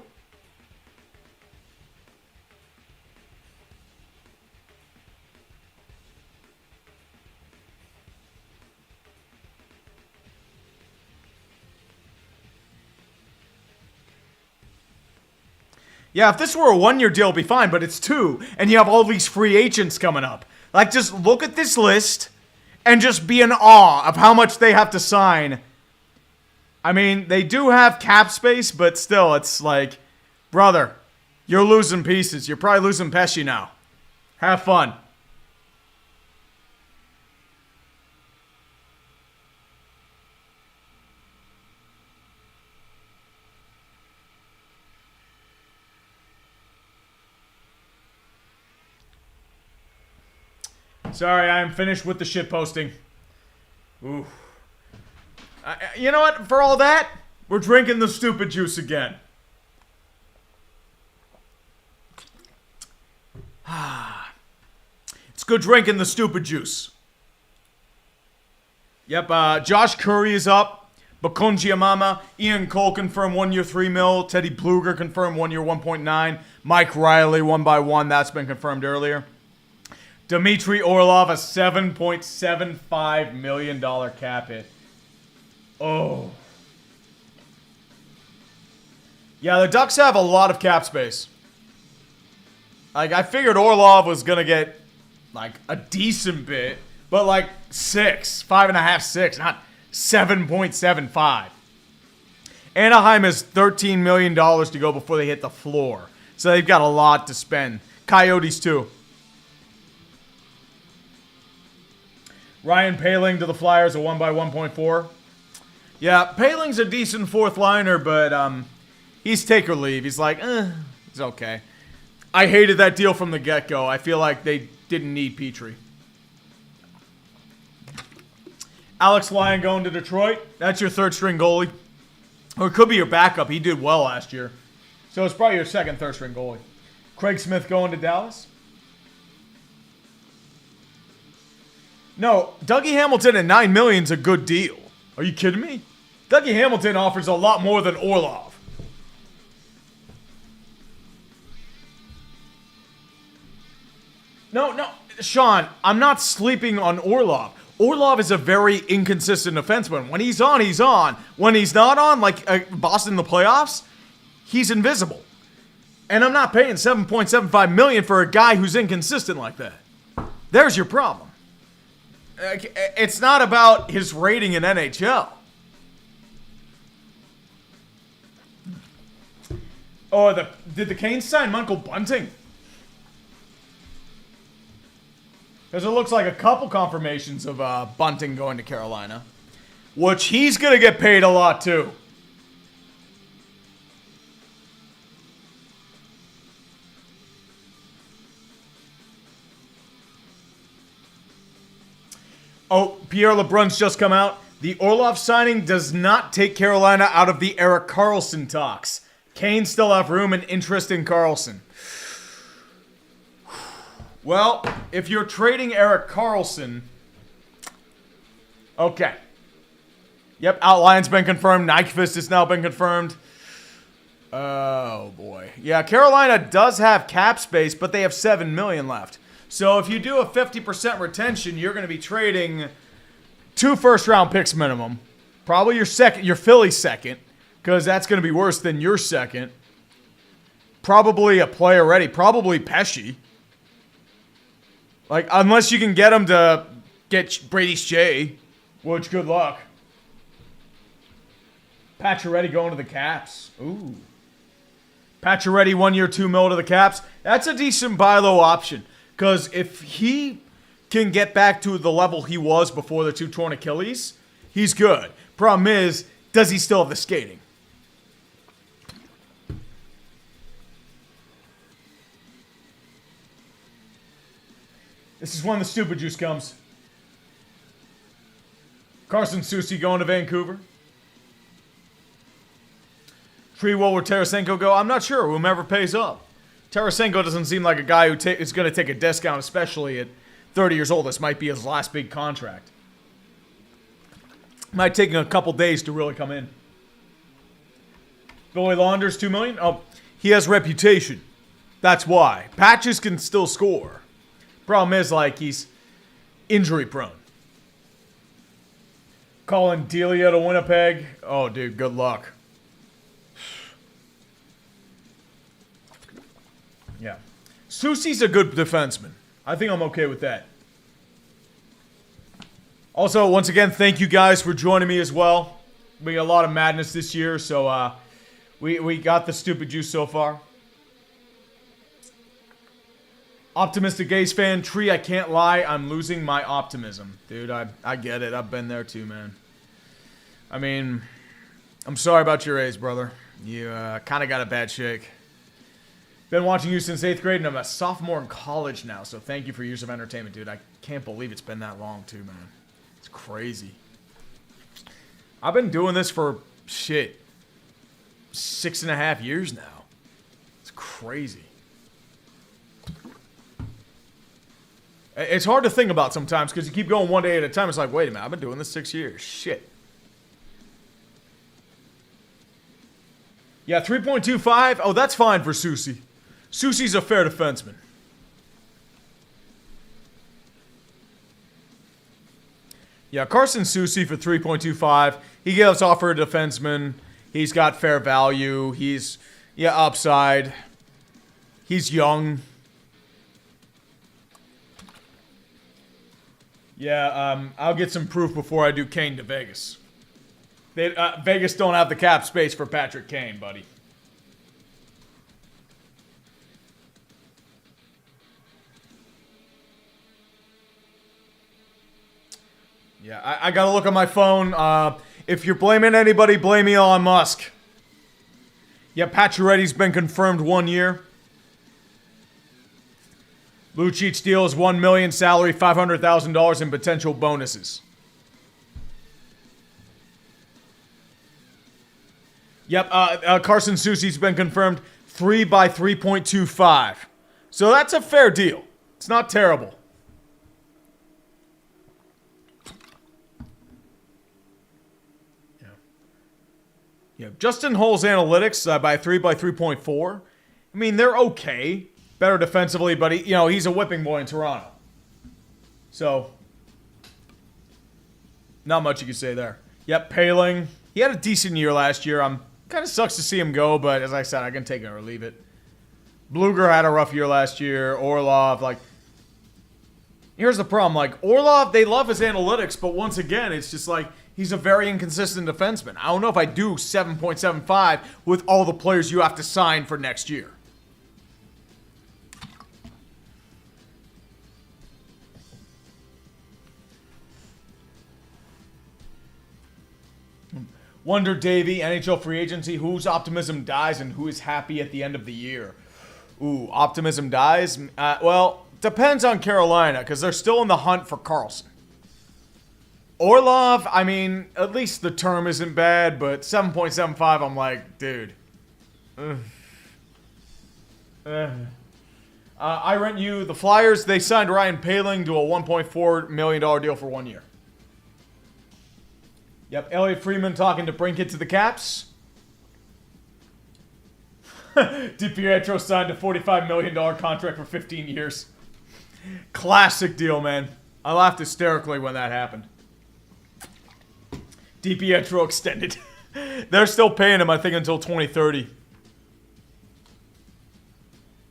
Yeah, if this were a one-year deal, it'd be fine, but it's 2, and you have all these free agents coming up. Like, just look at this list and just be in awe of how much they have to sign. I mean, they do have cap space, but still, it's like, brother, you're losing pieces. You're probably losing Pesci now. Have fun. Sorry, I am finished with the shit posting. Ooh. You know what? For all that, we're drinking the stupid juice again. It's good drinking the stupid juice. Yep, Josh Curry is up. Bakunji Amama. Ian Cole confirmed 1 year 3 mil. Teddy Bluger confirmed 1 year 1.9. Mike Riley 1 by 1. That's been confirmed earlier. Dmitry Orlov, a $7.75 million cap hit. Oh. Yeah, the Ducks have a lot of cap space. Like, I figured Orlov was going to get like a decent bit, but like 5.5, 6, not 7.75. Anaheim has $13 million to go before they hit the floor. So they've got a lot to spend. Coyotes too. Ryan Poehling to the Flyers, a 1 by 1.4. Yeah, Poehling's a decent fourth liner, but he's take or leave. He's like, it's okay. I hated that deal from the get-go. I feel like they didn't need Petrie. Alex Lyon going to Detroit. That's your third string goalie. Or it could be your backup. He did well last year. So it's probably your second, third string goalie. Craig Smith going to Dallas. No, Dougie Hamilton at $9 million is a good deal. Are you kidding me? Dougie Hamilton offers a lot more than Orlov. No, Sean, I'm not sleeping on Orlov. Orlov is a very inconsistent defenseman. When he's on, he's on. When he's not on, like Boston in the playoffs, he's invisible. And I'm not paying $7.75 million for a guy who's inconsistent like that. There's your problem. It's not about his rating in NHL. Oh, did the Canes sign Michael Bunting? Because it looks like a couple confirmations of Bunting going to Carolina. Which he's going to get paid a lot too. Oh, Pierre LeBrun's just come out. The Orlov signing does not take Carolina out of the Erik Karlsson talks. Canes still have room and interest in Karlsson. Well, if you're trading Erik Karlsson... Okay. Yep, Outline's been confirmed. Nyquist has now been confirmed. Oh, boy. Yeah, Carolina does have cap space, but they have $7 million left. So if you do a 50% retention, you're going to be trading 2 first-round picks minimum. Probably your Philly second, because that's going to be worse than your second. Probably a player ready. Probably Pesci. Like, unless you can get him to get Brady Shea, which good luck. Pacioretty going to the Caps. Ooh. Pacioretty 1 year, $2 million to the Caps. That's a decent buy low option. Because if he can get back to the level he was before the 2 torn Achilles, he's good. Problem is, does he still have the skating? This is when the stupid juice comes. Carson Soucy going to Vancouver. Tree will where Tarasenko go? I'm not sure. Whomever pays up. Tarasenko doesn't seem like a guy who is going to take a discount, especially at 30 years old. This might be his last big contract. Might take him a couple days to really come in. Billy Launders, $2 million? Oh, he has reputation. That's why. Patches can still score. Problem is, like, he's injury prone. Colin Delia to Winnipeg. Oh, dude, good luck. Yeah. Soucy's a good defenseman. I think I'm okay with that. Also, once again, thank you guys for joining me as well. We got a lot of madness this year, so we got the stupid juice so far. Optimistic Ace fan, Tree, I can't lie, I'm losing my optimism. Dude, I get it. I've been there too, man. I mean, I'm sorry about your A's, brother. You kind of got a bad shake. Been watching you since 8th grade, and I'm a sophomore in college now, so thank you for years of entertainment, dude. I can't believe it's been that long, too, man. It's crazy. I've been doing this for, 6.5 years now. It's crazy. It's hard to think about sometimes, because you keep going one day at a time. It's like, wait a minute, I've been doing this 6 years. Shit. Yeah, 3.25. Oh, that's fine for Soucy. Soucy's a fair defenseman. Yeah, Carson Soucy for 3.25. He gets offered a defenseman. He's got fair value. He's, upside. He's young. Yeah, I'll get some proof before I do Kane to Vegas. Vegas don't have the cap space for Patrick Kane, buddy. Yeah, I gotta look on my phone. If you're blaming anybody, blame Elon Musk. Yeah, Pacioretty's been confirmed 1 year. Lucic's deal is $1 million salary, $500,000 in potential bonuses. Yep, Carson Soucy's been confirmed 3 by 3.25. So that's a fair deal. It's not terrible. Yeah, Justin Hull's analytics by 3 by 3.4. I mean, they're okay. Better defensively, but he's a whipping boy in Toronto. So, not much you can say there. Yep, Paling. He had a decent year last year. Kind of sucks to see him go, but as I said, I can take it or leave it. Bluger had a rough year last year. Orlov, here's the problem. Orlov, they love his analytics, but once again, it's just he's a very inconsistent defenseman. I don't know if I do 7.75 with all the players you have to sign for next year. Wonder Davey, NHL free agency, whose optimism dies and who is happy at the end of the year? Ooh, optimism dies? Well, depends on Carolina, because they're still in the hunt for Carlson. Orlov, I mean, at least the term isn't bad, but 7.75, I'm like, dude. I rent you the Flyers. They signed Ryan Paling to a $1.4 million deal for 1 year. Yep, Elliot Freeman talking to Brinkett to the Caps. DiPietro signed a $45 million contract for 15 years. Classic deal, man. I laughed hysterically when that happened. DiPietro extended. They're still paying him, I think, until 2030.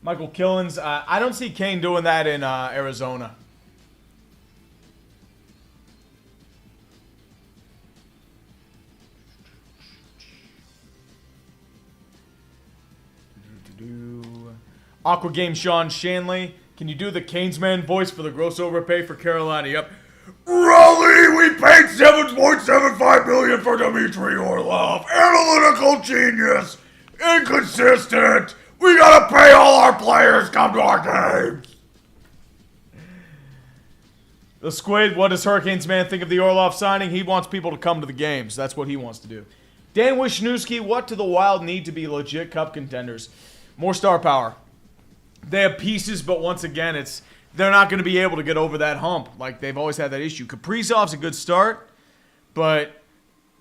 Michael Killens. I don't see Kane doing that in Arizona. Aqua Game Sean Shanley. Can you do the Canesman voice for the gross overpay for Carolina? Yep. Raleigh, we paid $7.75 million for Dmitry Orlov. Analytical genius. Inconsistent. We gotta pay all our players come to our games. The Squid, what does Hurricanes man think of the Orlov signing? He wants people to come to the games. That's what he wants to do. Dan Wisniewski, what do the Wild need to be legit cup contenders? More star power. They have pieces, but once again, they're not going to be able to get over that hump. They've always had that issue. Kaprizov's a good start, but,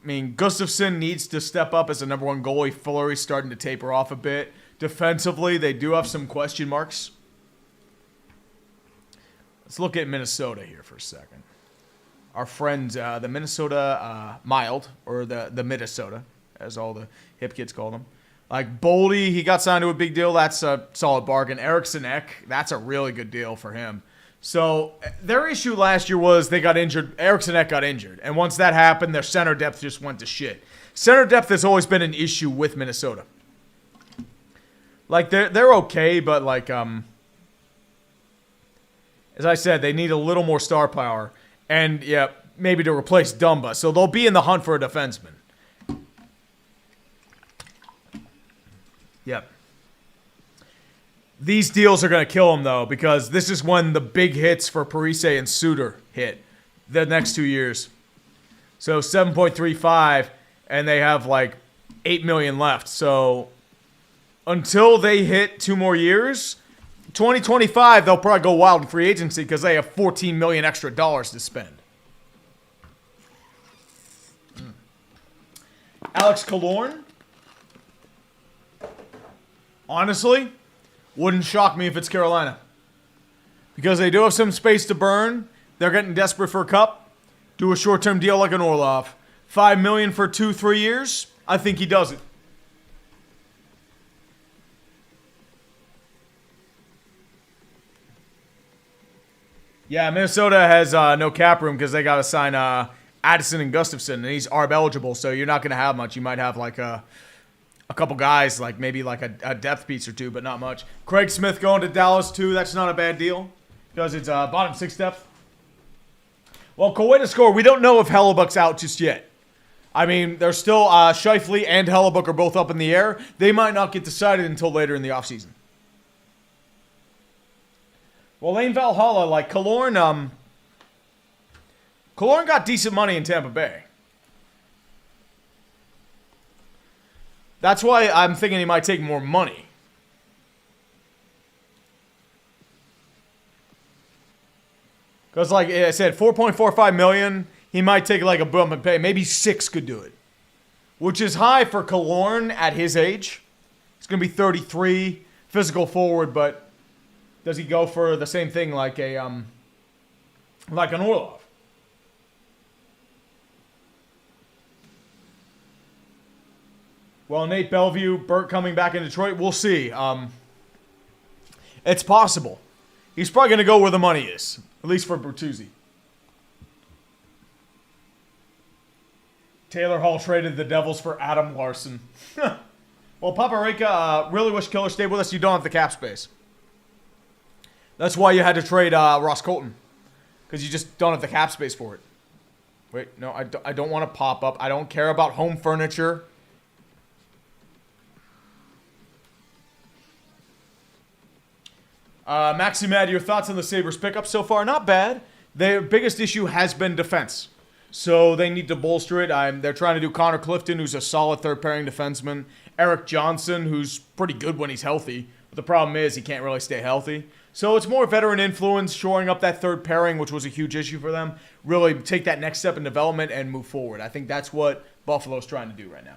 I mean, Gustafsson needs to step up as a number one goalie. Fleury's starting to taper off a bit. Defensively, they do have some question marks. Let's look at Minnesota here for a second. Our friends, the Minnesota Mild, or the Minnesota, as all the hip kids call them. Boldy, he got signed to a big deal. That's a solid bargain. Eriksson Ek, that's a really good deal for him. So their issue last year was they got injured. Eriksson Ek got injured. And once that happened, their center depth just went to shit. Center depth has always been an issue with Minnesota. They're okay, but as I said, they need a little more star power. And, yeah, maybe to replace Dumba. So they'll be in the hunt for a defenseman. Yep. These deals are going to kill him, though, because this is when the big hits for Parise and Suter hit the next 2 years. So 7.35, and they have $8 million left. So until they hit 2 more years, 2025, they'll probably go wild in free agency because they have $14 million extra dollars to spend. Alex Killorn. Honestly, wouldn't shock me if it's Carolina. Because they do have some space to burn. They're getting desperate for a cup. Do a short-term deal like an Orlov. $5 million for 2-3 years. I think he does it. Yeah, Minnesota has no cap room because they got to sign Addison and Gustafson, and he's ARB eligible, so you're not going to have much. You might have like a couple guys, like maybe like a depth piece or two, but not much. Craig Smith going to Dallas too. That's not a bad deal because it's bottom 6 depth. Well, Kuwait to score. We don't know if Hellebuck's out just yet. I mean, there's still Scheifele and Hellebuck are both up in the air. They might not get decided until later in the offseason. Well, Lane Valhalla, like Killorn got decent money in Tampa Bay. That's why I'm thinking he might take more money. Because, like I said, $4.45 million, he might take like a bump and pay. Maybe 6 could do it, which is high for Killorn at his age. He's going to be 33, physical forward, but does he go for the same thing like an Orlov? Well, Nate Bellevue, Burt coming back in Detroit. We'll see. It's possible. He's probably going to go where the money is, at least for Bertuzzi. Taylor Hall traded the Devils for Adam Larson. Well, Paparika, really wish Killer stayed with us. You don't have the cap space. That's why you had to trade Ross Colton. Because you just don't have the cap space for it. Wait, no, I don't want to pop up. I don't care about home furniture. Maximad, your thoughts on the Sabres pickup so far? Not bad. Their biggest issue has been defense. So they need to bolster it. They're trying to do Connor Clifton, who's a solid third-pairing defenseman. Eric Johnson, who's pretty good when he's healthy. But the problem is he can't really stay healthy. So it's more veteran influence, shoring up that third pairing, which was a huge issue for them. Really take that next step in development and move forward. I think that's what Buffalo's trying to do right now.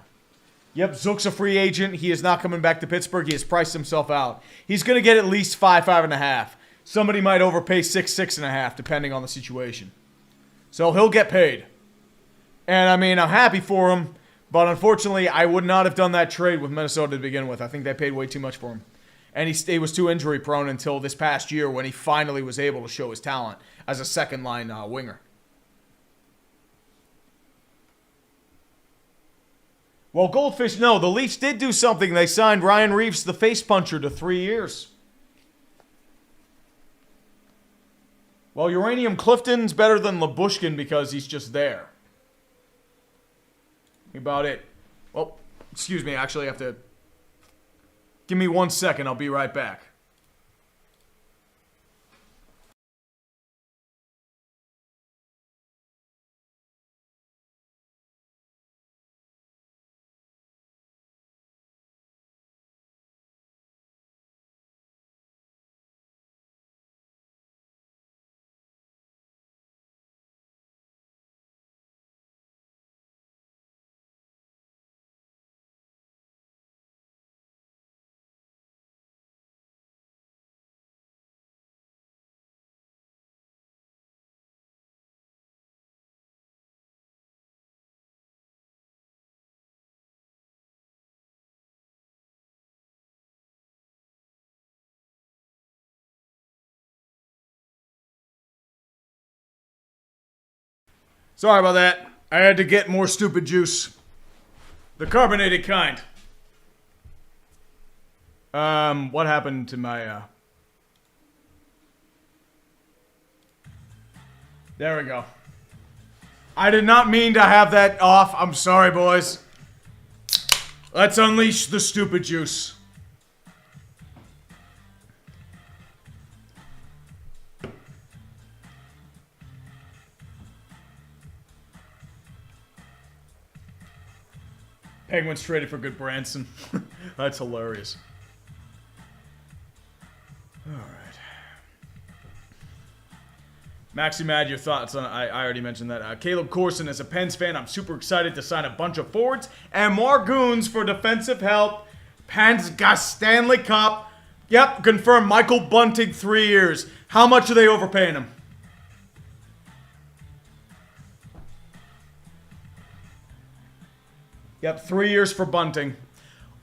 Yep, Zook's a free agent. He is not coming back to Pittsburgh. He has priced himself out. He's going to get at least 5.5. Somebody might overpay 6.5, depending on the situation. So he'll get paid. And, I mean, I'm happy for him. But, unfortunately, I would not have done that trade with Minnesota to begin with. I think they paid way too much for him. And he was too injury-prone until this past year when he finally was able to show his talent as a second-line winger. Well, Goldfish, no. The Leafs did do something. They signed Ryan Reeves, the face puncher, to 3 years. Well, Uranium Clifton's better than Labushkin because he's just there. About it. Well, excuse me. I actually have to... Give me 1 second. I'll be right back. Sorry about that. I had to get more stupid juice. The carbonated kind. What happened to my, There we go. I did not mean to have that off. I'm sorry, boys. Let's unleash the stupid juice. Penguins traded for good Branson. That's hilarious. All right. Maximad, your thoughts on... I already mentioned that. Caleb Corson, as a Pens fan, I'm super excited to sign a bunch of forwards and more goons for defensive help. Pens got Stanley Cup. Yep, confirmed Michael Bunting, 3 years. How much are they overpaying him? Yep, 3 years for Bunting.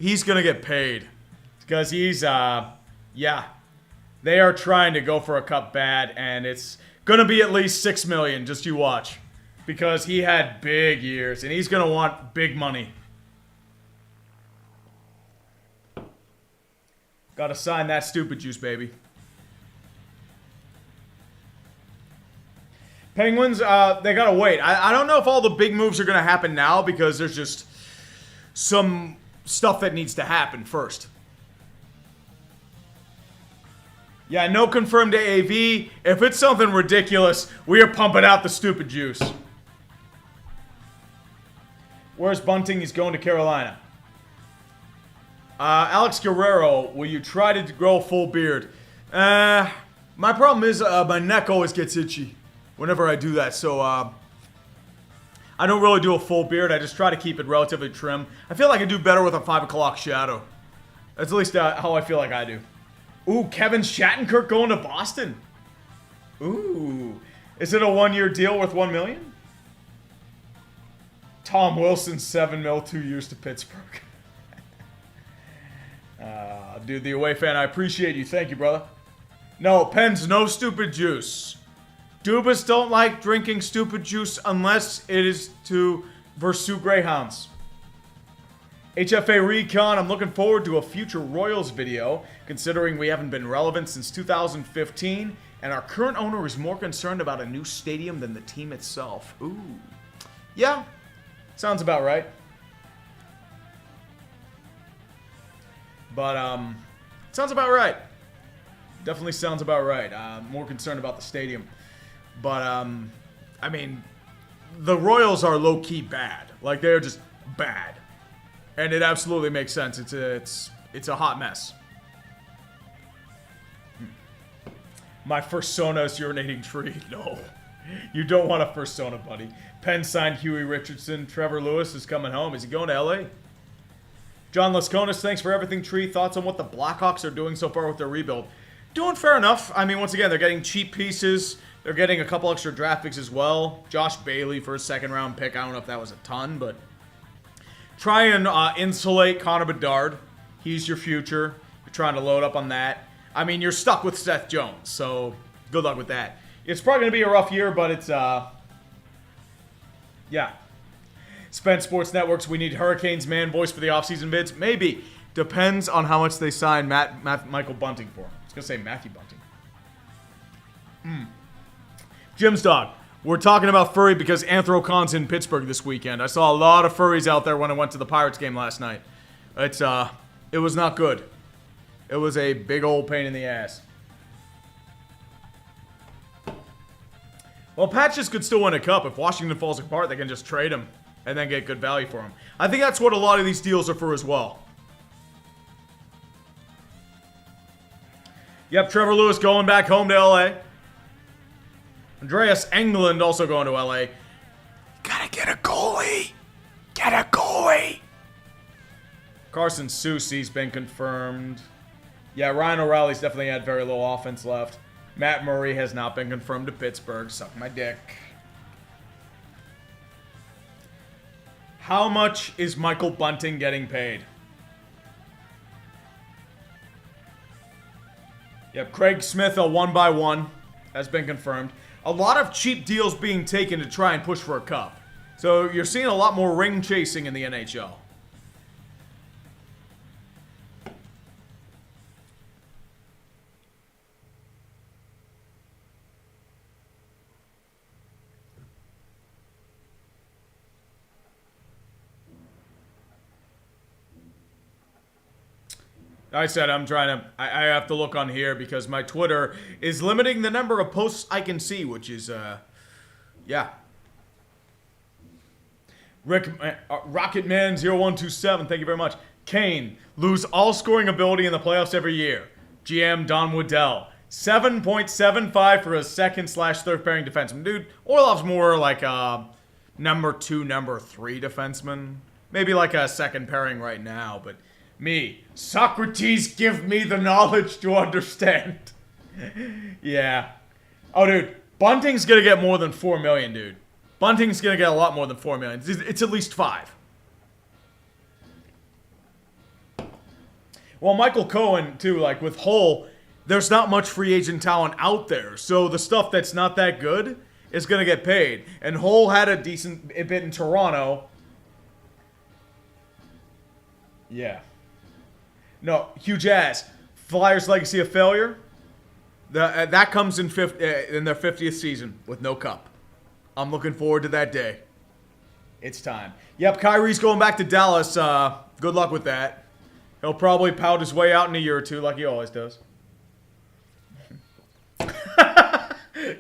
He's going to get paid. Because he's, yeah. They are trying to go for a cup bad, and it's Gonna be at least 6 million, just you watch. Because he had big years, and he's gonna want big money. Gotta sign that stupid juice, baby. Penguins, they gotta wait. I don't know if all the big moves are gonna happen now, because there's just some stuff that needs to happen first. Yeah, no confirmed AAV. If it's something ridiculous, we are pumping out the stupid juice. Where's Bunting? He's going to Carolina. Alex Guerrero, will you try to grow a full beard? My problem is my neck always gets itchy whenever I do that, so I don't really do a full beard. I just try to keep it relatively trim. I feel like I do better with a 5 o'clock shadow. That's at least how I feel like I do. Ooh, Kevin Shattenkirk going to Boston. Ooh. Is it a 1-year deal worth $1 million? Tom Wilson, 7 mil, 2 years to Pittsburgh. Dude, the away fan, I appreciate you. Thank you, brother. No, Pens, no stupid juice. Dubas don't like drinking stupid juice unless it is to pursue Greyhounds. HFA Recon, I'm looking forward to a future Royals video, considering we haven't been relevant since 2015, and our current owner is more concerned about a new stadium than the team itself. Ooh. Yeah, sounds about right. But, sounds about right. Definitely sounds about right. More concerned about the stadium. But, I mean, the Royals are low-key bad. Like, they're just bad. And it absolutely makes sense. It's a hot mess. My fursona is urinating tree. No. You don't want a fursona, buddy. Penn signed Huey Richardson. Trevor Lewis is coming home. Is he going to LA? John Lasconis, thanks for everything, Tree. Thoughts on what the Blackhawks are doing so far with their rebuild? Doing fair enough. I mean, once again, they're getting cheap pieces. They're getting a couple extra draft picks as well. Josh Bailey for a second-round pick. I don't know if that was a ton, but try and insulate Connor Bedard. He's your future. You're trying to load up on that. I mean, you're stuck with Seth Jones, so good luck with that. It's probably going to be a rough year, but it's, yeah. Spence Sports Networks, we need Hurricanes man voice for the offseason bids. Maybe. Depends on how much they sign Michael Bunting for. I was going to say Matthew Bunting. Jim's Dog. We're talking about furry because Anthrocon's in Pittsburgh this weekend. I saw a lot of furries out there when I went to the Pirates game last night. It was not good. It was a big old pain in the ass. Well, Patches could still win a cup. If Washington falls apart, they can just trade him and then get good value for him. I think that's what a lot of these deals are for as well. Yep, Trevor Lewis going back home to LA. Andreas Englund also going to LA. Gotta get a goalie. Get a goalie. Carson Soucy's been confirmed. Yeah, Ryan O'Reilly's definitely had very little offense left. Matt Murray has not been confirmed to Pittsburgh. Suck my dick. How much is Michael Bunting getting paid? Yep, Craig Smith, a 1x1, has been confirmed. A lot of cheap deals being taken to try and push for a cup. So you're seeing a lot more ring chasing in the NHL. I said I'm trying to, I have to look on here because my Twitter is limiting the number of posts I can see, which is, yeah. Rocketman0127, thank you very much. Kane, lose all scoring ability in the playoffs every year. GM Don Woodell, 7.75 for a second/third pairing defenseman. Dude, Orlov's more like a number 2, number 3 defenseman. Maybe like a second pairing right now, but me, Socrates, give me the knowledge to understand. Yeah. Oh, dude, Bunting's gonna get more than 4 million, dude. Bunting's gonna get a lot more than 4 million. It's at least 5. Well, Michael Cohen, too, like with Hull, there's not much free agent talent out there. So the stuff that's not that good is going to get paid. And Hull had a decent bit in Toronto. Yeah. No, huge ass. Flyers' legacy of failure. That comes in their 50th season with no cup. I'm looking forward to that day. It's time. Yep, Kyrie's going back to Dallas. Good luck with that. He'll probably pout his way out in a year or two like he always does.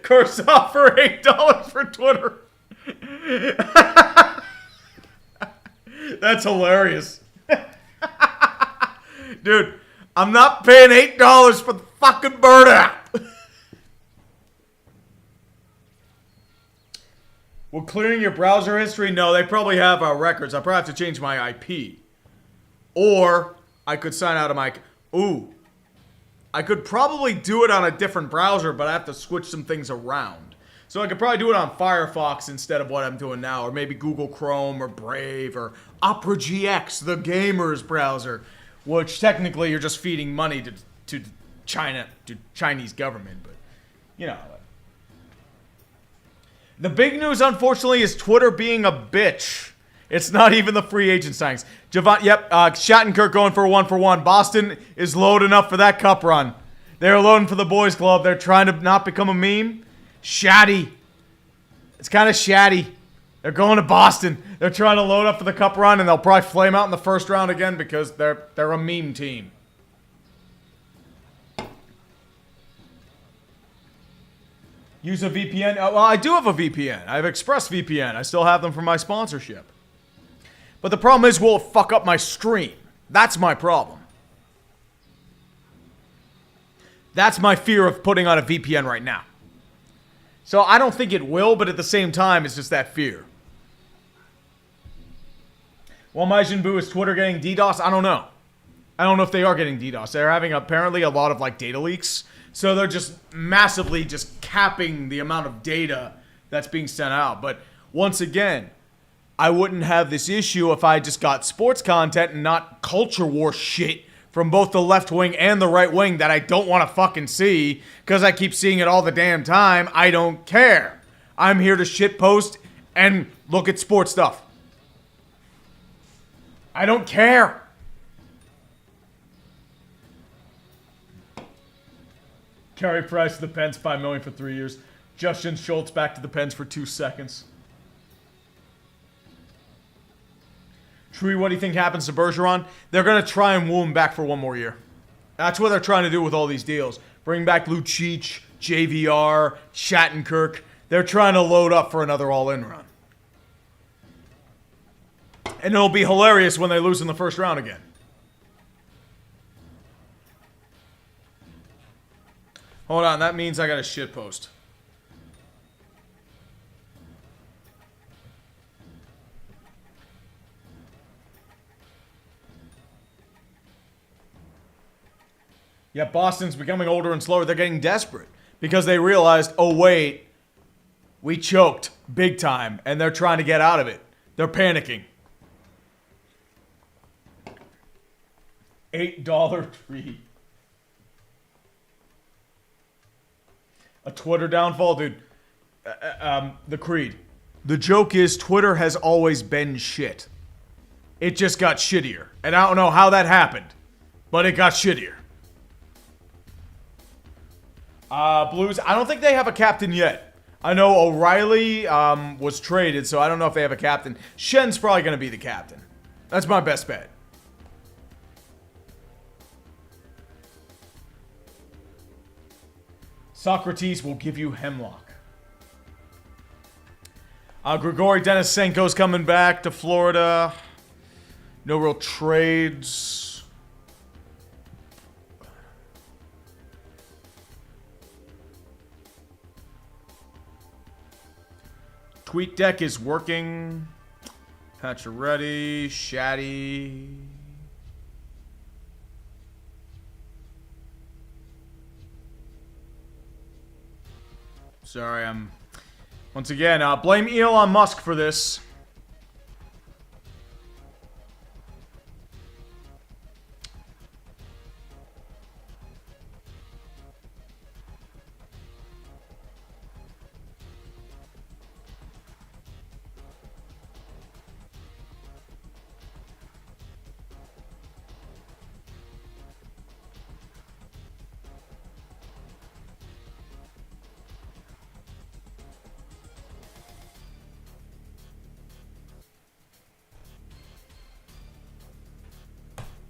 Curse off for $8 for Twitter. That's hilarious. Dude, I'm not paying $8 for the fucking bird app. Will clearing your browser history? No, they probably have our records. I probably have to change my IP. Or I could sign out of my... Ooh. I could probably do it on a different browser, but I have to switch some things around. So I could probably do it on Firefox instead of what I'm doing now. Or maybe Google Chrome or Brave or Opera GX, the gamer's browser. Which technically you're just feeding money to China, to Chinese government. But, you know... The big news, unfortunately, is Twitter being a bitch. It's not even the free agent signings. Shattenkirk going for a 1-for-1. Boston is loading up for that cup run. They're loading for the boys club. They're trying to not become a meme. Shatty. It's kind of shatty. They're going to Boston. They're trying to load up for the cup run, and they'll probably flame out in the first round again because they're a meme team. Use a VPN? Well, I do have a VPN. I have ExpressVPN. I still have them for my sponsorship. But the problem is, will it fuck up my stream? That's my problem. That's my fear of putting on a VPN right now. So I don't think it will, but at the same time, it's just that fear. Well, Majin Buu, is Twitter getting DDoS? I don't know. I don't know if they are getting DDoS. They're having apparently a lot of data leaks. So they're just massively just capping the amount of data that's being sent out. But once again, I wouldn't have this issue if I just got sports content and not culture war shit from both the left wing and the right wing that I don't want to fucking see because I keep seeing it all the damn time. I don't care. I'm here to shitpost and look at sports stuff. I don't care. Carey Price to the Pens, $5 million for 3 years. Justin Schultz back to the Pens for 2 seconds. Tree, what do you think happens to Bergeron? They're going to try and woo him back for 1 more year. That's what they're trying to do with all these deals. Bring back Lucic, JVR, Shattenkirk. They're trying to load up for another all-in run. And it'll be hilarious when they lose in the first round again. Hold on, that means I got a shit post. Yeah, Boston's becoming older and slower. They're getting desperate because they realized, oh wait, we choked big time, and they're trying to get out of it. They're panicking. $8 tree. A Twitter downfall? Dude, the Creed. The joke is Twitter has always been shit. It just got shittier. And I don't know how that happened, but it got shittier. Blues, I don't think they have a captain yet. I know O'Reilly was traded, so I don't know if they have a captain. Shen's probably going to be the captain. That's my best bet. Socrates will give you hemlock. Grigory Denisenko's coming back to Florida. No real trades. Tweet deck is working. Pacioretty, Shatty. Sorry, I'm... Once again, blame Elon Musk for this.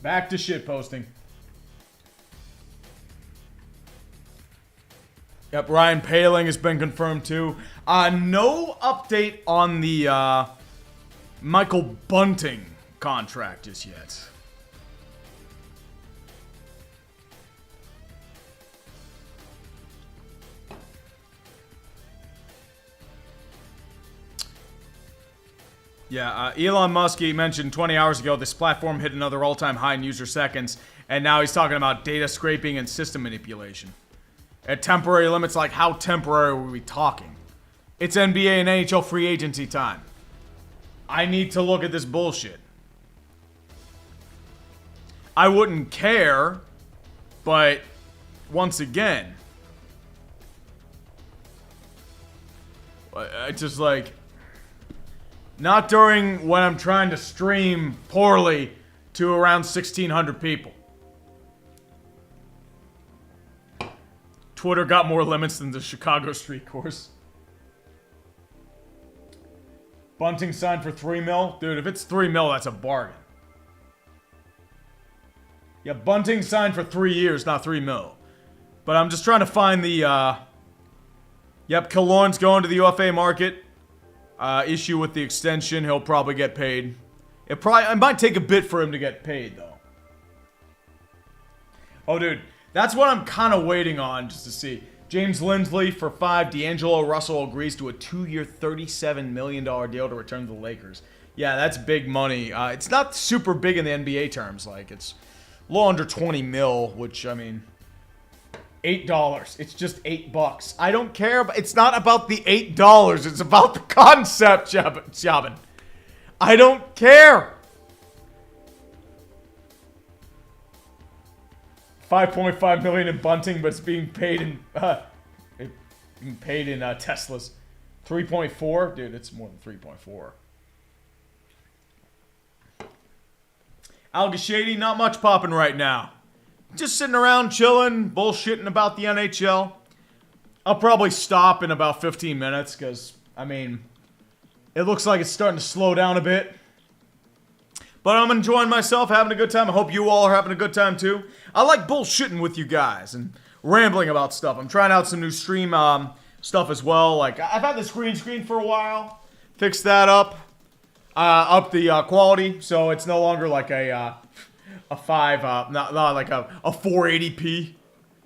Back to shit posting. Yep, Ryan Poehling has been confirmed too. No update on the Michael Bunting contract just yet. Yeah, Elon Musk, he mentioned 20 hours ago, this platform hit another all-time high in user seconds, and now he's talking about data scraping and system manipulation. At temporary limits, like how temporary are we talking? It's NBA and NHL free agency time. I need to look at this bullshit. I wouldn't care, but once again, it's just like, not during when I'm trying to stream poorly to around 1,600 people. Twitter got more limits than the Chicago street course. Bunting signed for $3 million? Dude, if it's $3 million, that's a bargain. Yeah, Bunting signed for 3 years, not $3 million. But I'm just trying to find the, Yep, Killorn's going to the UFA market. Issue with the extension, he'll probably get paid. It might take a bit for him to get paid, though. Oh, dude, that's what I'm kind of waiting on, just to see. James Lindsley for 5. D'Angelo Russell agrees to a 2-year, $37 million deal to return to the Lakers. Yeah, that's big money. It's not super big in the NBA terms. Like, it's a little under 20 mil, which, I mean, $8. It's just $8. I don't care. But it's not about the $8. It's about the concept, Jabin. I don't care. $5.5 million in Bunting, but it's being paid in Teslas. 3.4, dude. It's more than 3.4. Al Gashady, not much popping right now. Just sitting around chilling, bullshitting about the NHL. I'll probably stop in about 15 minutes because, I mean, it looks like it's starting to slow down a bit. But I'm enjoying myself, having a good time. I hope you all are having a good time too. I like bullshitting with you guys and rambling about stuff. I'm trying out some new stream stuff as well. Like, I've had the green screen for a while. Fixed that up. Up the quality, so it's no longer like a 5, not like a 480p.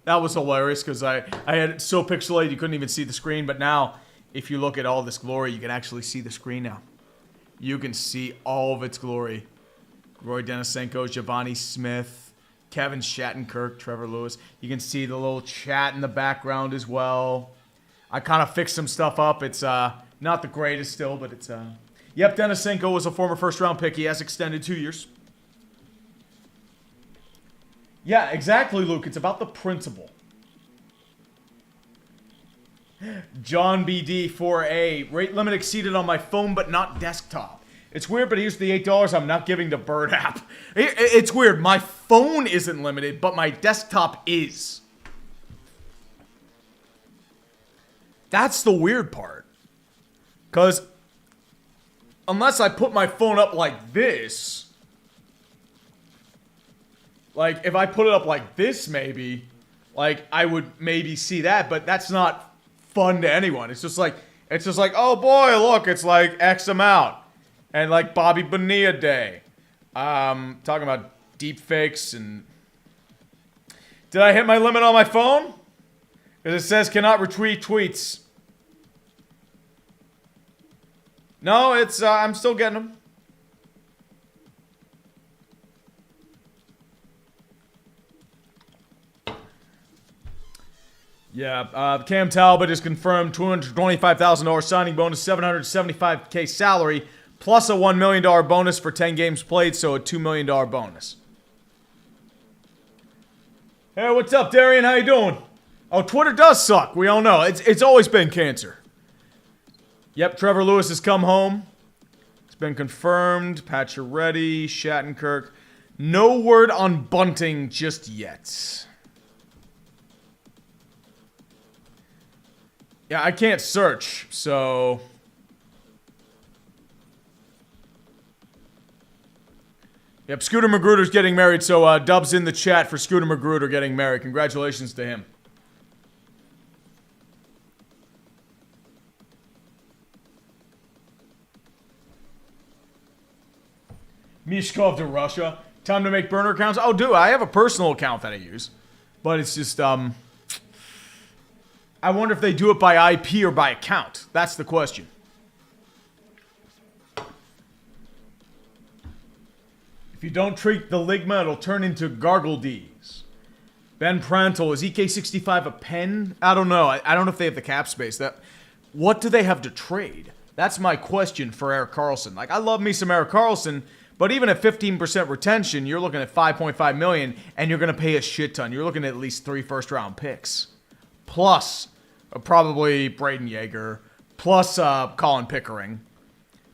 That was hilarious because I had it so pixelated you couldn't even see the screen. But now, if you look at all this glory, you can actually see the screen now. You can see all of its glory. Roy Denisenko, Giovanni Smith, Kevin Shattenkirk, Trevor Lewis. You can see the little chat in the background as well. I kind of fixed some stuff up. It's not the greatest still, but it's... Yep, Denisenko was a former first-round pick. He has extended 2 years. Yeah, exactly, Luke. It's about the principle. John BD 4A. Rate limit exceeded on my phone, but not desktop. It's weird, but here's the $8 I'm not giving to Bird app. It's weird. My phone isn't limited, but my desktop is. That's the weird part. Because unless I put my phone up like this, like if I put it up like this maybe, like I would maybe see that, but that's not fun to anyone. It's just like, oh boy, look, it's like X amount. And like Bobby Bonilla Day. Talking about deep fakes and... Did I hit my limit on my phone? Because it says cannot retweet tweets. No, it's, I'm still getting them. Yeah, Cam Talbot is confirmed $225,000 signing bonus, $775K salary, plus a $1 million bonus for 10 games played, so a $2 million bonus. Hey, what's up, Darian? How you doing? Oh, Twitter does suck. We all know. It's always been cancer. Yep, Trevor Lewis has come home. It's been confirmed. Pacioretty, Shattenkirk. No word on Bunting just yet. Yeah, I can't search, so... Yep, Scooter Magruder's getting married, so dubs in the chat for Scooter Magruder getting married. Congratulations to him. Mishkov to Russia. Time to make burner accounts. Oh, dude, I have a personal account that I use. But it's just, I wonder if they do it by IP or by account. That's the question. If you don't treat the Ligma, it'll turn into Gargle D's. Ben Prantle, is EK65 a pen? I don't know. I don't know if they have the cap space. What do they have to trade? That's my question for Erik Karlsson. Like, I love me some Erik Karlsson, but even at 15% retention, you're looking at $5.5 million, and you're going to pay a shit ton. You're looking at least 3 first-round picks. Plus, probably Braden Yeager. Plus, Colin Pickering.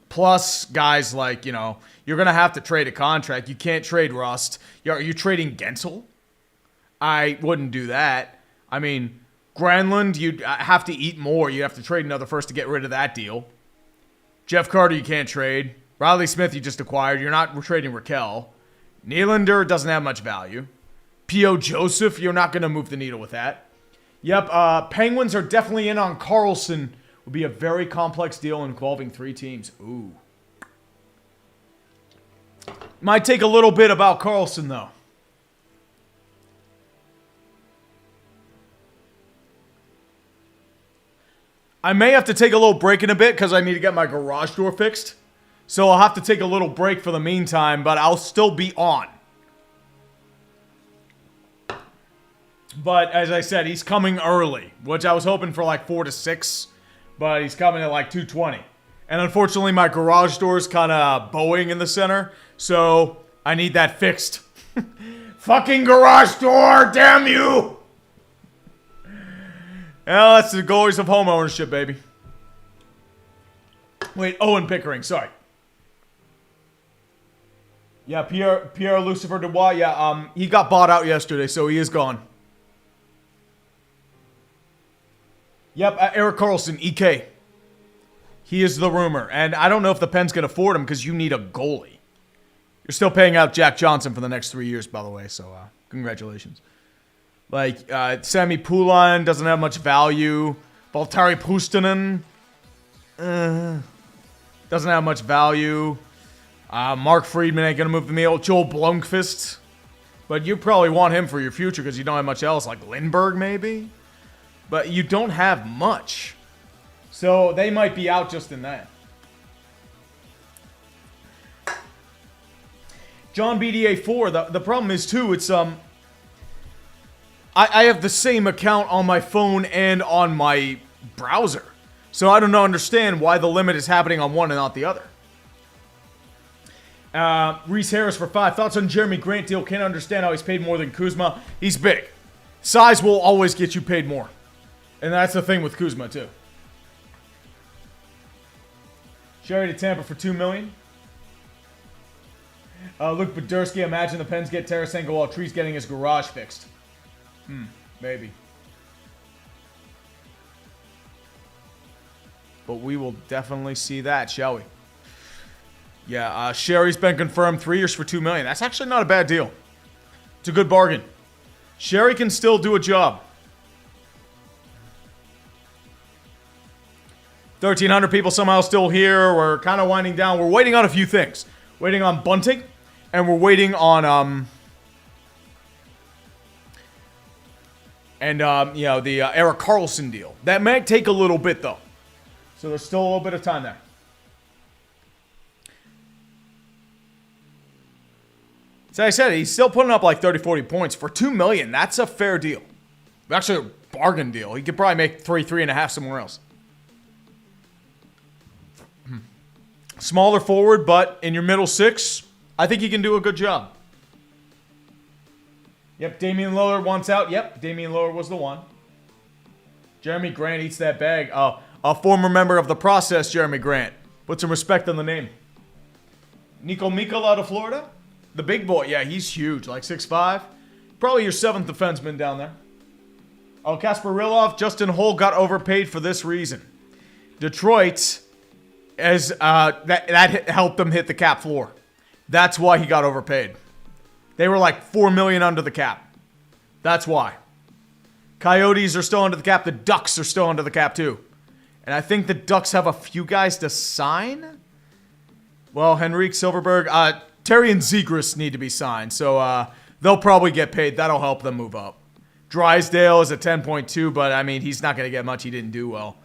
Plus, guys like, you're going to have to trade a contract. You can't trade Rust. Are you trading Gensel? I wouldn't do that. I mean, Granlund, you'd have to eat more. You'd have to trade another first to get rid of that deal. Jeff Carter, you can't trade. Riley Smith, you just acquired. You're not trading Raquel. Nylander doesn't have much value. P.O. Joseph, you're not going to move the needle with that. Yep, Penguins are definitely in on Karlsson. Would be a very complex deal involving 3 teams. Ooh. Might take a little bit about Karlsson, though. I may have to take a little break in a bit because I need to get my garage door fixed. So I'll have to take a little break for the meantime, but I'll still be on. But as I said, he's coming early, which I was hoping for like 4 to 6, but he's coming at like 2:20. And unfortunately, my garage door is kind of bowing in the center, so I need that fixed. Fucking garage door, damn you! Well, that's the glories of home ownership, baby. Wait, Owen Pickering, sorry. Yeah, Pierre Lucifer Dubois, yeah, he got bought out yesterday, so he is gone. Yep, Erik Karlsson, EK. He is the rumor, and I don't know if the Pens can afford him because you need a goalie. You're still paying out Jack Johnson for the next 3 years, by the way, so congratulations. Like, Sami Poulin doesn't have much value. Valtteri Puustinen doesn't have much value. Mark Friedman ain't going to move the needle. Joel Blomqvist. But you probably want him for your future because you don't have much else. Like Lindbergh, maybe? But you don't have much. So they might be out just in that. John BDA4. The problem is, too, it's... I have the same account on my phone and on my browser. So I don't understand why the limit is happening on one and not the other. Reese Harris for 5. Thoughts on Jeremy Grant deal? Can't understand how he's paid more than Kuzma. He's big. Size will always get you paid more. And that's the thing with Kuzma, too. Sherry to Tampa for $2 million. Luke Podursky, imagine the Pens get Tarasenko while Tree's getting his garage fixed. Maybe. But we will definitely see that, shall we? Yeah, Sherry's been confirmed 3 years for $2 million. That's actually not a bad deal. It's a good bargain. Sherry can still do a job. 1,300 people somehow still here. We're kind of winding down. We're waiting on a few things. Waiting on Bunting, and we're waiting on the Erik Karlsson deal. That might take a little bit though, so there's still a little bit of time there. As I said, he's still putting up like 30, 40 points for $2 million. That's a fair deal. Actually, a bargain deal. He could probably make 3.5 somewhere else. Smaller forward, but in your middle 6, I think he can do a good job. Yep, Damian Lillard wants out. Yep, Damian Lillard was the one. Jeremy Grant eats that bag. A former member of the process, Jeremy Grant. Put some respect on the name. Nico Mikkel out of Florida. The big boy. Yeah, he's huge. Like 6'5". Probably your 7th defenseman down there. Oh, Kasper Rilov. Justin Holl got overpaid for this reason. Detroit, as that helped them hit the cap floor. That's why he got overpaid. They were like $4 million under the cap. That's why. Coyotes are still under the cap. The Ducks are still under the cap too. And I think the Ducks have a few guys to sign. Well, Henrique Silverberg, Terry and Zegras need to be signed. So they'll probably get paid. That'll help them move up. Drysdale is at 10.2, but I mean, he's not going to get much. He didn't do well.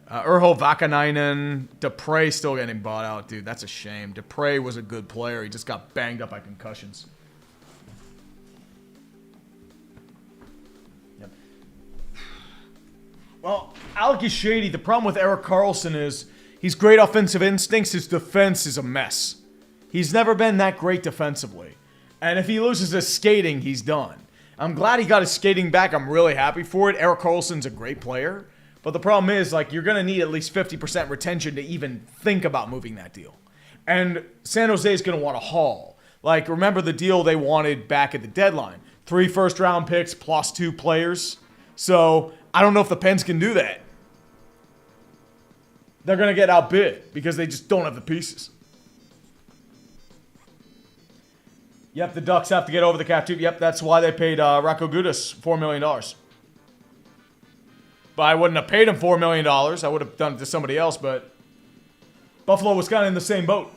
Urho Vakanainen, Dupre still getting bought out. Dude, that's a shame. Dupre was a good player. He just got banged up by concussions. Well, Alec is shady. The problem with Erik Karlsson is he's great offensive instincts. His defense is a mess. He's never been that great defensively. And if he loses his skating, he's done. I'm glad he got his skating back. I'm really happy for it. Erik Karlsson's a great player. But the problem is, like, you're going to need at least 50% retention to even think about moving that deal. And San Jose is going to want to haul. Like, remember the deal they wanted back at the deadline. 3 first-round picks plus 2 players. So I don't know if the Pens can do that. They're going to get outbid because they just don't have the pieces. Yep, the Ducks have to get over the cap too. Yep, that's why they paid Rocco Gudas $4 million. But I wouldn't have paid him $4 million. I would have done it to somebody else, but Buffalo was kind of in the same boat.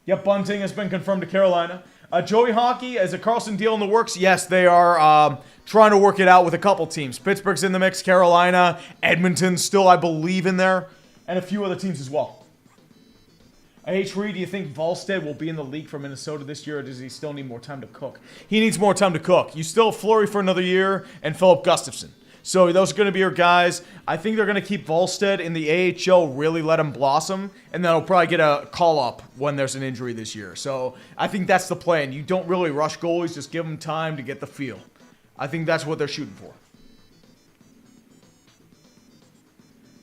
Yep, Bunting has been confirmed to Carolina. Joey Hockey, is a Karlsson deal in the works? Yes, they are trying to work it out with a couple teams. Pittsburgh's in the mix, Carolina, Edmonton still, I believe, in there, and a few other teams as well. H. Reed, do you think Volstead will be in the league for Minnesota this year, or does he still need more time to cook? He needs more time to cook. You still have Fleury for another year and Philip Gustafsson. So those are going to be your guys. I think they're going to keep Volstead in the AHL, really let him blossom, and then he'll probably get a call-up when there's an injury this year. So I think that's the plan. You don't really rush goalies. Just give them time to get the feel. I think that's what they're shooting for.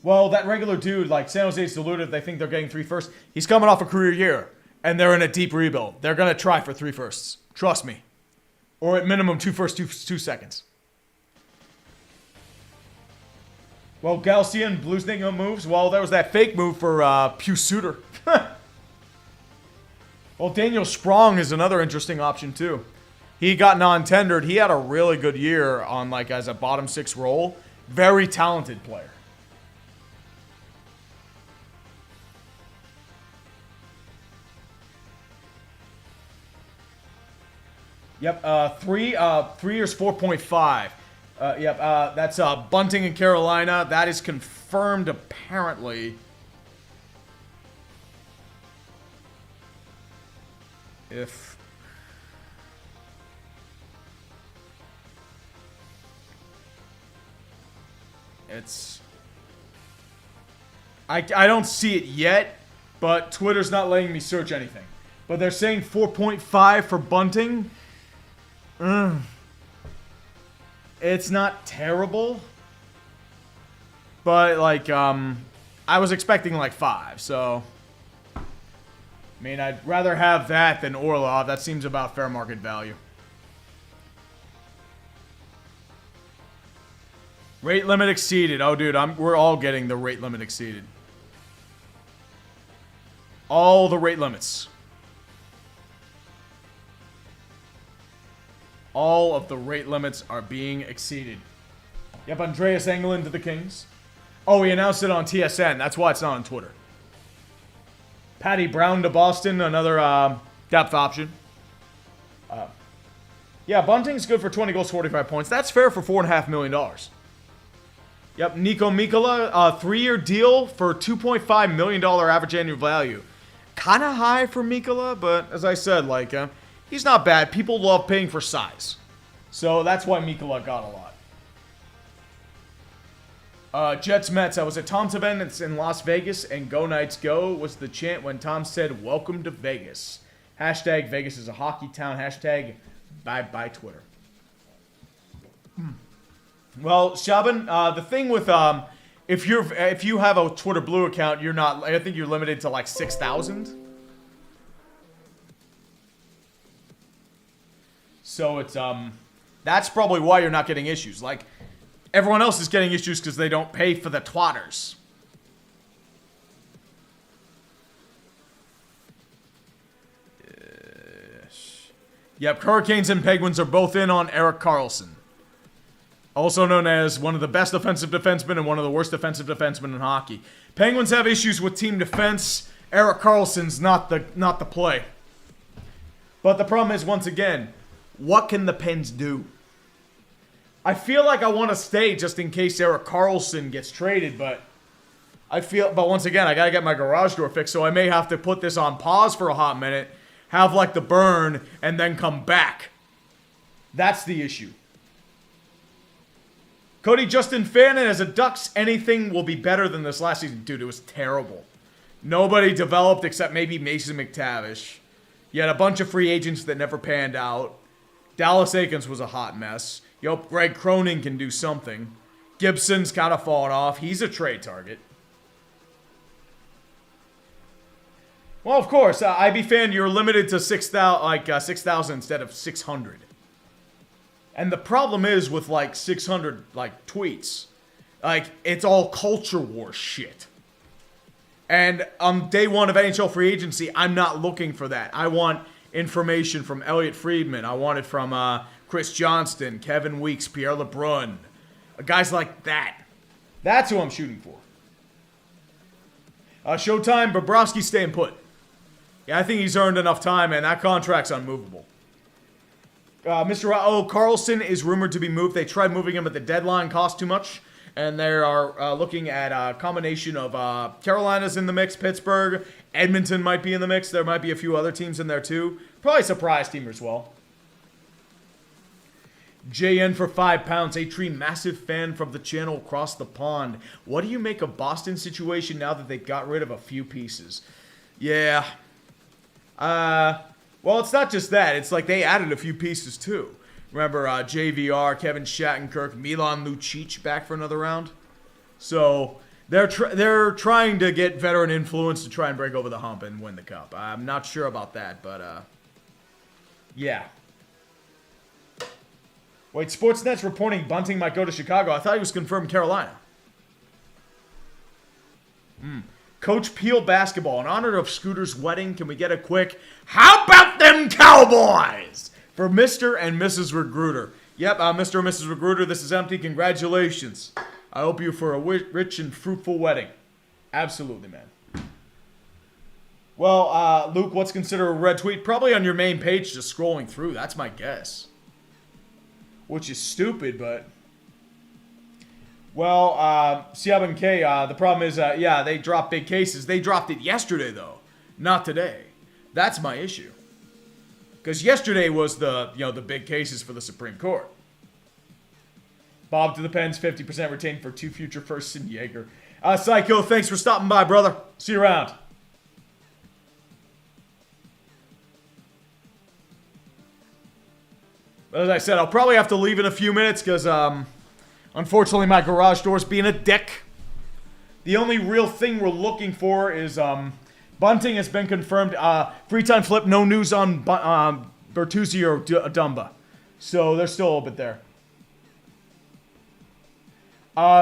Well, that regular dude, like San Jose's deluded, they think they're getting 3 firsts. He's coming off a career year, and they're in a deep rebuild. They're going to try for 3 firsts. Trust me. Or at minimum 2 firsts, 2 seconds. Well, Galcian, Blues Nickname moves. Well, there was that fake move for Pew Suter. Well, Daniel Sprong is another interesting option, too. He got non-tendered. He had a really good year on, like, as a bottom 6 role. Very talented player. Yep, 3 years, 4.5. That's Bunting in Carolina. That is confirmed, apparently. If... It's... I don't see it yet, but Twitter's not letting me search anything. But they're saying 4.5 for Bunting. It's not terrible, but like I was expecting like 5, so I mean I'd rather have that than Orlov. That seems about fair market value. Rate limit exceeded. Oh dude, we're all getting the rate limit exceeded. All the rate limits. All of the rate limits are being exceeded. Yep, Andreas Englund to the Kings. Oh, he announced it on TSN. That's why it's not on Twitter. Patty Brown to Boston, another depth option. Yeah, Bunting's good for 20 goals, 45 points. That's fair for $4.5 million. Yep, Nico Mikkola, 3-year deal for $2.5 million average annual value. Kind of high for Mikkola, but as I said, like... he's not bad. People love paying for size. So that's why Mikkola got a lot. Jets Mets. I was at Tom's event. It's in Las Vegas, and Go Knights Go was the chant when Tom said, "Welcome to Vegas." Hashtag Vegas is a hockey town. Hashtag bye Twitter. Well, Shaban, the thing with if you have a Twitter Blue account, you're not. I think you're limited to like 6,000. So it's, that's probably why you're not getting issues. Like, everyone else is getting issues because they don't pay for the twatters. Yep, Hurricanes and Penguins are both in on Erik Karlsson. Also known as one of the best offensive defensemen and one of the worst defensive defensemen in hockey. Penguins have issues with team defense. Erik Karlsson's not the play. But the problem is, once again, what can the Pens do? I feel like I want to stay just in case Erik Karlsson gets traded, but once again, I gotta get my garage door fixed, so I may have to put this on pause for a hot minute, have like the burn, and then come back. That's the issue. Cody Justin Fannin, as a Ducks, anything will be better than this last season. Dude, it was terrible. Nobody developed except maybe Mason McTavish. You had a bunch of free agents that never panned out. Dallas Eakins was a hot mess. Greg Cronin can do something. Gibson's kind of fallen off. He's a trade target. Well, of course, IB fan, you're limited to 6,000 instead of 600. And the problem is with 600 tweets, it's all culture war shit. And on day one of NHL free agency, I'm not looking for that. I want information from Elliot Friedman. I want it from Chris Johnston, Kevin Weeks, Pierre LeBrun, guys like that. That's who I'm shooting for. Showtime, Bobrovsky staying put. Yeah, I think he's earned enough time, and that contract's unmovable. Karlsson is rumored to be moved. They tried moving him at the deadline, cost too much. And they are looking at a combination of Carolina's in the mix, Pittsburgh, Edmonton might be in the mix. There might be a few other teams in there too. Probably a surprise team as well. JN for £5. A tree, massive fan from the channel across the pond. What do you make of Boston's situation now that they got rid of a few pieces? Yeah. Well, it's not just that. It's like they added a few pieces too. Remember JVR, Kevin Shattenkirk, Milan Lucic back for another round. So they're trying to get veteran influence to try and break over the hump and win the cup. I'm not sure about that, but yeah. Wait, Sportsnet's reporting Bunting might go to Chicago. I thought he was confirmed Carolina. Coach Peel basketball. In honor of Scooter's wedding, can we get a quick, how about them Cowboys? For Mr. and Mrs. Regruiter. Yep, Mr. and Mrs. Regruiter, this is empty. Congratulations. I hope you for a rich and fruitful wedding. Absolutely, man. Well, Luke, what's considered a red tweet? Probably on your main page, just scrolling through. That's my guess. Which is stupid, but... Well, Siab and K, the problem is, yeah, they dropped big cases. They dropped it yesterday, though. Not today. That's my issue. Because yesterday was the big cases for the Supreme Court. Bob to the Pens, 50% retained for 2 future firsts in Jaeger. Psycho, thanks for stopping by, brother. See you around. As I said, I'll probably have to leave in a few minutes because, unfortunately, my garage door's being a dick. The only real thing we're looking for is, Bunting has been confirmed. Free time flip, no news on Bertuzzi or Dumba. So they're still a little bit there.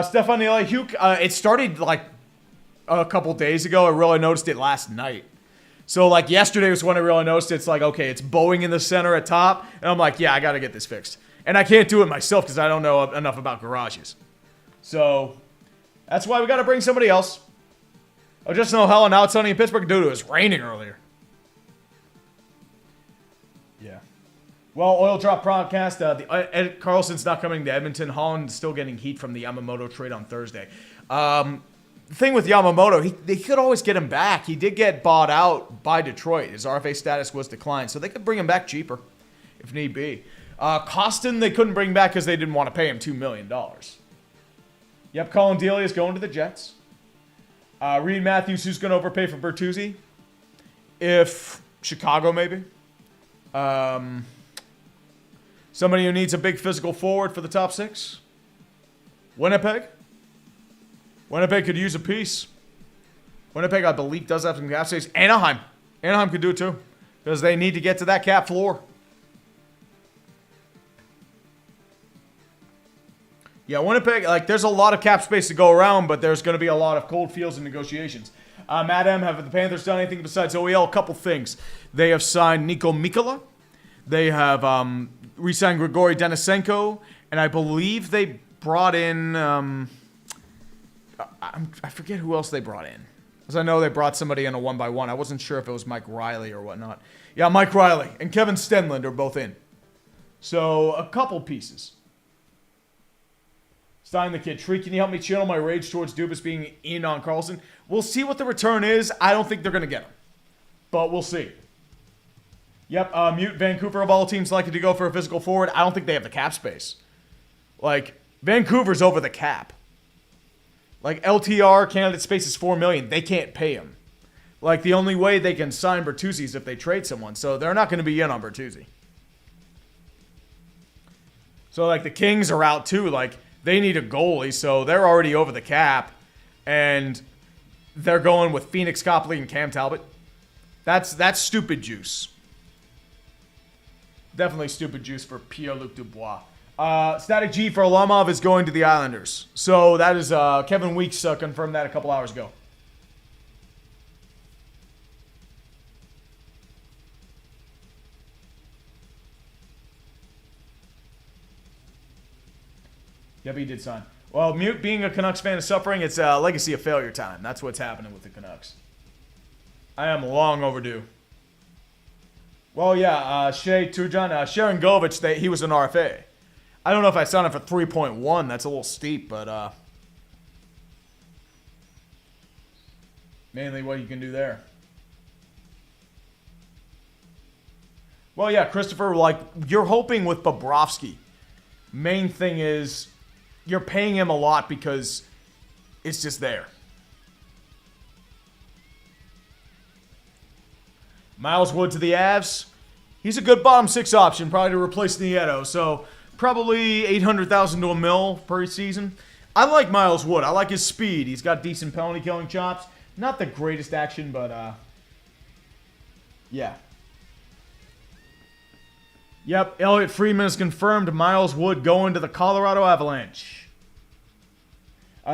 Stefan Hugh, it started a couple days ago. I really noticed it last night. So yesterday was when I really noticed it. It's okay, it's bowing in the center at top. And I'm yeah, I got to get this fixed. And I can't do it myself because I don't know enough about garages. So that's why we got to bring somebody else. Oh, just no hell, and now it's sunny in Pittsburgh. Dude, it was raining earlier. Yeah. Well, Oil Drop Podcast. Ed Carlson's not coming to Edmonton. Holland's still getting heat from the Yamamoto trade on Thursday. The thing with Yamamoto, they could always get him back. He did get bought out by Detroit. His RFA status was declined, so they could bring him back cheaper if need be. Costin, they couldn't bring back because they didn't want to pay him $2 million. Yep, Colin Delia's going to the Jets. Reed Matthews, who's going to overpay for Bertuzzi? If Chicago, maybe. Somebody who needs a big physical forward for the top 6? Winnipeg? Winnipeg could use a piece. Winnipeg, I believe, does have some cap space. Anaheim. Anaheim could do it too. Because they need to get to that cap floor. Yeah, Winnipeg, there's a lot of cap space to go around, but there's going to be a lot of cold feels and negotiations. Matt M, have the Panthers done anything besides OEL? A couple things. They have signed Nico Mikkola. They have re-signed Grigory Denisenko, and I believe they brought in I forget who else they brought in. Because I know they brought somebody in a 1x1. I wasn't sure if it was Mike Riley or whatnot. Yeah, Mike Riley and Kevin Stenlund are both in. So, a couple pieces. Stein the Kid. Tree, can you help me channel my rage towards Dubas being in on Carlson? We'll see what the return is. I don't think they're going to get him. But we'll see. Yep, Mute Vancouver of all teams likely to go for a physical forward. I don't think they have the cap space. Like, Vancouver's over the cap. Like, LTR candidate space is $4 million. They can't pay him. Like, the only way they can sign Bertuzzi is if they trade someone. So, they're not going to be in on Bertuzzi. So, like, the Kings are out, too. Like, they need a goalie, so they're already over the cap. And they're going with Phoenix Copley and Cam Talbot. That's stupid juice. Definitely stupid juice for Pierre-Luc Dubois. Static G for Alamov is going to the Islanders. So that is Kevin Weeks confirmed that a couple hours ago. Yep, he did sign. Well, Mute being a Canucks fan is suffering. It's a legacy of failure time. That's what's happening with the Canucks. I am long overdue. Well, yeah, Shea Tujan, Sharon Govich, he was an RFA. I don't know if I signed him for 3.1. That's a little steep, but mainly what you can do there. Well, yeah, Christopher, like, you're hoping with Bobrovsky. Main thing is you're paying him a lot because it's just there. Miles Wood to the Avs. He's a good bottom six option, probably to replace Nieto. So probably $800,000 to $1 million per season. I like Miles Wood. I like his speed. He's got decent penalty killing chops. Not the greatest action, but yeah. Yep, Elliot Friedman has confirmed Miles Wood going to the Colorado Avalanche.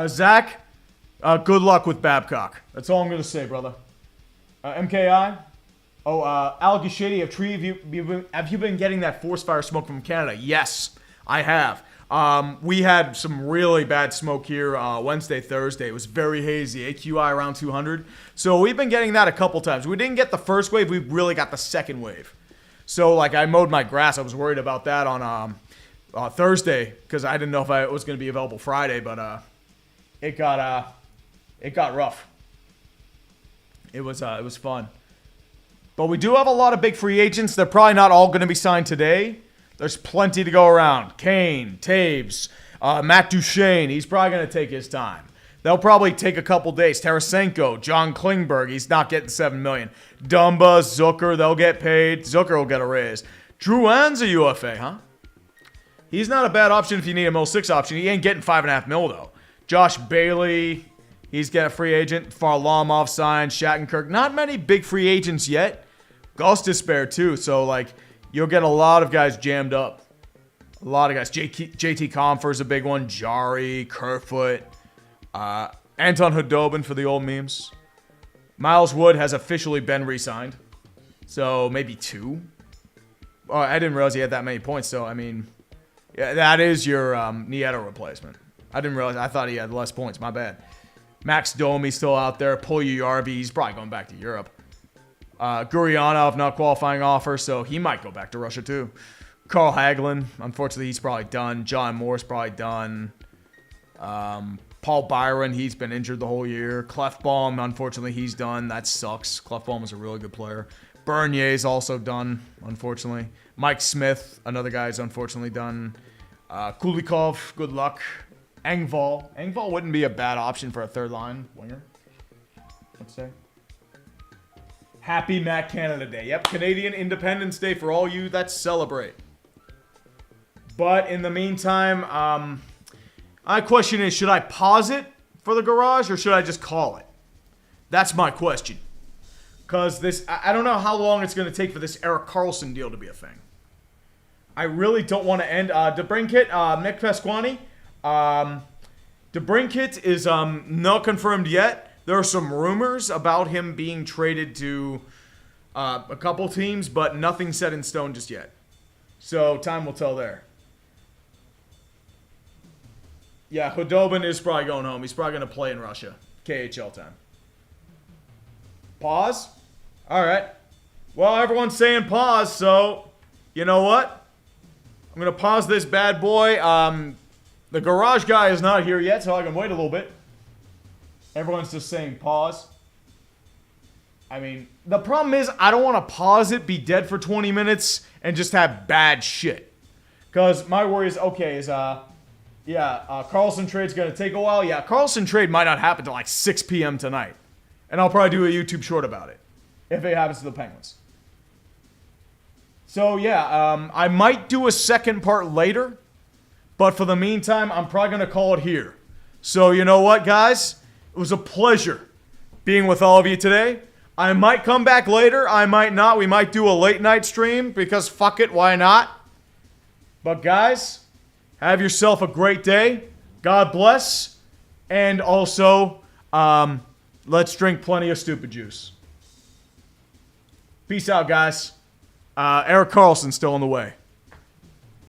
Zach, good luck with Babcock. That's all I'm going to say, brother. MKI. Al Gashady of Tree, have you been getting that forest fire smoke from Canada? Yes, I have. We had some really bad smoke here Wednesday, Thursday. It was very hazy, AQI around 200. So we've been getting that a couple times. We didn't get the first wave. We really got the second wave. So, like, I mowed my grass. I was worried about that on Thursday because I didn't know if it was going to be available Friday, but it got rough. It was fun. But we do have a lot of big free agents. They're probably not all going to be signed today. There's plenty to go around. Kane, Taves, Matt Duchene. He's probably going to take his time. They'll probably take a couple days. Tarasenko, John Klingberg. He's not getting $7 million. Dumba, Zucker, they'll get paid. Zucker will get a raise. Drouin's a UFA, huh? He's not a bad option if you need a Mill 6 option. He ain't getting $5.5 million, though. Josh Bailey, he's getting a free agent. Varlamov signed. Shattenkirk. Not many big free agents yet. Gostisbehere, too. So, like, you'll get a lot of guys jammed up. A lot of guys. JT Compher's a big one. Jari, Kerfoot. Anton Hudobin for the old memes. Miles Wood has officially been re-signed. So, maybe 2. Oh, I didn't realize he had that many points. So, I mean, yeah, that is your Nieto replacement. I didn't realize. I thought he had less points. My bad. Max Domi still out there. Puljujärvi, he's probably going back to Europe. Gurianov not qualifying offer, so he might go back to Russia too. Carl Hagelin, unfortunately, he's probably done. John Moore's probably done. Paul Byron, he's been injured the whole year. Clefbaum, unfortunately, he's done. That sucks. Clefbaum is a really good player. Bernier's also done, unfortunately. Mike Smith, another guy's unfortunately done. Kulikov, good luck. Engvall. Engvall wouldn't be a bad option for a third line winger. Let's say. Happy Matt Canada Day. Yep, Canadian Independence Day for all you that celebrate. But in the meantime, my question is, should I pause it for the garage or should I just call it? That's my question. Because I don't know how long it's going to take for this Erik Karlsson deal to be a thing. I really don't want to end. DeBrincat, Nick Pasquani. DeBrincat is not confirmed yet. There are some rumors about him being traded to a couple teams, but nothing set in stone just yet. So time will tell there. Yeah, Hudobin is probably going home. He's probably going to play in Russia. KHL time. Pause? Alright. Well, everyone's saying pause, so you know what? I'm going to pause this bad boy. The garage guy is not here yet, so I can wait a little bit. Everyone's just saying pause. I mean, the problem is I don't want to pause it, be dead for 20 minutes, and just have bad shit. Because my worry is, okay, Carlson trade's going to take a while. Yeah, Carlson trade might not happen till like 6 p.m. tonight. And I'll probably do a YouTube short about it. If it happens to the Penguins. So, yeah, I might do a second part later. But for the meantime, I'm probably going to call it here. So, you know what, guys? It was a pleasure being with all of you today. I might come back later. I might not. We might do a late night stream because fuck it, why not? But, guys, have yourself a great day. God bless. And also, let's drink plenty of stupid juice. Peace out, guys. Eric Carlson's still on the way.